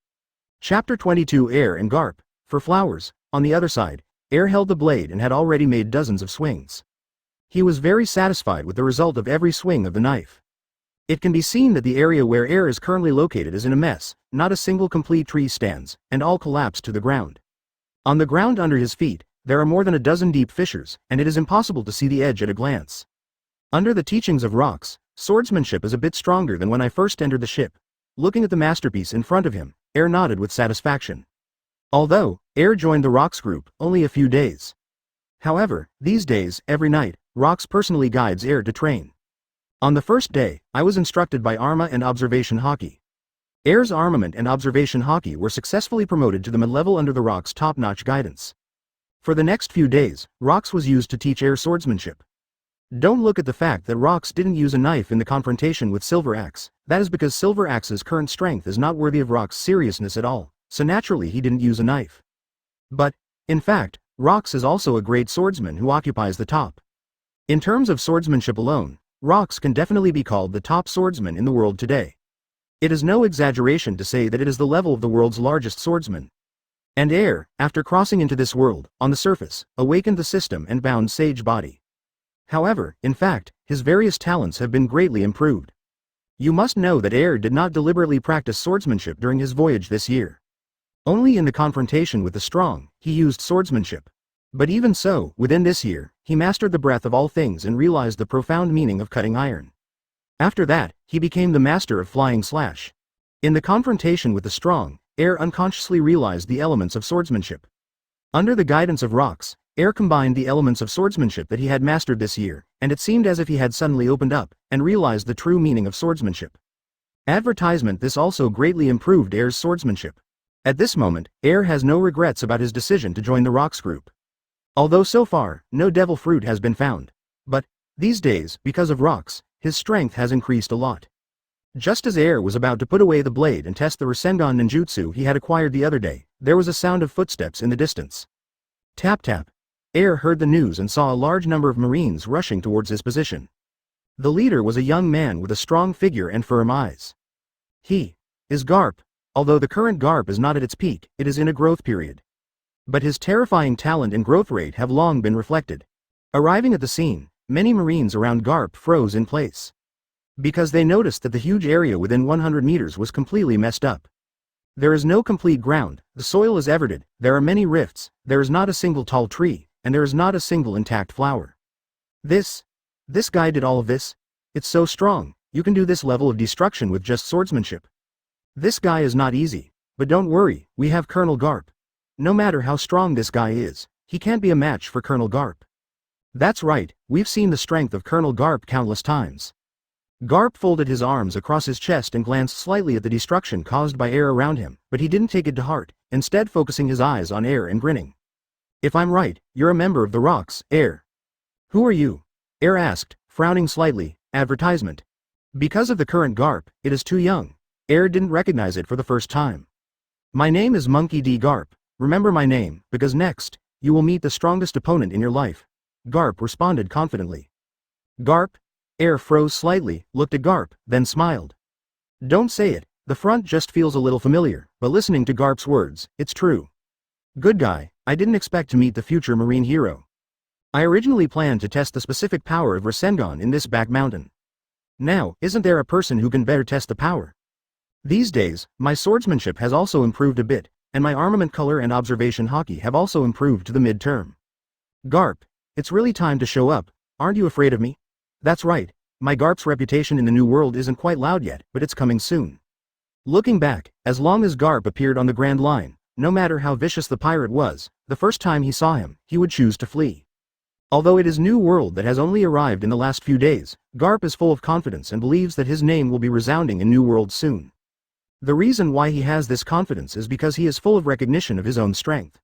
Chapter 22 Air and Garp. For flowers, on the other side, Air held the blade and had already made dozens of swings. He was very satisfied with the result of every swing of the knife. It can be seen that the area where Air is currently located is in a mess, not a single complete tree stands, and all collapsed to the ground. On the ground under his feet, there are more than a dozen deep fissures, and it is impossible to see the edge at a glance. Under the teachings of Rox, swordsmanship is a bit stronger than when I first entered the ship. Looking at the masterpiece in front of him, Air nodded with satisfaction. Although, Air joined the Rox group only a few days. However, these days, every night, Rox personally guides Air to train. On the first day, I was instructed by Arma and Observation Haki. Air's armament and Observation Haki were successfully promoted to the mid-level under the Rox top-notch guidance. For the next few days, Rox was used to teach Air swordsmanship. Don't look at the fact that Rox didn't use a knife in the confrontation with Silver Axe. That is because Silver Axe's current strength is not worthy of Rox's seriousness at all, so naturally he didn't use a knife. But, in fact, Rox is also a great swordsman who occupies the top. In terms of swordsmanship alone, Rox can definitely be called the top swordsman in the world today. It is no exaggeration to say that it is the level of the world's largest swordsman. And Air, after crossing into this world, on the surface, awakened the system and bound Sage body. However, in fact, his various talents have been greatly improved. You must know that Air did not deliberately practice swordsmanship during his voyage this year. Only in the confrontation with the strong, he used swordsmanship. But even so, within this year, he mastered the breadth of all things and realized the profound meaning of cutting iron. After that, he became the master of flying slash. In the confrontation with the strong, Air unconsciously realized the elements of swordsmanship. Under the guidance of Rox, Air combined the elements of swordsmanship that he had mastered this year, and it seemed as if he had suddenly opened up, and realized the true meaning of swordsmanship. Advertisement. This also greatly improved Air's swordsmanship. At this moment, Air has no regrets about his decision to join the Rox group. Although so far, no devil fruit has been found. But, these days, because of Rox, his strength has increased a lot. Just as Air was about to put away the blade and test the Rasengan ninjutsu he had acquired the other day, there was a sound of footsteps in the distance. Tap tap. Air heard the news and saw a large number of Marines rushing towards his position. The leader was a young man with a strong figure and firm eyes. He is Garp. Although the current Garp is not at its peak, it is in a growth period. But his terrifying talent and growth rate have long been reflected. Arriving at the scene, many Marines around Garp froze in place. Because they noticed that the huge area within 100 meters was completely messed up. There is no complete ground, the soil is everted, there are many rifts, there is not a single tall tree, and there is not a single intact flower. This guy did all of this? It's so strong, you can do this level of destruction with just swordsmanship. This guy is not easy, but don't worry, we have Colonel Garp. No matter how strong this guy is, he can't be a match for Colonel Garp. That's right, we've seen the strength of Colonel Garp countless times. Garp folded his arms across his chest and glanced slightly at the destruction caused by Air around him, but he didn't take it to heart, instead focusing his eyes on Air and grinning. If I'm right, you're a member of the Rox, Air. Who are you? Air asked, frowning slightly. Advertisement. Because of the current Garp, it is too young. Air didn't recognize it for the first time. My name is Monkey D. Garp. Remember my name, because next, you will meet the strongest opponent in your life. Garp responded confidently. Garp? Air froze slightly, looked at Garp, then smiled. Don't say it, the front just feels a little familiar, but listening to Garp's words, it's true. Good guy, I didn't expect to meet the future Marine hero. I originally planned to test the specific power of Rasengan in this back mountain. Now, isn't there a person who can better test the power? These days, my swordsmanship has also improved a bit, and my armament color and observation Haki have also improved to the mid-term. Garp, it's really time to show up, aren't you afraid of me? That's right, my Garp's reputation in the New World isn't quite loud yet, but it's coming soon. Looking back, as long as Garp appeared on the Grand Line, no matter how vicious the pirate was, the first time he saw him, he would choose to flee. Although it is New World that has only arrived in the last few days, Garp is full of confidence and believes that his name will be resounding in New World soon. The reason why he has this confidence is because he is full of recognition of his own strength.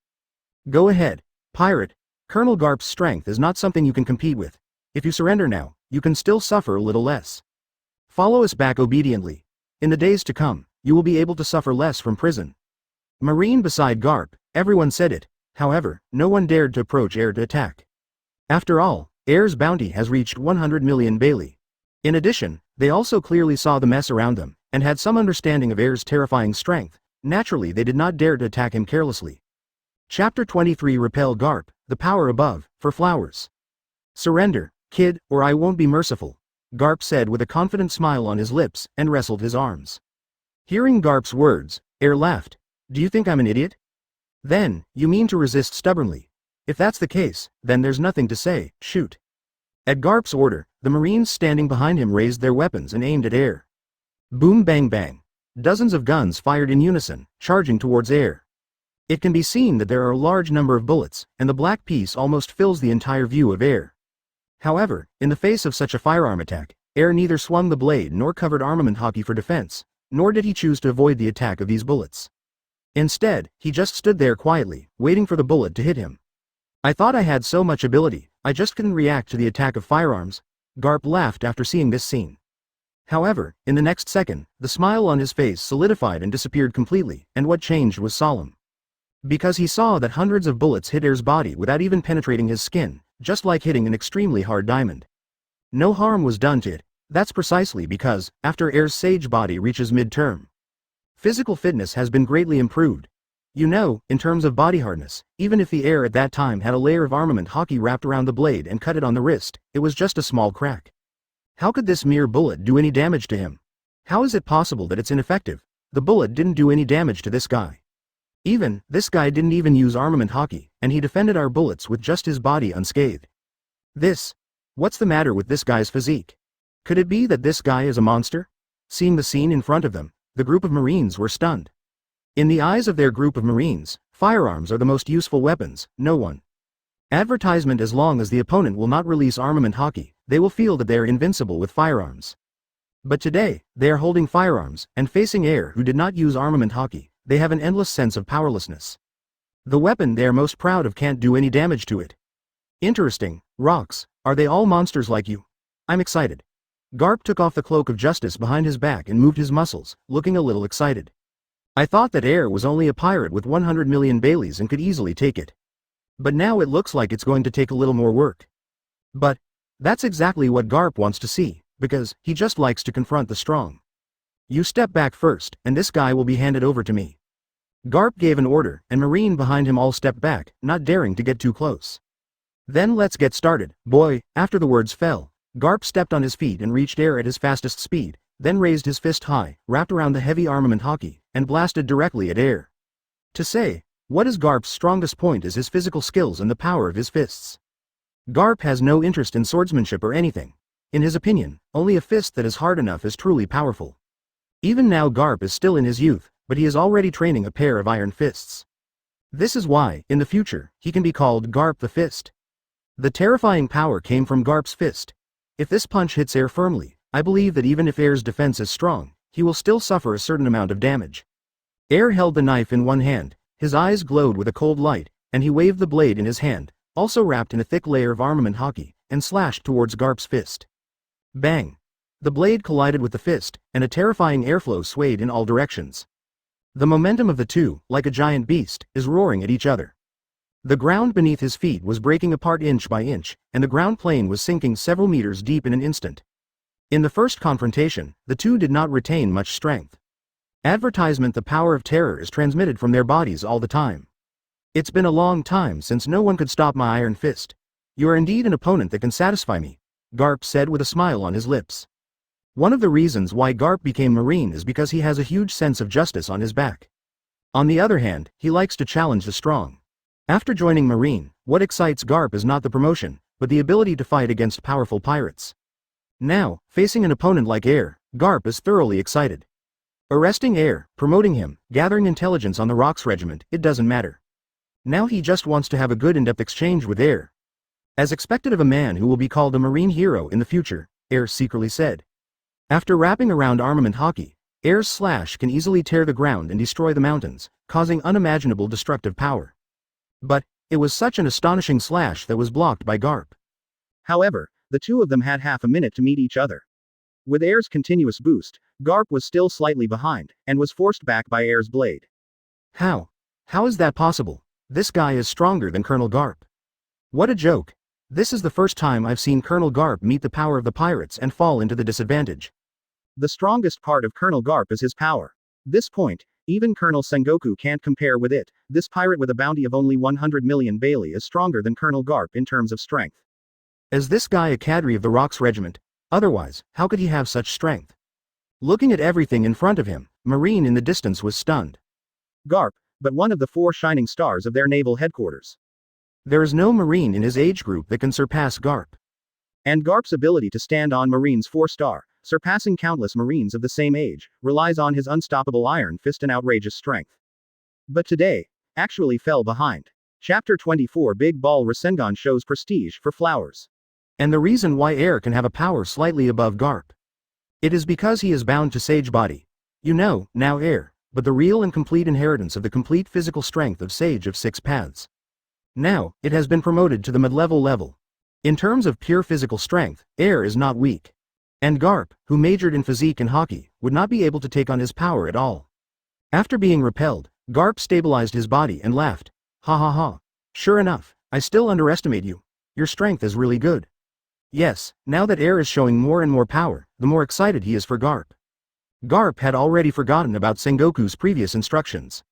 Go ahead, pirate. Colonel Garp's strength is not something you can compete with. If you surrender now, you can still suffer a little less. Follow us back obediently. In the days to come, you will be able to suffer less from prison. Marine beside Garp, everyone said it, however, no one dared to approach Air to attack. After all, Air's bounty has reached 100 million Bailey. In addition, they also clearly saw the mess around them, and had some understanding of Air's terrifying strength. Naturally they did not dare to attack him carelessly. Chapter 23. Repel Garp, the power above, for flowers. Surrender, kid, or I won't be merciful, Garp said with a confident smile on his lips, and wrestled his arms. Hearing Garp's words, Air laughed. Do you think I'm an idiot? Then, you mean to resist stubbornly. If that's the case, then there's nothing to say, shoot. At Garp's order, the Marines standing behind him raised their weapons and aimed at Air. Boom bang bang. Dozens of guns fired in unison, charging towards Air. It can be seen that there are a large number of bullets, and the black piece almost fills the entire view of Air. However, in the face of such a firearm attack, Air neither swung the blade nor covered armament Haki for defense, nor did he choose to avoid the attack of these bullets. Instead, he just stood there quietly, waiting for the bullet to hit him. I thought I had so much ability, I just couldn't react to the attack of firearms. Garp laughed after seeing this scene. However, in the next second, the smile on his face solidified and disappeared completely, and what changed was solemn. Because he saw that hundreds of bullets hit Air's body without even penetrating his skin, just like hitting an extremely hard diamond. No harm was done to it. That's precisely because, after Air's sage body reaches mid-term, physical fitness has been greatly improved. You know, in terms of body hardness, even if the air at that time had a layer of armament Haki wrapped around the blade and cut it on the wrist, it was just a small crack. How could this mere bullet do any damage to him? How is it possible that it's ineffective? The bullet didn't do any damage to this guy. This guy didn't even use armament Haki, and he defended our bullets with just his body unscathed. What's the matter with this guy's physique? Could it be that this guy is a monster? Seeing the scene in front of them, the group of Marines were stunned. In the eyes of their group of Marines, firearms are the most useful weapons, no one. Advertisement. As long as the opponent will not release armament Haki, they will feel that they are invincible with firearms. But today, they are holding firearms, and facing Air who did not use armament Haki, they have an endless sense of powerlessness. The weapon they are most proud of can't do any damage to it. Interesting, Rox, are they all monsters like you? I'm excited. Garp took off the cloak of justice behind his back and moved his muscles, looking a little excited. I thought that Air was only a pirate with 100 million Baileys and could easily take it. But now it looks like it's going to take a little more work. But that's exactly what Garp wants to see, because he just likes to confront the strong. You step back first, and this guy will be handed over to me. Garp gave an order, and Marine behind him all stepped back, not daring to get too close. Then let's get started, boy. After the words fell, Garp stepped on his feet and reached Air at his fastest speed, then raised his fist high, wrapped around the heavy armament Haki, and blasted directly at Air. To say, what is Garp's strongest point is his physical skills and the power of his fists. Garp has no interest in swordsmanship or anything. In his opinion, only a fist that is hard enough is truly powerful. Even now Garp is still in his youth, but he is already training a pair of iron fists. This is why, in the future, he can be called Garp the Fist. The terrifying power came from Garp's fist. If this punch hits Air firmly, I believe that even if Air's defense is strong, he will still suffer a certain amount of damage. Air held the knife in one hand, his eyes glowed with a cold light, and he waved the blade in his hand, also wrapped in a thick layer of armament Haki, and slashed towards Garp's fist. Bang! The blade collided with the fist, and a terrifying airflow swayed in all directions. The momentum of the two, like a giant beast, is roaring at each other. The ground beneath his feet was breaking apart inch by inch, and the ground plane was sinking several meters deep in an instant. In the first confrontation, the two did not retain much strength. Advertisement. The power of terror is transmitted from their bodies all the time. It's been a long time since no one could stop my iron fist. You are indeed an opponent that can satisfy me, Garp said with a smile on his lips. One of the reasons why Garp became Marine is because he has a huge sense of justice on his back. On the other hand, he likes to challenge the strong. After joining Marine, what excites Garp is not the promotion, but the ability to fight against powerful pirates. Now, facing an opponent like Air, Garp is thoroughly excited. Arresting Air, promoting him, gathering intelligence on the Rox regiment, it doesn't matter. Now he just wants to have a good in-depth exchange with Air. As expected of a man who will be called a Marine hero in the future, Air secretly said. After wrapping around armament Haki, Air's slash can easily tear the ground and destroy the mountains, causing unimaginable destructive power. But it was such an astonishing slash that was blocked by Garp. However, the two of them had half a minute to meet each other. With Air's continuous boost, Garp was still slightly behind, and was forced back by Air's blade. How? How is that possible? This guy is stronger than Colonel Garp. What a joke. This is the first time I've seen Colonel Garp meet the power of the pirates and fall into the disadvantage. The strongest part of Colonel Garp is his power. This point, even Colonel Sengoku can't compare with it. This pirate with a bounty of only 100 million Bailey is stronger than Colonel Garp in terms of strength. Is this guy a cadre of the Rox regiment? Otherwise, how could he have such strength? Looking at everything in front of him, Marine in the distance was stunned. Garp, but one of the 4 shining stars of their naval headquarters. There is no Marine in his age group that can surpass Garp. And Garp's ability to stand on Marine's 4-star, surpassing countless Marines of the same age, relies on his unstoppable iron fist and outrageous strength. But today, actually fell behind. Chapter 24 Big Ball Rasengan shows prestige for flowers. And the reason why Air can have a power slightly above Garp. It is because he is bound to Sage Body. You know, now Air, but the real and complete inheritance of the complete physical strength of Sage of 6 Paths. Now, it has been promoted to the mid-level level. In terms of pure physical strength, Air is not weak. And Garp, who majored in physique and Haki, would not be able to take on his power at all. After being repelled, Garp stabilized his body and laughed. Ha ha ha. Sure enough, I still underestimate you. Your strength is really good. Yes, now that Air is showing more and more power, the more excited he is for Garp. Garp had already forgotten about Sengoku's previous instructions.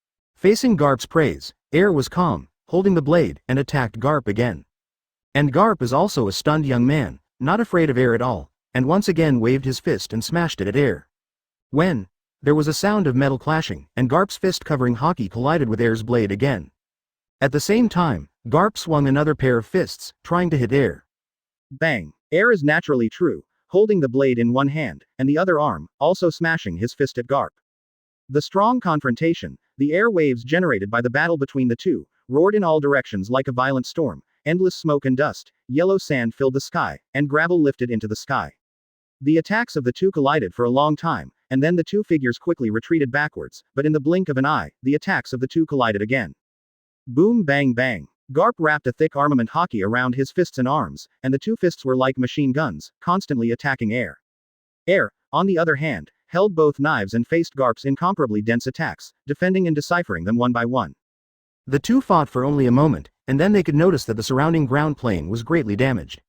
Facing Garp's praise, Air was calm, holding the blade, and attacked Garp again. And Garp is also a stunned young man, not afraid of Air at all, and once again waved his fist and smashed it at Air. When there was a sound of metal clashing, and Garp's fist covering Haki collided with Air's blade again. At the same time, Garp swung another pair of fists, trying to hit Air. Bang! Air is naturally true, holding the blade in one hand, and the other arm, also smashing his fist at Garp. The strong confrontation, the air waves generated by the battle between the two, roared in all directions like a violent storm, endless smoke and dust, yellow sand filled the sky, and gravel lifted into the sky. The attacks of the two collided for a long time, and then the two figures quickly retreated backwards, but in the blink of an eye, the attacks of the two collided again. Boom bang bang. Garp wrapped a thick armament Haki around his fists and arms, and the two fists were like machine guns, constantly attacking Air. Air, on the other hand, held both knives and faced Garp's incomparably dense attacks, defending and deciphering them one by one. The two fought for only a moment, and then they could notice that the surrounding ground plane was greatly damaged.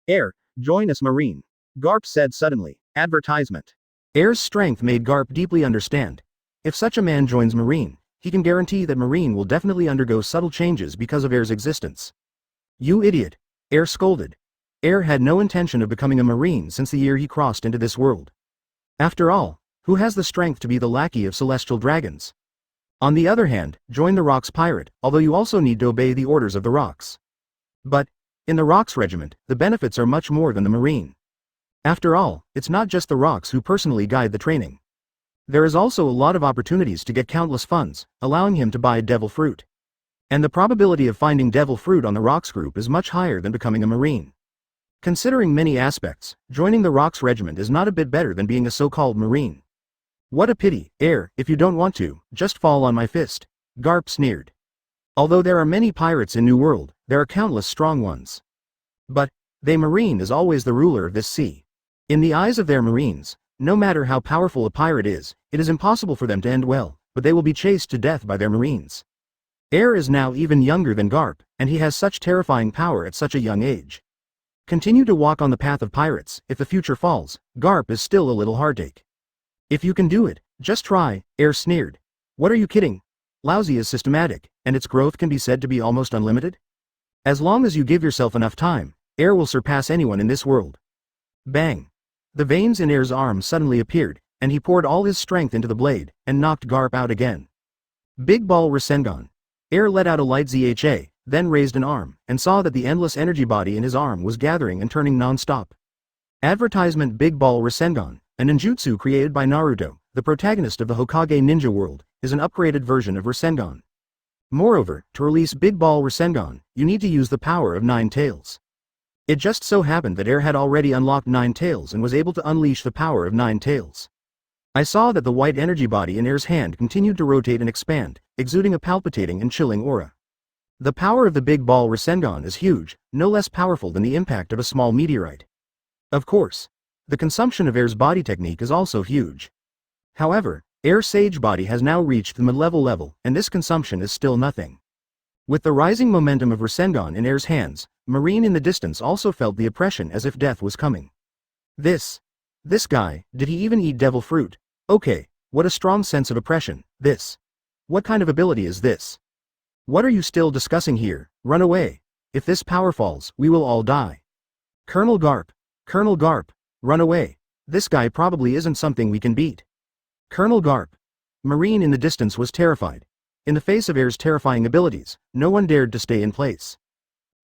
Air, join us Marine. Garp said suddenly. Advertisement. Air's strength made Garp deeply understand. If such a man joins Marine, he can guarantee that Marine will definitely undergo subtle changes because of Air's existence. You idiot! Air scolded. Air had no intention of becoming a Marine since the year he crossed into this world. After all, who has the strength to be the lackey of celestial dragons? On the other hand, join the Rox Pirate, although you also need to obey the orders of the Rox. But, in the Rox regiment, the benefits are much more than the Marine. After all, it's not just the Rox who personally guide the training. There is also a lot of opportunities to get countless funds, allowing him to buy devil fruit. And the probability of finding devil fruit on the Rox group is much higher than becoming a Marine. Considering many aspects, joining the Rox regiment is not a bit better than being a so-called Marine. What a pity, Air, if you don't want to, just fall on my fist. Garp sneered. Although there are many pirates in New World, there are countless strong ones. But, the Marine is always the ruler of this sea. In the eyes of their Marines, no matter how powerful a pirate is, it is impossible for them to end well, but they will be chased to death by their Marines. Air is now even younger than Garp, and he has such terrifying power at such a young age. Continue to walk on the path of pirates. If the future falls, Garp is still a little heartache. If you can do it, just try, Air sneered. What are you kidding? Lousy is systematic, and its growth can be said to be almost unlimited? As long as you give yourself enough time, Air will surpass anyone in this world. Bang! The veins in Air's arm suddenly appeared, and he poured all his strength into the blade, and knocked Garp out again. Big Ball Rasengan. Air let out a light ZHA, then raised an arm, and saw that the endless energy body in his arm was gathering and turning non-stop. Advertisement. Big Ball Rasengan, a ninjutsu created by Naruto, the protagonist of the Hokage ninja world, is an upgraded version of Rasengan. Moreover, to release Big Ball Rasengan, you need to use the power of 9 tails. It just so happened that Air had already unlocked 9 tails and was able to unleash the power of 9 tails. I saw that the white energy body in Air's hand continued to rotate and expand, exuding a palpitating and chilling aura. The power of the Big Ball Rasengan is huge, no less powerful than the impact of a small meteorite. Of course, the consumption of Air's body technique is also huge. However, Air's Sage body has now reached the mid-level level, and this consumption is still nothing. With the rising momentum of Rasengan in Air's hands, Marine in the distance also felt the oppression as if death was coming. This guy, did he even eat devil fruit? Okay, what a strong sense of oppression, this. What kind of ability is this? What are you still discussing here? Run away. If this power falls, we will all die. Colonel Garp, run away. This guy probably isn't something we can beat. Colonel Garp. Marine in the distance was terrified. In the face of Air's terrifying abilities, no one dared to stay in place.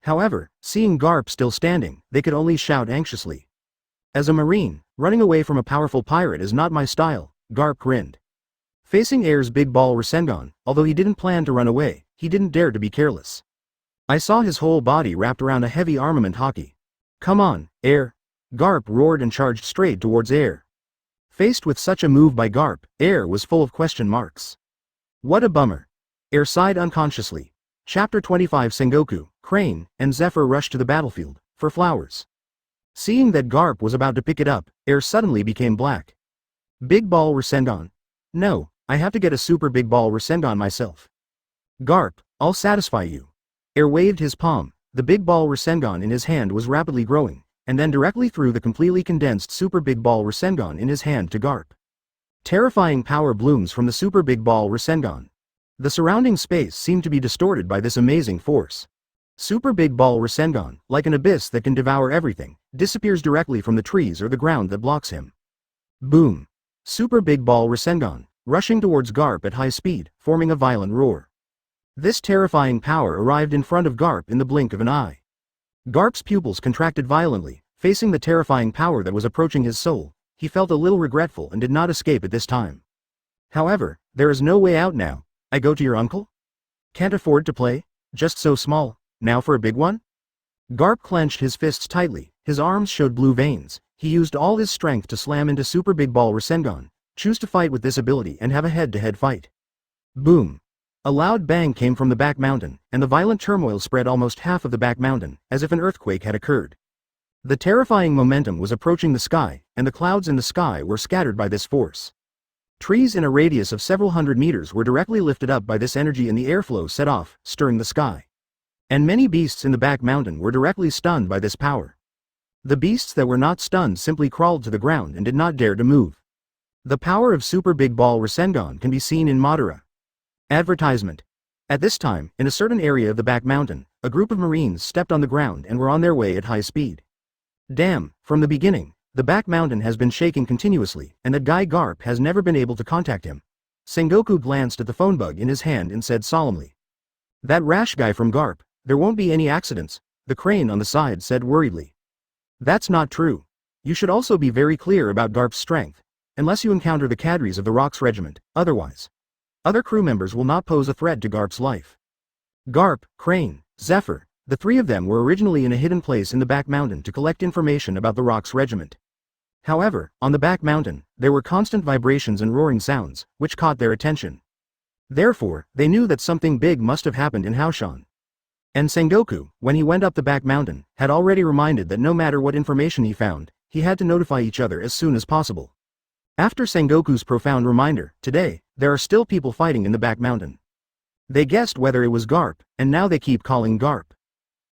However, seeing Garp still standing, they could only shout anxiously. As a Marine, running away from a powerful pirate is not my style, Garp grinned. Facing Air's Big Ball Rasengan, although he didn't plan to run away, he didn't dare to be careless. I saw his whole body wrapped around a heavy armament Haki. Come on, Air. Garp roared and charged straight towards Air. Faced with such a move by Garp, Air was full of question marks. What a bummer. Air sighed unconsciously. Chapter 25. Sengoku, Crane, and Zephyr rushed to the battlefield, for flowers. Seeing that Garp was about to pick it up, Air suddenly became black. Big Ball Rasengan. No, I have to get a super Big Ball Rasengan myself. Garp, I'll satisfy you. Air waved his palm, the Big Ball Rasengan in his hand was rapidly growing, and then directly threw the completely condensed Super Big Ball Rasengan in his hand to Garp. Terrifying power blooms from the Super Big Ball Rasengan. The surrounding space seemed to be distorted by this amazing force. Super Big Ball Rasengan, like an abyss that can devour everything, disappears directly from the trees or the ground that blocks him. Boom! Super Big Ball Rasengan, rushing towards Garp at high speed, forming a violent roar. This terrifying power arrived in front of Garp in the blink of an eye. Garp's pupils contracted violently, facing the terrifying power that was approaching his soul. He felt a little regretful and did not escape at this time. However, there is no way out now. I go to your uncle? Can't afford to play? Just so small. Now for a big one? Garp clenched his fists tightly, his arms showed blue veins. He used all his strength to slam into Super Big Ball Rasengan, choose to fight with this ability and have a head-to-head fight. Boom! A loud bang came from the back mountain, and the violent turmoil spread almost half of the back mountain, as if an earthquake had occurred. The terrifying momentum was approaching the sky, and the clouds in the sky were scattered by this force. Trees in a radius of several hundred meters were directly lifted up by this energy, and the airflow set off, stirring the sky. And many beasts in the back mountain were directly stunned by this power. The beasts that were not stunned simply crawled to the ground and did not dare to move. The power of Super Big Ball Rasengan can be seen in Madara. Advertisement. At this time, in a certain area of the back mountain, a group of Marines stepped on the ground and were on their way at high speed. Damn, from the beginning, the back mountain has been shaking continuously, and that guy Garp has never been able to contact him. Sengoku glanced at the phone bug in his hand and said solemnly. That rash guy from Garp, there won't be any accidents, the crane on the side said worriedly. That's not true. You should also be very clear about Garp's strength, unless you encounter the cadres of the Rox Regiment, otherwise. Other crew members will not pose a threat to Garp's life. Garp, Crane, Zephyr, the three of them were originally in a hidden place in the back mountain to collect information about the Rox Regiment. However, on the back mountain, there were constant vibrations and roaring sounds, which caught their attention. Therefore, they knew that something big must have happened in Haoshan. And Sengoku, when he went up the back mountain, had already reminded that no matter what information he found, he had to notify each other as soon as possible. After Sengoku's profound reminder, today, there are still people fighting in the back mountain. They guessed whether it was Garp, and now they keep calling Garp.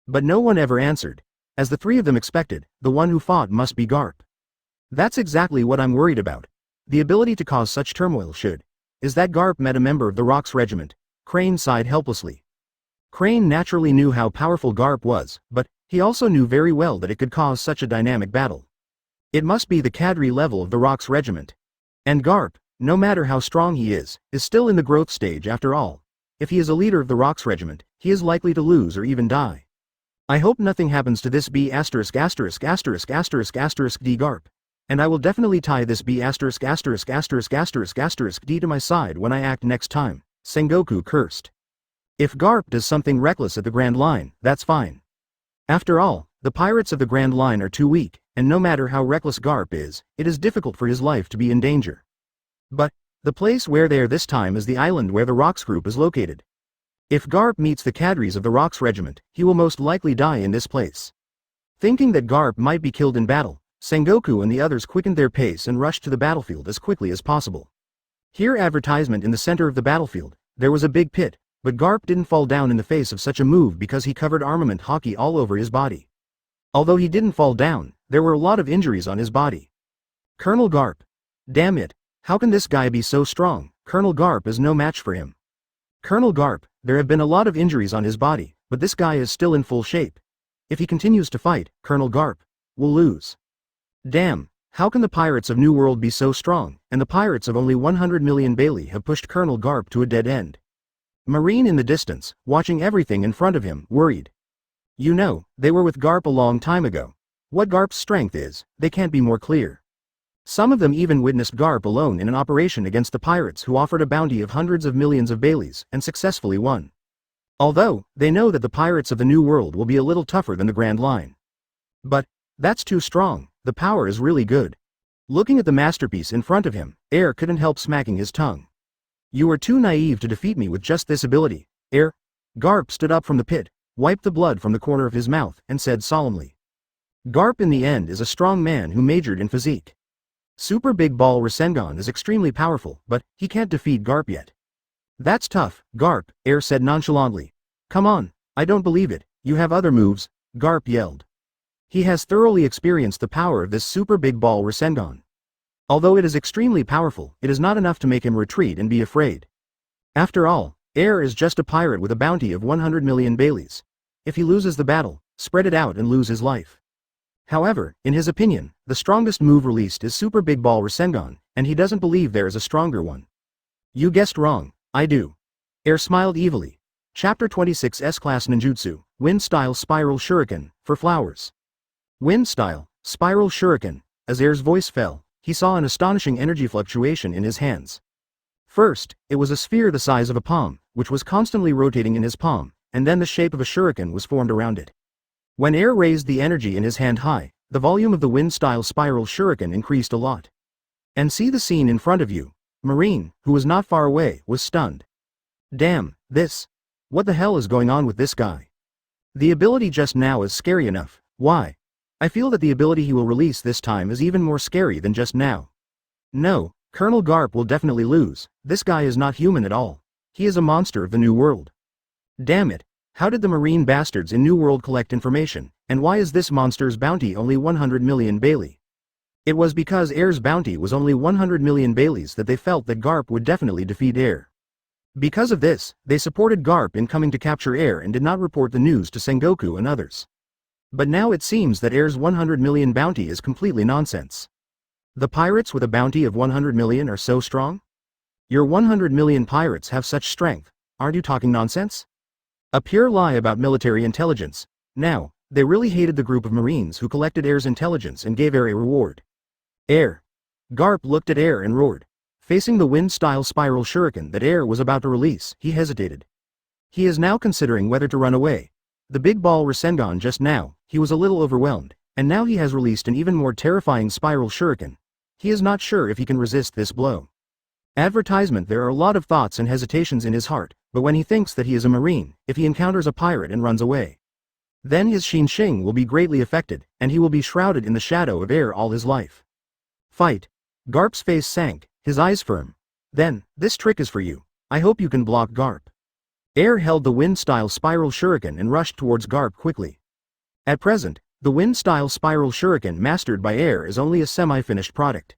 But no one ever answered. As the three of them expected, the one who fought must be Garp. That's exactly what I'm worried about. The ability to cause such turmoil should. Is that Garp met a member of the Rox Regiment? Crane sighed helplessly. Crane naturally knew how powerful Garp was, but he also knew very well that it could cause such a dynamic battle. It must be the cadre level of the Rox Regiment. And Garp, no matter how strong he is still in the growth stage after all. If he is a leader of the Rox Regiment, he is likely to lose or even die. I hope nothing happens to this B************************ D Garp. And I will definitely tie this B*************** D to my side when I act next time, Sengoku cursed. If Garp does something reckless at the Grand Line, that's fine. After all, the pirates of the Grand Line are too weak, and no matter how reckless Garp is, it is difficult for his life to be in danger. But, the place where they are this time is the island where the Rox group is located. If Garp meets the cadres of the Rox Regiment, he will most likely die in this place. Thinking that Garp might be killed in battle, Sengoku and the others quickened their pace and rushed to the battlefield as quickly as possible. Here advertisement in the center of the battlefield, there was a big pit, but Garp didn't fall down in the face of such a move because he covered armament Haki all over his body. Although he didn't fall down, there were a lot of injuries on his body. Colonel Garp. Damn it, how can this guy be so strong? Colonel Garp is no match for him. Colonel Garp, there have been a lot of injuries on his body, but this guy is still in full shape. If he continues to fight, Colonel Garp will lose. Damn, how can the pirates of New World be so strong, and the pirates of only 100 million Bailey have pushed Colonel Garp to a dead end? Marine in the distance, watching everything in front of him, worried. You know, they were with Garp a long time ago. What Garp's strength is, they can't be more clear. Some of them even witnessed Garp alone in an operation against the pirates who offered a bounty of hundreds of millions of Baileys, and successfully won. Although, they know that the pirates of the New World will be a little tougher than the Grand Line. But, that's too strong, the power is really good. Looking at the masterpiece in front of him, Air couldn't help smacking his tongue. You were too naive to defeat me with just this ability, Air. Garp stood up from the pit, wiped the blood from the corner of his mouth, and said solemnly. Garp in the end is a strong man who majored in physique. Super Big Ball Rasengan is extremely powerful, but he can't defeat Garp yet. That's tough, Garp, Air said nonchalantly. Come on, I don't believe it, you have other moves, Garp yelled. He has thoroughly experienced the power of this Super Big Ball Rasengan. Although it is extremely powerful, it is not enough to make him retreat and be afraid. After all, Air is just a pirate with a bounty of 100 million Baileys. If he loses the battle, spread it out and lose his life. However, in his opinion, the strongest move released is Super Big Ball Rasengan, and he doesn't believe there is a stronger one. You guessed wrong, I do. Air smiled evilly. Chapter 26 S-Class Ninjutsu, Wind Style Spiral Shuriken, for flowers. Wind Style, Spiral Shuriken. As Air's voice fell, he saw an astonishing energy fluctuation in his hands. First, it was a sphere the size of a palm, which was constantly rotating in his palm, and then the shape of a shuriken was formed around it. When Air raised the energy in his hand high, the volume of the wind-style spiral shuriken increased a lot. And see the scene in front of you. Marine, who was not far away, was stunned. Damn, this. What the hell is going on with this guy? The ability just now is scary enough, why? I feel that the ability he will release this time is even more scary than just now. No, Colonel Garp will definitely lose. This guy is not human at all. He is a monster of the New World. Damn it. How did the marine bastards in New World collect information, and why is this monster's bounty only 100 million Bailey? It was because Air's bounty was only 100 million Baileys that they felt that Garp would definitely defeat Air. Because of this, they supported Garp in coming to capture Air and did not report the news to Sengoku and others. But now it seems that Air's 100 million bounty is completely nonsense. The pirates with a bounty of 100 million are so strong? Your 100 million pirates have such strength, aren't you talking nonsense? A pure lie about military intelligence. Now, they really hated the group of Marines who collected Air's intelligence and gave Air a reward. Air. Garp looked at Air and roared. Facing the wind-style spiral shuriken that Air was about to release, he hesitated. He is now considering whether to run away. The big ball Rasengan just now, he was a little overwhelmed, and now he has released an even more terrifying spiral shuriken. He is not sure if he can resist this blow. Advertisement. There are a lot of thoughts and hesitations in his heart, but when he thinks that he is a marine, if he encounters a pirate and runs away, then his Xing will be greatly affected, and he will be shrouded in the shadow of Air all his life. Fight. Garp's face sank, his eyes firm. Then, this trick is for you. I hope you can block Garp. Air held the wind-style spiral shuriken and rushed towards Garp quickly. At present, the wind-style spiral shuriken mastered by Air is only a semi-finished product.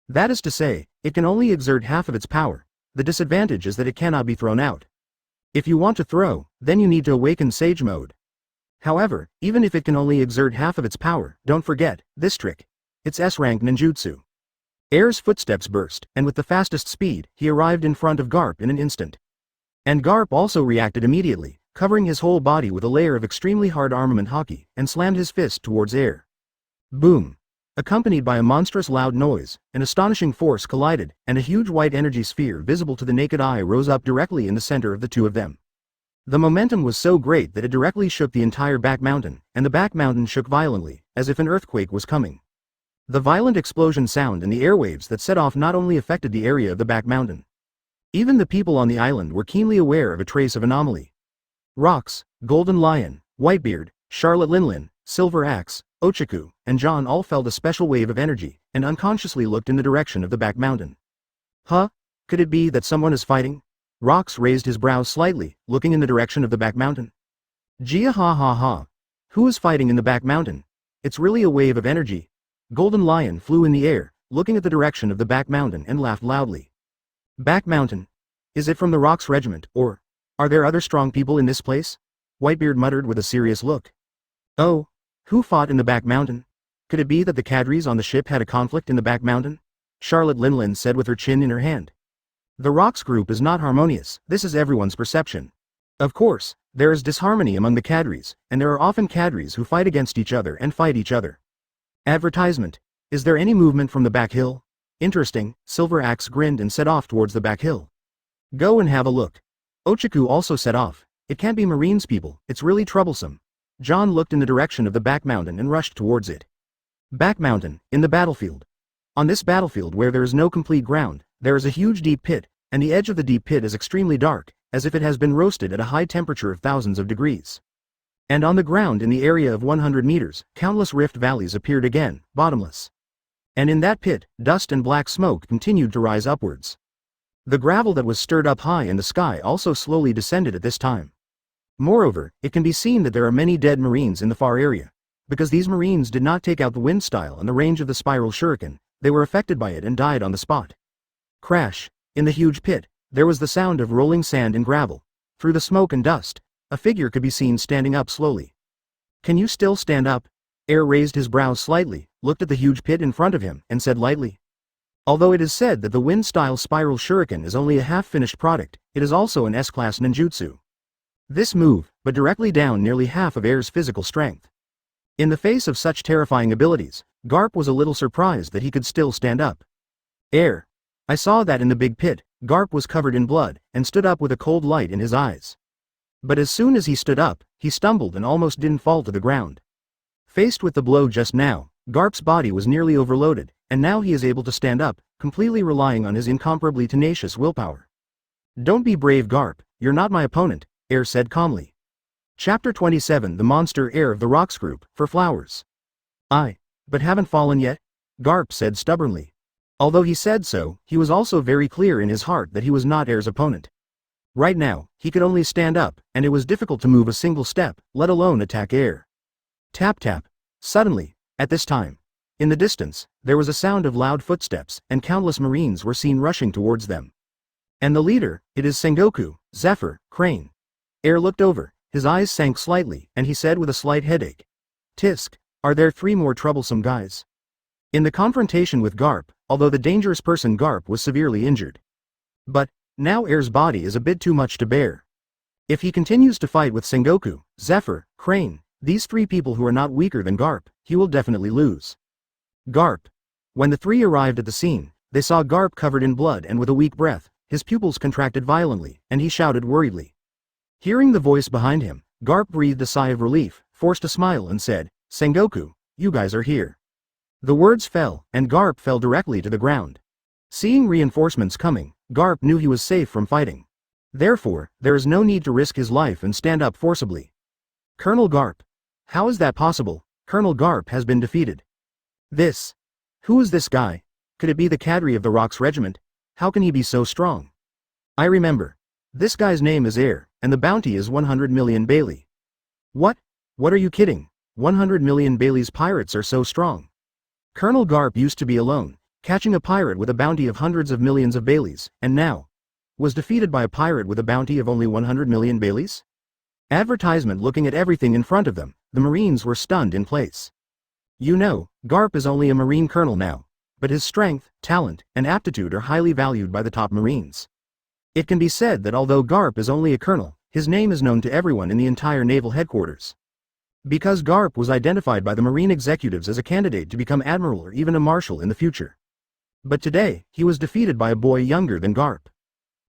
That is to say, it can only exert half of its power. The disadvantage is that it cannot be thrown out. If you want to throw, then you need to awaken Sage Mode. However, even if it can only exert half of its power, don't forget, this trick. It's S-rank ninjutsu. Air's footsteps burst, and with the fastest speed, he arrived in front of Garp in an instant. And Garp also reacted immediately, covering his whole body with a layer of extremely hard armament Haki, and slammed his fist towards Air. Boom! Accompanied by a monstrous loud noise, an astonishing force collided, and a huge white energy sphere visible to the naked eye rose up directly in the center of the two of them. The momentum was so great that it directly shook the entire back mountain, and the back mountain shook violently, as if an earthquake was coming. The violent explosion sound and the airwaves that set off not only affected the area of the back mountain. Even the people on the island were keenly aware of a trace of anomaly. Rox, Golden Lion, Whitebeard, Charlotte Linlin, Silver Axe, Ochaku, and John all felt a special wave of energy, and unconsciously looked in the direction of the back mountain. Huh? Could it be that someone is fighting? Rox raised his brows slightly, looking in the direction of the back mountain. Gia ha ha ha. Who is fighting in the back mountain? It's really a wave of energy. Golden Lion flew in the air, looking at the direction of the back mountain and laughed loudly. Back mountain? Is it from the Rox regiment, or are there other strong people in this place? Whitebeard muttered with a serious look. Oh. Who fought in the back mountain? Could it be that the cadres on the ship had a conflict in the back mountain? Charlotte Linlin said with her chin in her hand. The Rox group is not harmonious, this is everyone's perception. Of course, there is disharmony among the cadres, and there are often cadres who fight against each other and fight each other. Advertisement. Is there any movement from the back hill? Interesting, Silver Axe grinned and set off towards the back hill. Go and have a look. Ochaku also set off. It can't be Marines people, it's really troublesome. John looked in the direction of the back mountain and rushed towards it. Back mountain, in the battlefield. On this battlefield where there is no complete ground, there is a huge deep pit, and the edge of the deep pit is extremely dark, as if it has been roasted at a high temperature of thousands of degrees. And on the ground in the area of 100 meters, countless rift valleys appeared again, bottomless. And in that pit, dust and black smoke continued to rise upwards. The gravel that was stirred up high in the sky also slowly descended at this time. Moreover, it can be seen that there are many dead Marines in the far area. Because these Marines did not take out the wind style and the range of the spiral shuriken, they were affected by it and died on the spot. Crash. In the huge pit, There was the sound of rolling sand and gravel. Through the smoke and dust, a figure could be seen standing up slowly. Can you still stand up? Air raised his brows slightly, looked at the huge pit in front of him, and said lightly. Although it is said that the wind-style spiral shuriken is only a half-finished product, it is also an S-class ninjutsu. This move, but directly down nearly half of Air's physical strength. In the face of such terrifying abilities, Garp was a little surprised that he could still stand up. Air. I saw that in the big pit. Garp was covered in blood, and stood up with a cold light in his eyes. But as soon as he stood up, he stumbled and almost didn't fall to the ground. Faced with the blow just now, Garp's body was nearly overloaded, and now he is able to stand up, completely relying on his incomparably tenacious willpower. Don't be brave, Garp, you're not my opponent, Air said calmly. Chapter 27 The Monster Heir of the Rox Group, for flowers. But haven't fallen yet? Garp said stubbornly. Although he said so, he was also very clear in his heart that he was not Air's opponent. Right now, he could only stand up, and it was difficult to move a single step, let alone attack Air. Tap tap. Suddenly, at this time, in the distance, there was a sound of loud footsteps, and countless Marines were seen rushing towards them. And the leader, it is Sengoku, Zephyr, Crane. Air looked over, his eyes sank slightly, and he said with a slight headache. Tisk, are there 3 more troublesome guys? In the confrontation with Garp, although the dangerous person Garp was severely injured. But, now Air's body is a bit too much to bear. If he continues to fight with Sengoku, Zephyr, Crane, these 3 people who are not weaker than Garp, he will definitely lose. Garp. When the 3 arrived at the scene, they saw Garp covered in blood and with a weak breath, his pupils contracted violently, and he shouted worriedly. Hearing the voice behind him, Garp breathed a sigh of relief, forced a smile and said, Sengoku, you guys are here. The words fell, and Garp fell directly to the ground. Seeing reinforcements coming, Garp knew he was safe from fighting. Therefore, there is no need to risk his life and stand up forcibly. Colonel Garp. How is that possible? Colonel Garp has been defeated. Who is this guy? Could it be the cadre of the Rox regiment? How can he be so strong? I remember. This guy's name is Air, and the bounty is 100 million Bailey. What? What are you kidding? 100 million Bailey's pirates are so strong. Colonel Garp used to be alone, catching a pirate with a bounty of hundreds of millions of Baileys, and now was defeated by a pirate with a bounty of only 100 million Baileys? Advertisement. Looking at everything in front of them, the Marines were stunned in place. You know, Garp is only a Marine colonel now, but his strength, talent, and aptitude are highly valued by the top Marines. It can be said that although Garp is only a colonel, his name is known to everyone in the entire naval headquarters. Because Garp was identified by the Marine executives as a candidate to become admiral or even a marshal in the future. But today, he was defeated by a boy younger than Garp.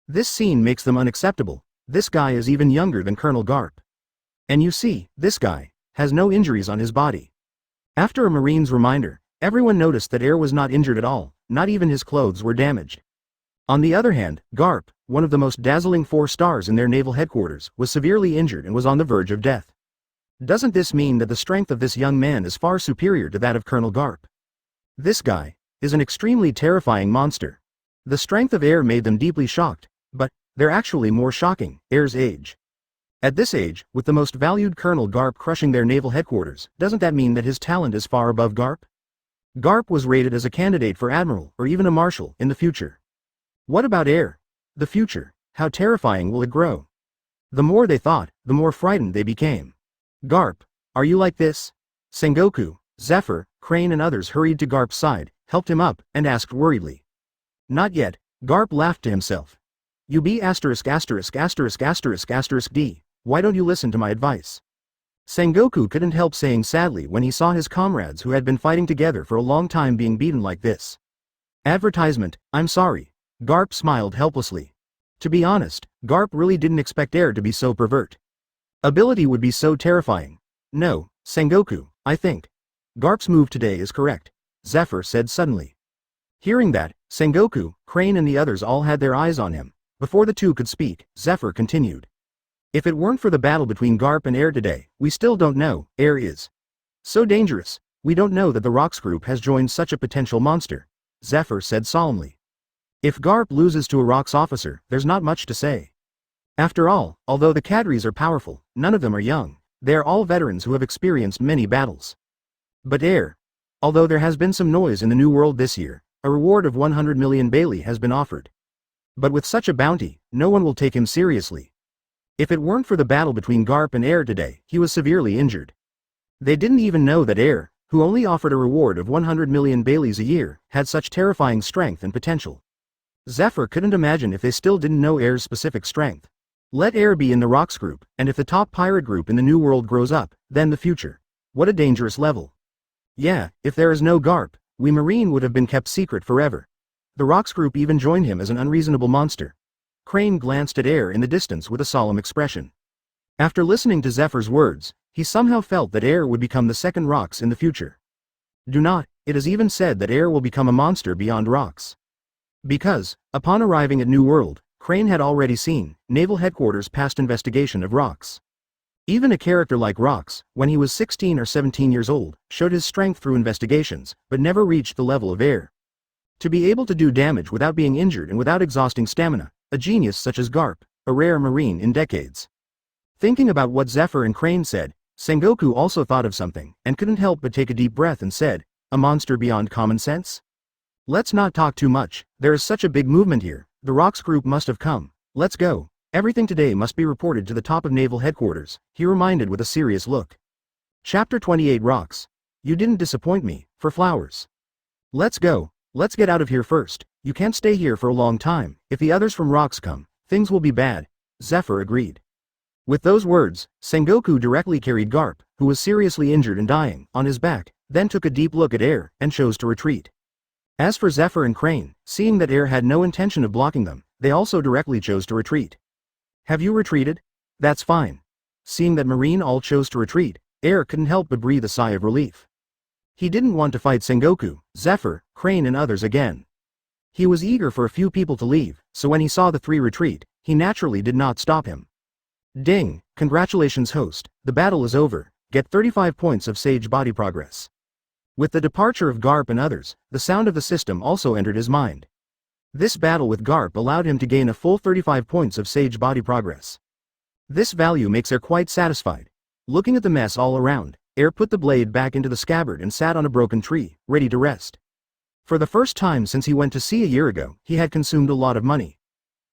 This scene makes them unacceptable. This guy is even younger than Colonel Garp. And you see, this guy has no injuries on his body. After a Marine's reminder, everyone noticed that Air was not injured at all, not even his clothes were damaged. On the other hand, Garp, one of the most dazzling 4 stars in their naval headquarters, was severely injured and was on the verge of death. Doesn't this mean that the strength of this young man is far superior to that of Colonel Garp? This guy is an extremely terrifying monster. The strength of Air made them deeply shocked, but they're actually more shocking, Air's age. At this age, with the most valued Colonel Garp crushing their naval headquarters, doesn't that mean that his talent is far above Garp? Garp was rated as a candidate for admiral or even a marshal in the future. What about Air? The future, how terrifying will it grow? The more they thought, the more frightened they became. Garp, are you like this? Sengoku, Zephyr, Crane and others hurried to Garp's side, helped him up, and asked worriedly. Not yet, Garp laughed to himself. You be ****************** D. Why don't you listen to my advice? Sengoku couldn't help saying sadly when he saw his comrades who had been fighting together for a long time being beaten like this. Advertisement, I'm sorry. Garp smiled helplessly. To be honest, Garp really didn't expect Air to be so pervert. Ability would be so terrifying. No, Sengoku, I think Garp's move today is correct, Zephyr said suddenly. Hearing that, Sengoku, Crane and the others all had their eyes on him. Before the two could speak, Zephyr continued. If it weren't for the battle between Garp and Air today, we still don't know. Air is so dangerous. We don't know that the Rox group has joined such a potential monster, Zephyr said solemnly. If Garp loses to a Rox officer, there's not much to say. After all, although the cadres are powerful, none of them are young. They are all veterans who have experienced many battles. But Air, although there has been some noise in the New World this year, a reward of 100 million Bailey has been offered. But with such a bounty, no one will take him seriously. If it weren't for the battle between Garp and Air today, he was severely injured. They didn't even know that Air, who only offered a reward of 100 million Baileys a year, had such terrifying strength and potential. Zephyr couldn't imagine if they still didn't know Air's specific strength. Let Air be in the Rox group, and if the top pirate group in the new world grows up, then the future. What a dangerous level. Yeah, if there is no Garp, we Marine would have been kept secret forever. The Rox group even joined him as an unreasonable monster. Crane glanced at Air in the distance with a solemn expression. After listening to Zephyr's words, he somehow felt that Air would become the second Rox in the future. Do not, it is even said that Air will become a monster beyond Rox. Because, upon arriving at New World, Crane had already seen Naval Headquarters' past investigation of Rox. Even a character like Rox, when he was 16 or 17 years old, showed his strength through investigations, but never reached the level of Air. To be able to do damage without being injured and without exhausting stamina, a genius such as Garp, a rare Marine in decades. Thinking about what Zephyr and Crane said, Sengoku also thought of something, and couldn't help but take a deep breath and said, "A monster beyond common sense? Let's not talk too much, there is such a big movement here, the Rox group must have come, let's go. Everything today must be reported to the top of Naval Headquarters," he reminded with a serious look. Chapter 28 Rox. You didn't disappoint me, for flowers. Let's go, let's get out of here first, you can't stay here for a long time, if the others from Rox come, things will be bad, Zephyr agreed. With those words, Sengoku directly carried Garp, who was seriously injured and dying, on his back, then took a deep look at Air, and chose to retreat. As for Zephyr and Crane, seeing that Air had no intention of blocking them, they also directly chose to retreat. Have you retreated? That's fine. Seeing that Marine all chose to retreat, Air couldn't help but breathe a sigh of relief. He didn't want to fight Sengoku, Zephyr, Crane and others again. He was eager for a few people to leave, so when he saw the three retreat, he naturally did not stop him. Ding, congratulations host, the battle is over, get 35 points of Sage body progress. With the departure of Garp and others, the sound of the system also entered his mind. This battle with Garp allowed him to gain a full 35 points of Sage body progress. This value makes Air quite satisfied. Looking at the mess all around, Air put the blade back into the scabbard and sat on a broken tree, ready to rest. For the first time since he went to sea a year ago, he had consumed a lot of money.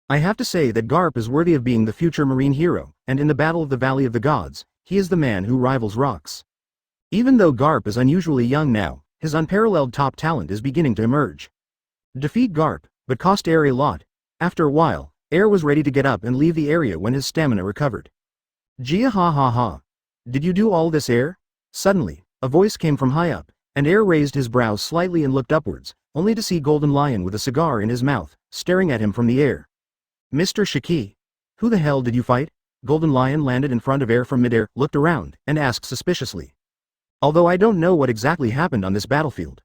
I have to say that Garp is worthy of being the future Marine hero, and in the Battle of the Valley of the Gods, he is the man who rivals Rox. Even though Garp is unusually young now, his unparalleled top talent is beginning to emerge. Defeat Garp, but cost Air a lot. After a while, Air was ready to get up and leave the area when his stamina recovered. Gia ha ha ha. Did you do all this, Air? Suddenly, a voice came from high up, and Air raised his brows slightly and looked upwards, only to see Golden Lion with a cigar in his mouth, staring at him from the air. Mr. Shiki. Who the hell did you fight? Golden Lion landed in front of Air from midair, looked around, and asked suspiciously. Although I don't know what exactly happened on this battlefield.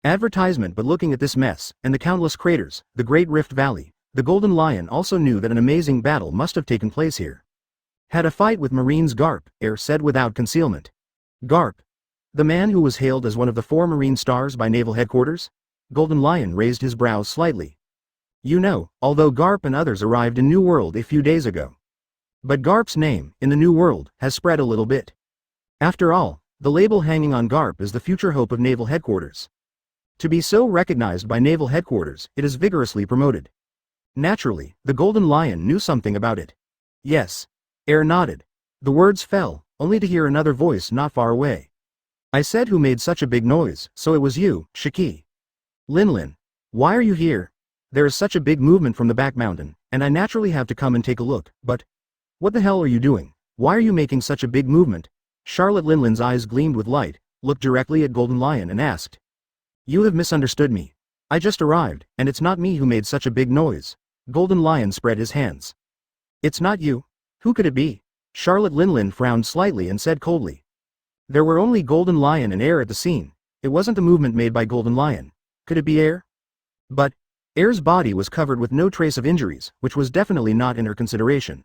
Advertisement, but looking at this mess, and the countless craters, the Great Rift Valley, the Golden Lion also knew that an amazing battle must have taken place here. Had a fight with Marines Garp, Air said without concealment. Garp. The man who was hailed as one of the 4 Marine stars by Naval Headquarters? Golden Lion raised his brows slightly. You know, although Garp and others arrived in New World a few days ago. But Garp's name, in the New World, has spread a little bit. After all, the label hanging on Garp is the future hope of Naval Headquarters. To be so recognized by Naval Headquarters, it is vigorously promoted. Naturally, the Golden Lion knew something about it. Yes. Air nodded. The words fell, only to hear another voice not far away. I said who made such a big noise, so it was you, Shiki. Linlin. Why are you here? There is such a big movement from the back mountain, and I naturally have to come and take a look, but... What the hell are you doing? Why are you making such a big movement? Charlotte Linlin's eyes gleamed with light, looked directly at Golden Lion and asked. You have misunderstood me. I just arrived, and it's not me who made such a big noise. Golden Lion spread his hands. It's not you? Who could it be? Charlotte Linlin frowned slightly and said coldly. There were only Golden Lion and Air at the scene. It wasn't the movement made by Golden Lion. Could it be Air? But, Air's body was covered with no trace of injuries, which was definitely not in her consideration.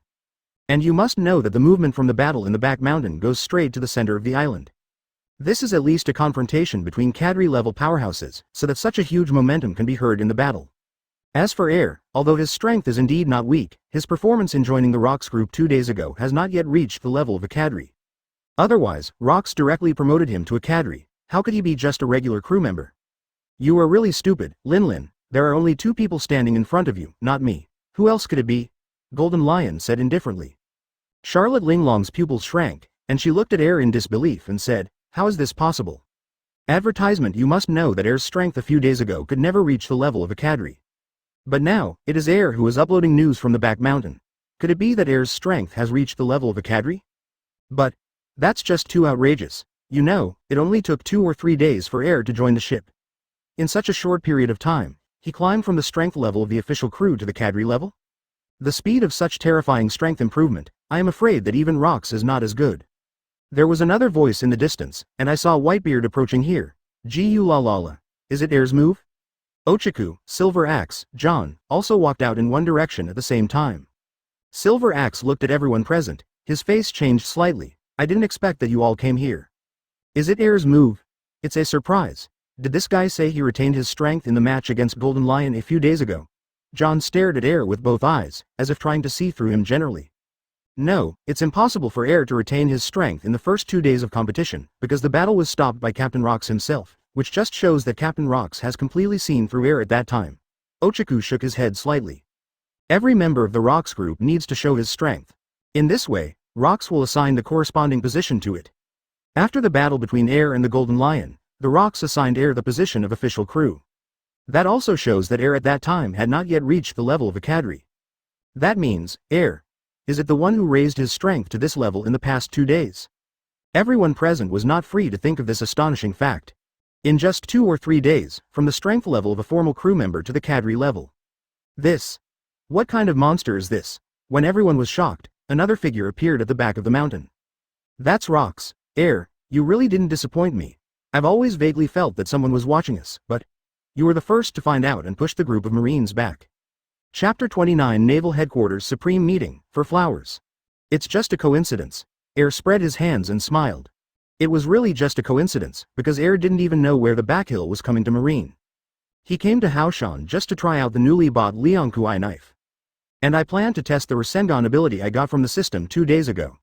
And you must know that the movement from the battle in the back mountain goes straight to the center of the island. This is at least a confrontation between cadre-level powerhouses, so that such a huge momentum can be heard in the battle. As for Air, although his strength is indeed not weak, his performance in joining the Rox group 2 days ago has not yet reached the level of a cadre. Otherwise, Rox directly promoted him to a cadre. How could he be just a regular crew member? You are really stupid, Linlin. There are only 2 people standing in front of you, not me. Who else could it be? Golden Lion said indifferently. Charlotte Linglong's pupils shrank, and she looked at Air in disbelief and said, how is this possible? Advertisement. You must know that Air's strength a few days ago could never reach the level of a cadre. But now, it is Air who is uploading news from the back mountain. Could it be that Air's strength has reached the level of a cadre? But that's just too outrageous. You know, it only took 2 or 3 days for Air to join the ship. In such a short period of time, he climbed from the strength level of the official crew to the cadre level? The speed of such terrifying strength improvement, I am afraid that even Rox is not as good. There was another voice in the distance, and I saw Whitebeard approaching here. Gu la la la. Is it Air's move? Ochaku, Silver Axe, John, also walked out in one direction at the same time. Silver Axe looked at everyone present, his face changed slightly. I didn't expect that you all came here. Is it Air's move? It's a surprise. Did this guy say he retained his strength in the match against Golden Lion a few days ago? John stared at Air with both eyes, as if trying to see through him generally. No, it's impossible for Air to retain his strength in the first 2 days of competition, because the battle was stopped by Captain Rox himself, which just shows that Captain Rox has completely seen through Air at that time. Ochaku shook his head slightly. Every member of the Rox group needs to show his strength. In this way, Rox will assign the corresponding position to it. After the battle between Air and the Golden Lion, the Rox assigned Air the position of official crew. That also shows that Air at that time had not yet reached the level of a cadre. That means, Air. Is it the one who raised his strength to this level in the past 2 days? Everyone present was not free to think of this astonishing fact. In just 2 or 3 days, from the strength level of a formal crew member to the cadre level. This. What kind of monster is this? When everyone was shocked, another figure appeared at the back of the mountain. That's Rox. Air, you really didn't disappoint me. I've always vaguely felt that someone was watching us, but you were the first to find out and push the group of Marines back. Chapter 29 Naval Headquarters Supreme Meeting, for Flowers. It's just a coincidence. Air spread his hands and smiled. It was really just a coincidence, because Air didn't even know where the backhill was coming to Marine. He came to Haoshan just to try out the newly bought Liangkuai knife. And I planned to test the Rasengan ability I got from the system 2 days ago.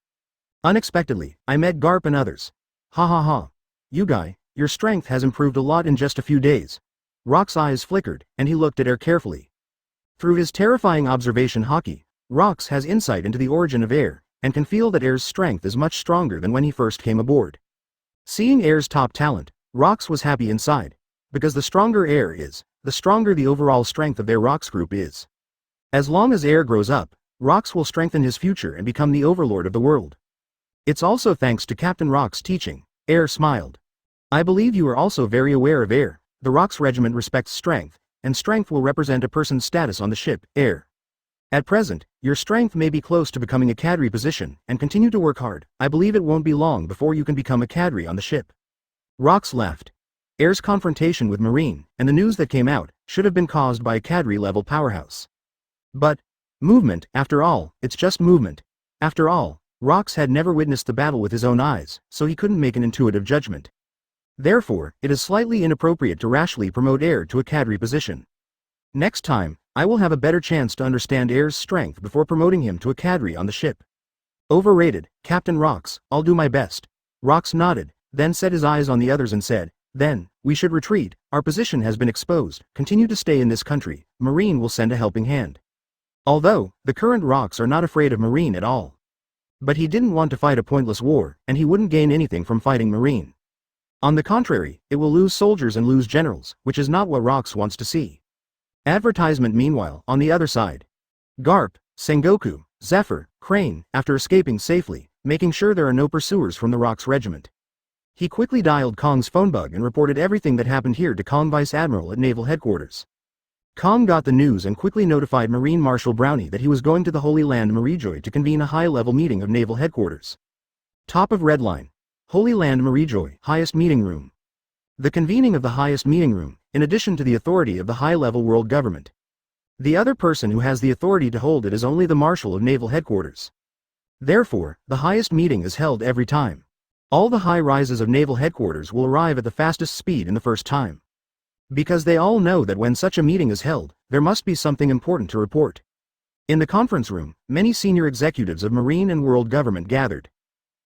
Unexpectedly, I met Garp and others. Ha ha ha. You guy, your strength has improved a lot in just a few days. Rox's eyes flickered, and he looked at Air carefully. Through his terrifying observation Haki, Rox has insight into the origin of Air, and can feel that Air's strength is much stronger than when he first came aboard. Seeing Air's top talent, Rox was happy inside. Because the stronger Air is, the stronger the overall strength of their Rox group is. As long as Air grows up, Rox will strengthen his future and become the overlord of the world. It's also thanks to Captain Rox's teaching. Air smiled. I believe you are also very aware of Air. The Rox regiment respects strength, and strength will represent a person's status on the ship, Air. At present, your strength may be close to becoming a cadre position, and continue to work hard. I believe it won't be long before you can become a cadre on the ship. Rox laughed. Air's confrontation with Marine, and the news that came out, should have been caused by a cadre-level powerhouse. But, movement, after all, it's just movement. After all, Rox had never witnessed the battle with his own eyes, so he couldn't make an intuitive judgment. Therefore, it is slightly inappropriate to rashly promote Air to a cadre position. Next time, I will have a better chance to understand Air's strength before promoting him to a cadre on the ship. Overrated, Captain Rox, I'll do my best. Rox nodded, then set his eyes on the others and said, then, we should retreat, our position has been exposed, continue to stay in this country, Marine will send a helping hand. Although, the current Rox are not afraid of Marine at all. But he didn't want to fight a pointless war, and he wouldn't gain anything from fighting Marine. On the contrary, it will lose soldiers and lose generals, which is not what Rox wants to see. Advertisement meanwhile, on the other side. Garp, Sengoku, Zephyr, Crane, after escaping safely, making sure there are no pursuers from the Rox regiment. He quickly dialed Kong's phone bug and reported everything that happened here to Kong Vice Admiral at Naval Headquarters. Kong got the news and quickly notified Marine Marshal Brownie that he was going to the Holy Land Marijoy to convene a high-level meeting of Naval Headquarters. Top of red line. Holy Land Marijoy, highest meeting room. The convening of the highest meeting room, in addition to the authority of the high-level world government. The other person who has the authority to hold it is only the Marshal of Naval Headquarters. Therefore, the highest meeting is held every time. All the high rises of Naval Headquarters will arrive at the fastest speed in the first time. Because they all know that when such a meeting is held, there must be something important to report. In the conference room, many senior executives of Marine and world government gathered.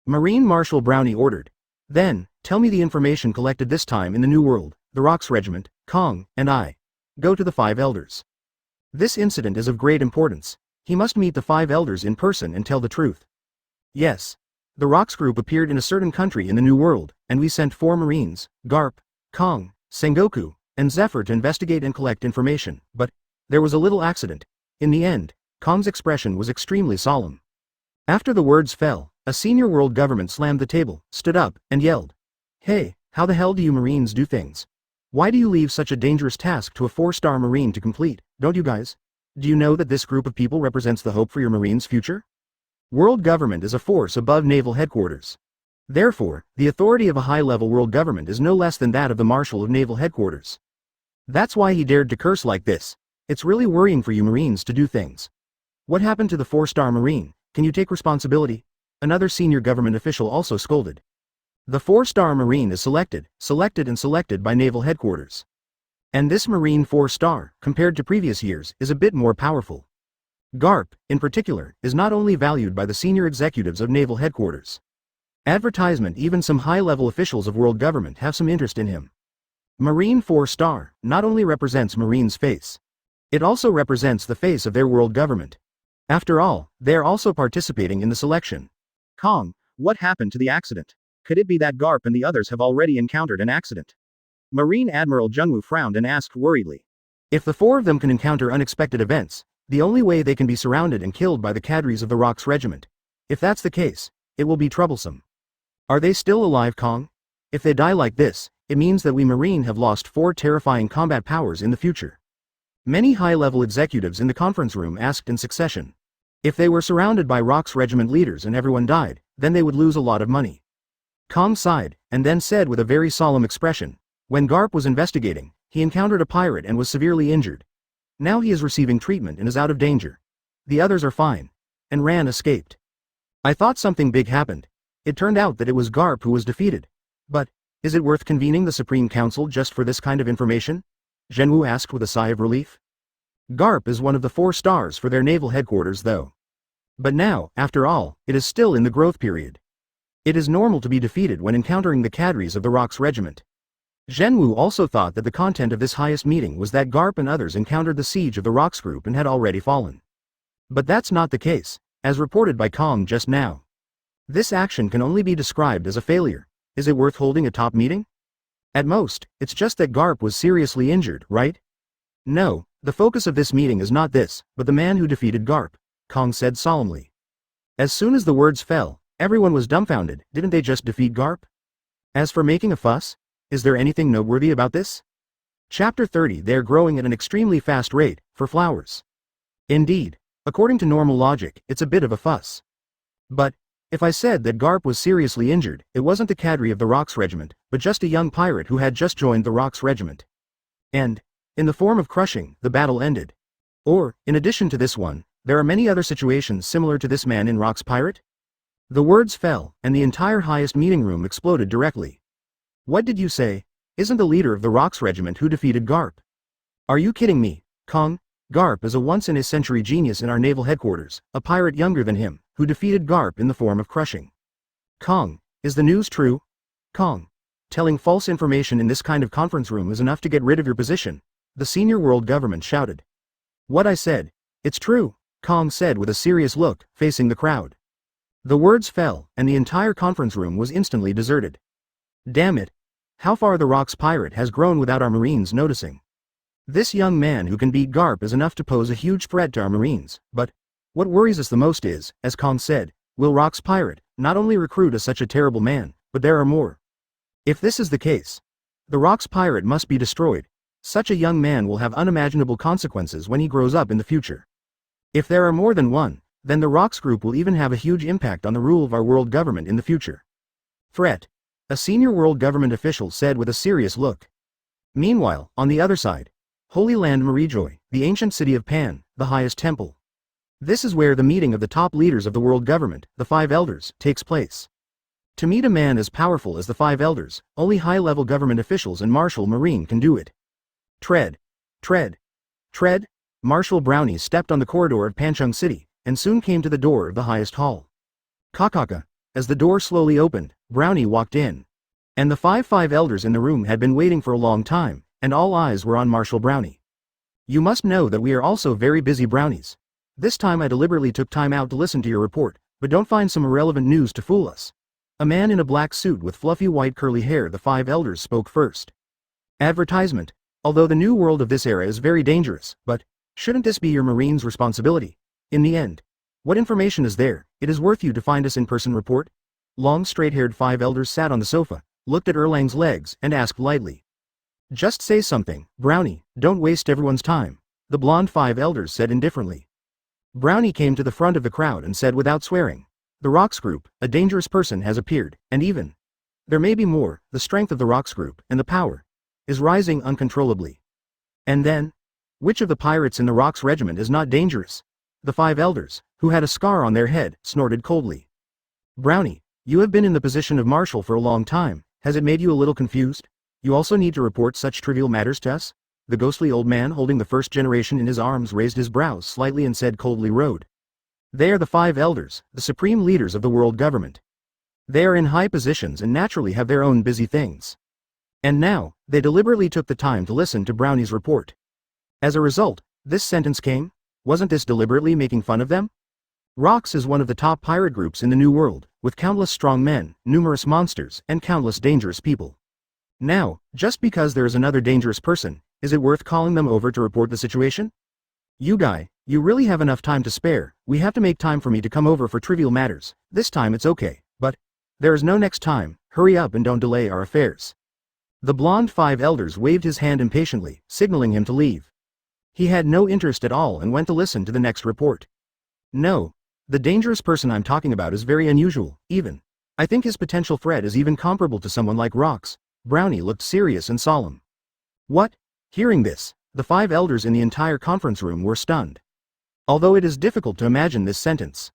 Marine Marshal Brownie ordered. Then, tell me the information collected this time in the New World, the Rox Regiment, Kong, and I. Go to the 5 elders. This incident is of great importance. He must meet the 5 elders in person and tell the truth. Yes. The Rox group appeared in a certain country in the New World, and we sent 4 Marines, Garp, Kong, Sengoku, and Zephyr to investigate and collect information, but there was a little accident. In the end, Kong's expression was extremely solemn. After the words fell, a senior world government slammed the table, stood up, and yelled, "Hey, how the hell do you Marines do things? Why do you leave such a dangerous task to a 4-star Marine to complete, don't you guys? Do you know that this group of people represents the hope for your Marines' future? World government is a force above naval headquarters. Therefore, the authority of a high-level world government is no less than that of the Marshal of Naval Headquarters. That's why he dared to curse like this. It's really worrying for you Marines to do things. What happened to the 4-star Marine? Can you take responsibility?" Another senior government official also scolded. The 4-star Marine is selected by Naval Headquarters. And this Marine 4-star, compared to previous years, is a bit more powerful. Garp, in particular, is not only valued by the senior executives of Naval Headquarters. Advertisement, even some high-level officials of world government have some interest in him. Marine 4-star not only represents Marine's face. It also represents the face of their world government. After all, they are also participating in the selection. Kong, what happened to the accident? Could it be that Garp and the others have already encountered an accident? Marine Admiral Jungwoo frowned and asked worriedly. If the 4 of them can encounter unexpected events, the only way they can be surrounded and killed by the cadres of the Rox regiment. If that's the case, it will be troublesome. Are they still alive, Kong? If they die like this, it means that we Marine have lost 4 terrifying combat powers in the future. Many high-level executives in the conference room asked in succession. If they were surrounded by Rox regiment leaders and everyone died, then they would lose a lot of money. Kong sighed, and then said with a very solemn expression, "When Garp was investigating, he encountered a pirate and was severely injured. Now he is receiving treatment and is out of danger. The others are fine. And Ran escaped. I thought something big happened. It turned out that it was Garp who was defeated. But, is it worth convening the Supreme Council just for this kind of information?" Zhenwu asked with a sigh of relief. Garp is one of the 4 stars for their naval headquarters though. But now, after all, it is still in the growth period. It is normal to be defeated when encountering the cadres of the Rox regiment. Zhenwu also thought that the content of this highest meeting was that Garp and others encountered the siege of the Rox group and had already fallen. But that's not the case, as reported by Kong just now. This action can only be described as a failure. Is it worth holding a top meeting? At most, it's just that Garp was seriously injured, right? No, the focus of this meeting is not this, but the man who defeated Garp, Kong said solemnly. As soon as the words fell, everyone was dumbfounded. Didn't they just defeat Garp? As for making a fuss, is there anything noteworthy about this? Chapter 30. They are growing at an extremely fast rate, for flowers. Indeed, according to normal logic, it's a bit of a fuss. But, if I said that Garp was seriously injured, it wasn't the cadre of the Rox regiment, but just a young pirate who had just joined the Rox regiment. And, in the form of crushing, the battle ended. Or, in addition to this one, there are many other situations similar to this man in Rox Pirate? The words fell, and the entire highest meeting room exploded directly. What did you say? Isn't the leader of the Rox regiment who defeated Garp? Are you kidding me, Kong? Garp is a once-in-a-century genius in our naval headquarters, a pirate younger than him, who defeated Garp in the form of crushing. Kong, is the news true? Kong, telling false information in this kind of conference room is enough to get rid of your position, the senior world government shouted. What I said, it's true, Kong said with a serious look, facing the crowd. The words fell, and the entire conference room was instantly deserted. Damn it. How far the Rox pirate has grown without our Marines noticing. This young man who can beat Garp is enough to pose a huge threat to our Marines, but what worries us the most is, as Kong said, will Rox pirate not only recruit such a terrible man, but there are more. If this is the case, the Rox pirate must be destroyed. Such a young man will have unimaginable consequences when he grows up in the future. If there are more than one, then the Rox group will even have a huge impact on the rule of our world government in the future. Threat. A senior world government official said with a serious look. Meanwhile, on the other side, Holy Land Marijoy, the ancient city of Pan, the highest temple. This is where the meeting of the top leaders of the world government, the 5 elders, takes place. To meet a man as powerful as the 5 elders, only high-level government officials and Marshal Marine can do it. Tread. Tread. Tread. Marshal Brownie stepped on the corridor of Panchung City, and soon came to the door of the highest hall. Kakaka. As the door slowly opened, Brownie walked in. And the 5 elders in the room had been waiting for a long time, and all eyes were on Marshal Brownie. You must know that we are also very busy brownies. This time I deliberately took time out to listen to your report, but don't find some irrelevant news to fool us. A man in a black suit with fluffy white curly hair, the five elders, spoke first. Advertisement. Although the new world of this era is very dangerous, but shouldn't this be your Marine's responsibility? In the end, what information is there? It is worth you to find us in person report? Long straight-haired five elders sat on the sofa, looked at Erlang's legs, and asked lightly. Just say something, Brownie, don't waste everyone's time, the blonde five elders said indifferently. Brownie came to the front of the crowd and said without swearing, the Rox Group, a dangerous person has appeared, and even there may be more, the strength of the Rox Group, and the power, is rising uncontrollably. And then? Which of the pirates in the Rox regiment is not dangerous? The five elders, who had a scar on their head, snorted coldly. Brownie, you have been in the position of marshal for a long time, has it made you a little confused? You also need to report such trivial matters to us? The ghostly old man holding the first generation in his arms raised his brows slightly and said coldly, Road. They are the five elders, the supreme leaders of the world government. They are in high positions and naturally have their own busy things. And now, they deliberately took the time to listen to Brownie's report. As a result, this sentence came? Wasn't this deliberately making fun of them? Rox is one of the top pirate groups in the New World, with countless strong men, numerous monsters, and countless dangerous people. Now, just because there is another dangerous person, is it worth calling them over to report the situation? You guy, you really have enough time to spare, we have to make time for me to come over for trivial matters, this time it's okay, but there is no next time, hurry up and don't delay our affairs. The blonde five elders waved his hand impatiently, signaling him to leave. He had no interest at all and went to listen to the next report. No, the dangerous person I'm talking about is very unusual, even. I think his potential threat is even comparable to someone like Rox. Brownie looked serious and solemn. What? Hearing this, the five elders in the entire conference room were stunned. Although it is difficult to imagine this sentence.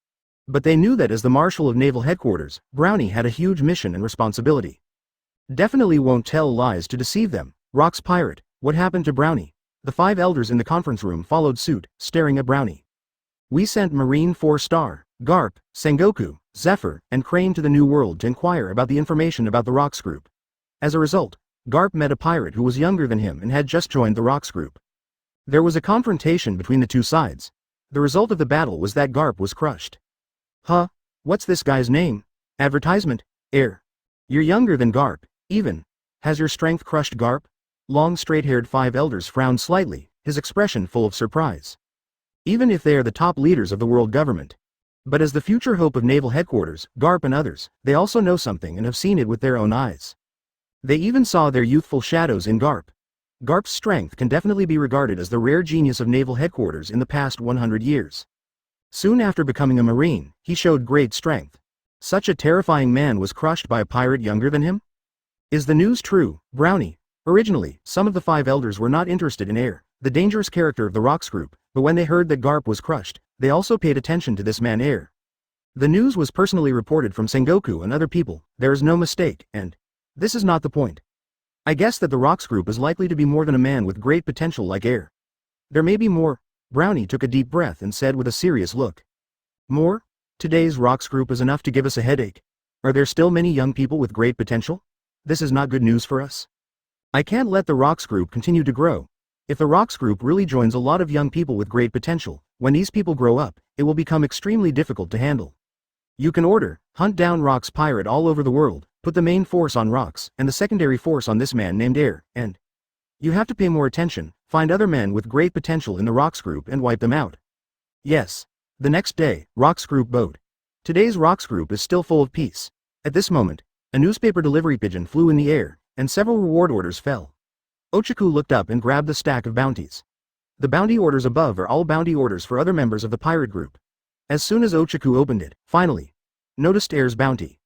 But they knew that as the Marshal of Naval Headquarters, Brownie had a huge mission and responsibility. Definitely won't tell lies to deceive them. Rox Pirate, what happened to Brownie? The five elders in the conference room followed suit, staring at Brownie. We sent Marine 4-star, Garp, Sengoku, Zephyr, and Crane to the New World to inquire about the information about the Rox Group. As a result, Garp met a pirate who was younger than him and had just joined the Rox Group. There was a confrontation between the two sides. The result of the battle was that Garp was crushed. Huh? What's this guy's name? Advertisement? You're younger than Garp, even. Has your strength crushed Garp? Long straight-haired five elders frowned slightly, his expression full of surprise. Even if they are the top leaders of the world government. But as the future hope of Naval Headquarters, Garp and others, they also know something and have seen it with their own eyes. They even saw their youthful shadows in Garp. Garp's strength can definitely be regarded as the rare genius of Naval Headquarters in the past 100 years. Soon after becoming a Marine, he showed great strength. Such a terrifying man was crushed by a pirate younger than him? Is the news true, Brownie? Originally, some of the five elders were not interested in the dangerous character of the Rox Group, but when they heard that Garp was crushed, they also paid attention to this man The news was personally reported from Sengoku and other people, there is no mistake, and this is not the point. I guess that the Rox Group is likely to be more than a man with great potential like There may be more. Brownie took a deep breath and said with a serious look. More? Today's Rox Group is enough to give us a headache. Are there still many young people with great potential? This is not good news for us. I can't let the Rox Group continue to grow. If the Rox Group really joins a lot of young people with great potential, when these people grow up, it will become extremely difficult to handle. You can order, hunt down Rox Pirate all over the world, put the main force on Rox, and the secondary force on this man named and you have to pay more attention, find other men with great potential in the Rox Group and wipe them out. Yes. The next day, Rox Group boat. Today's Rox Group is still full of peace. At this moment, a newspaper delivery pigeon flew in the air, and several reward orders fell. Ochaku looked up and grabbed the stack of bounties. The bounty orders above are all bounty orders for other members of the pirate group. As soon as Ochaku opened it, finally, noticed Air's bounty.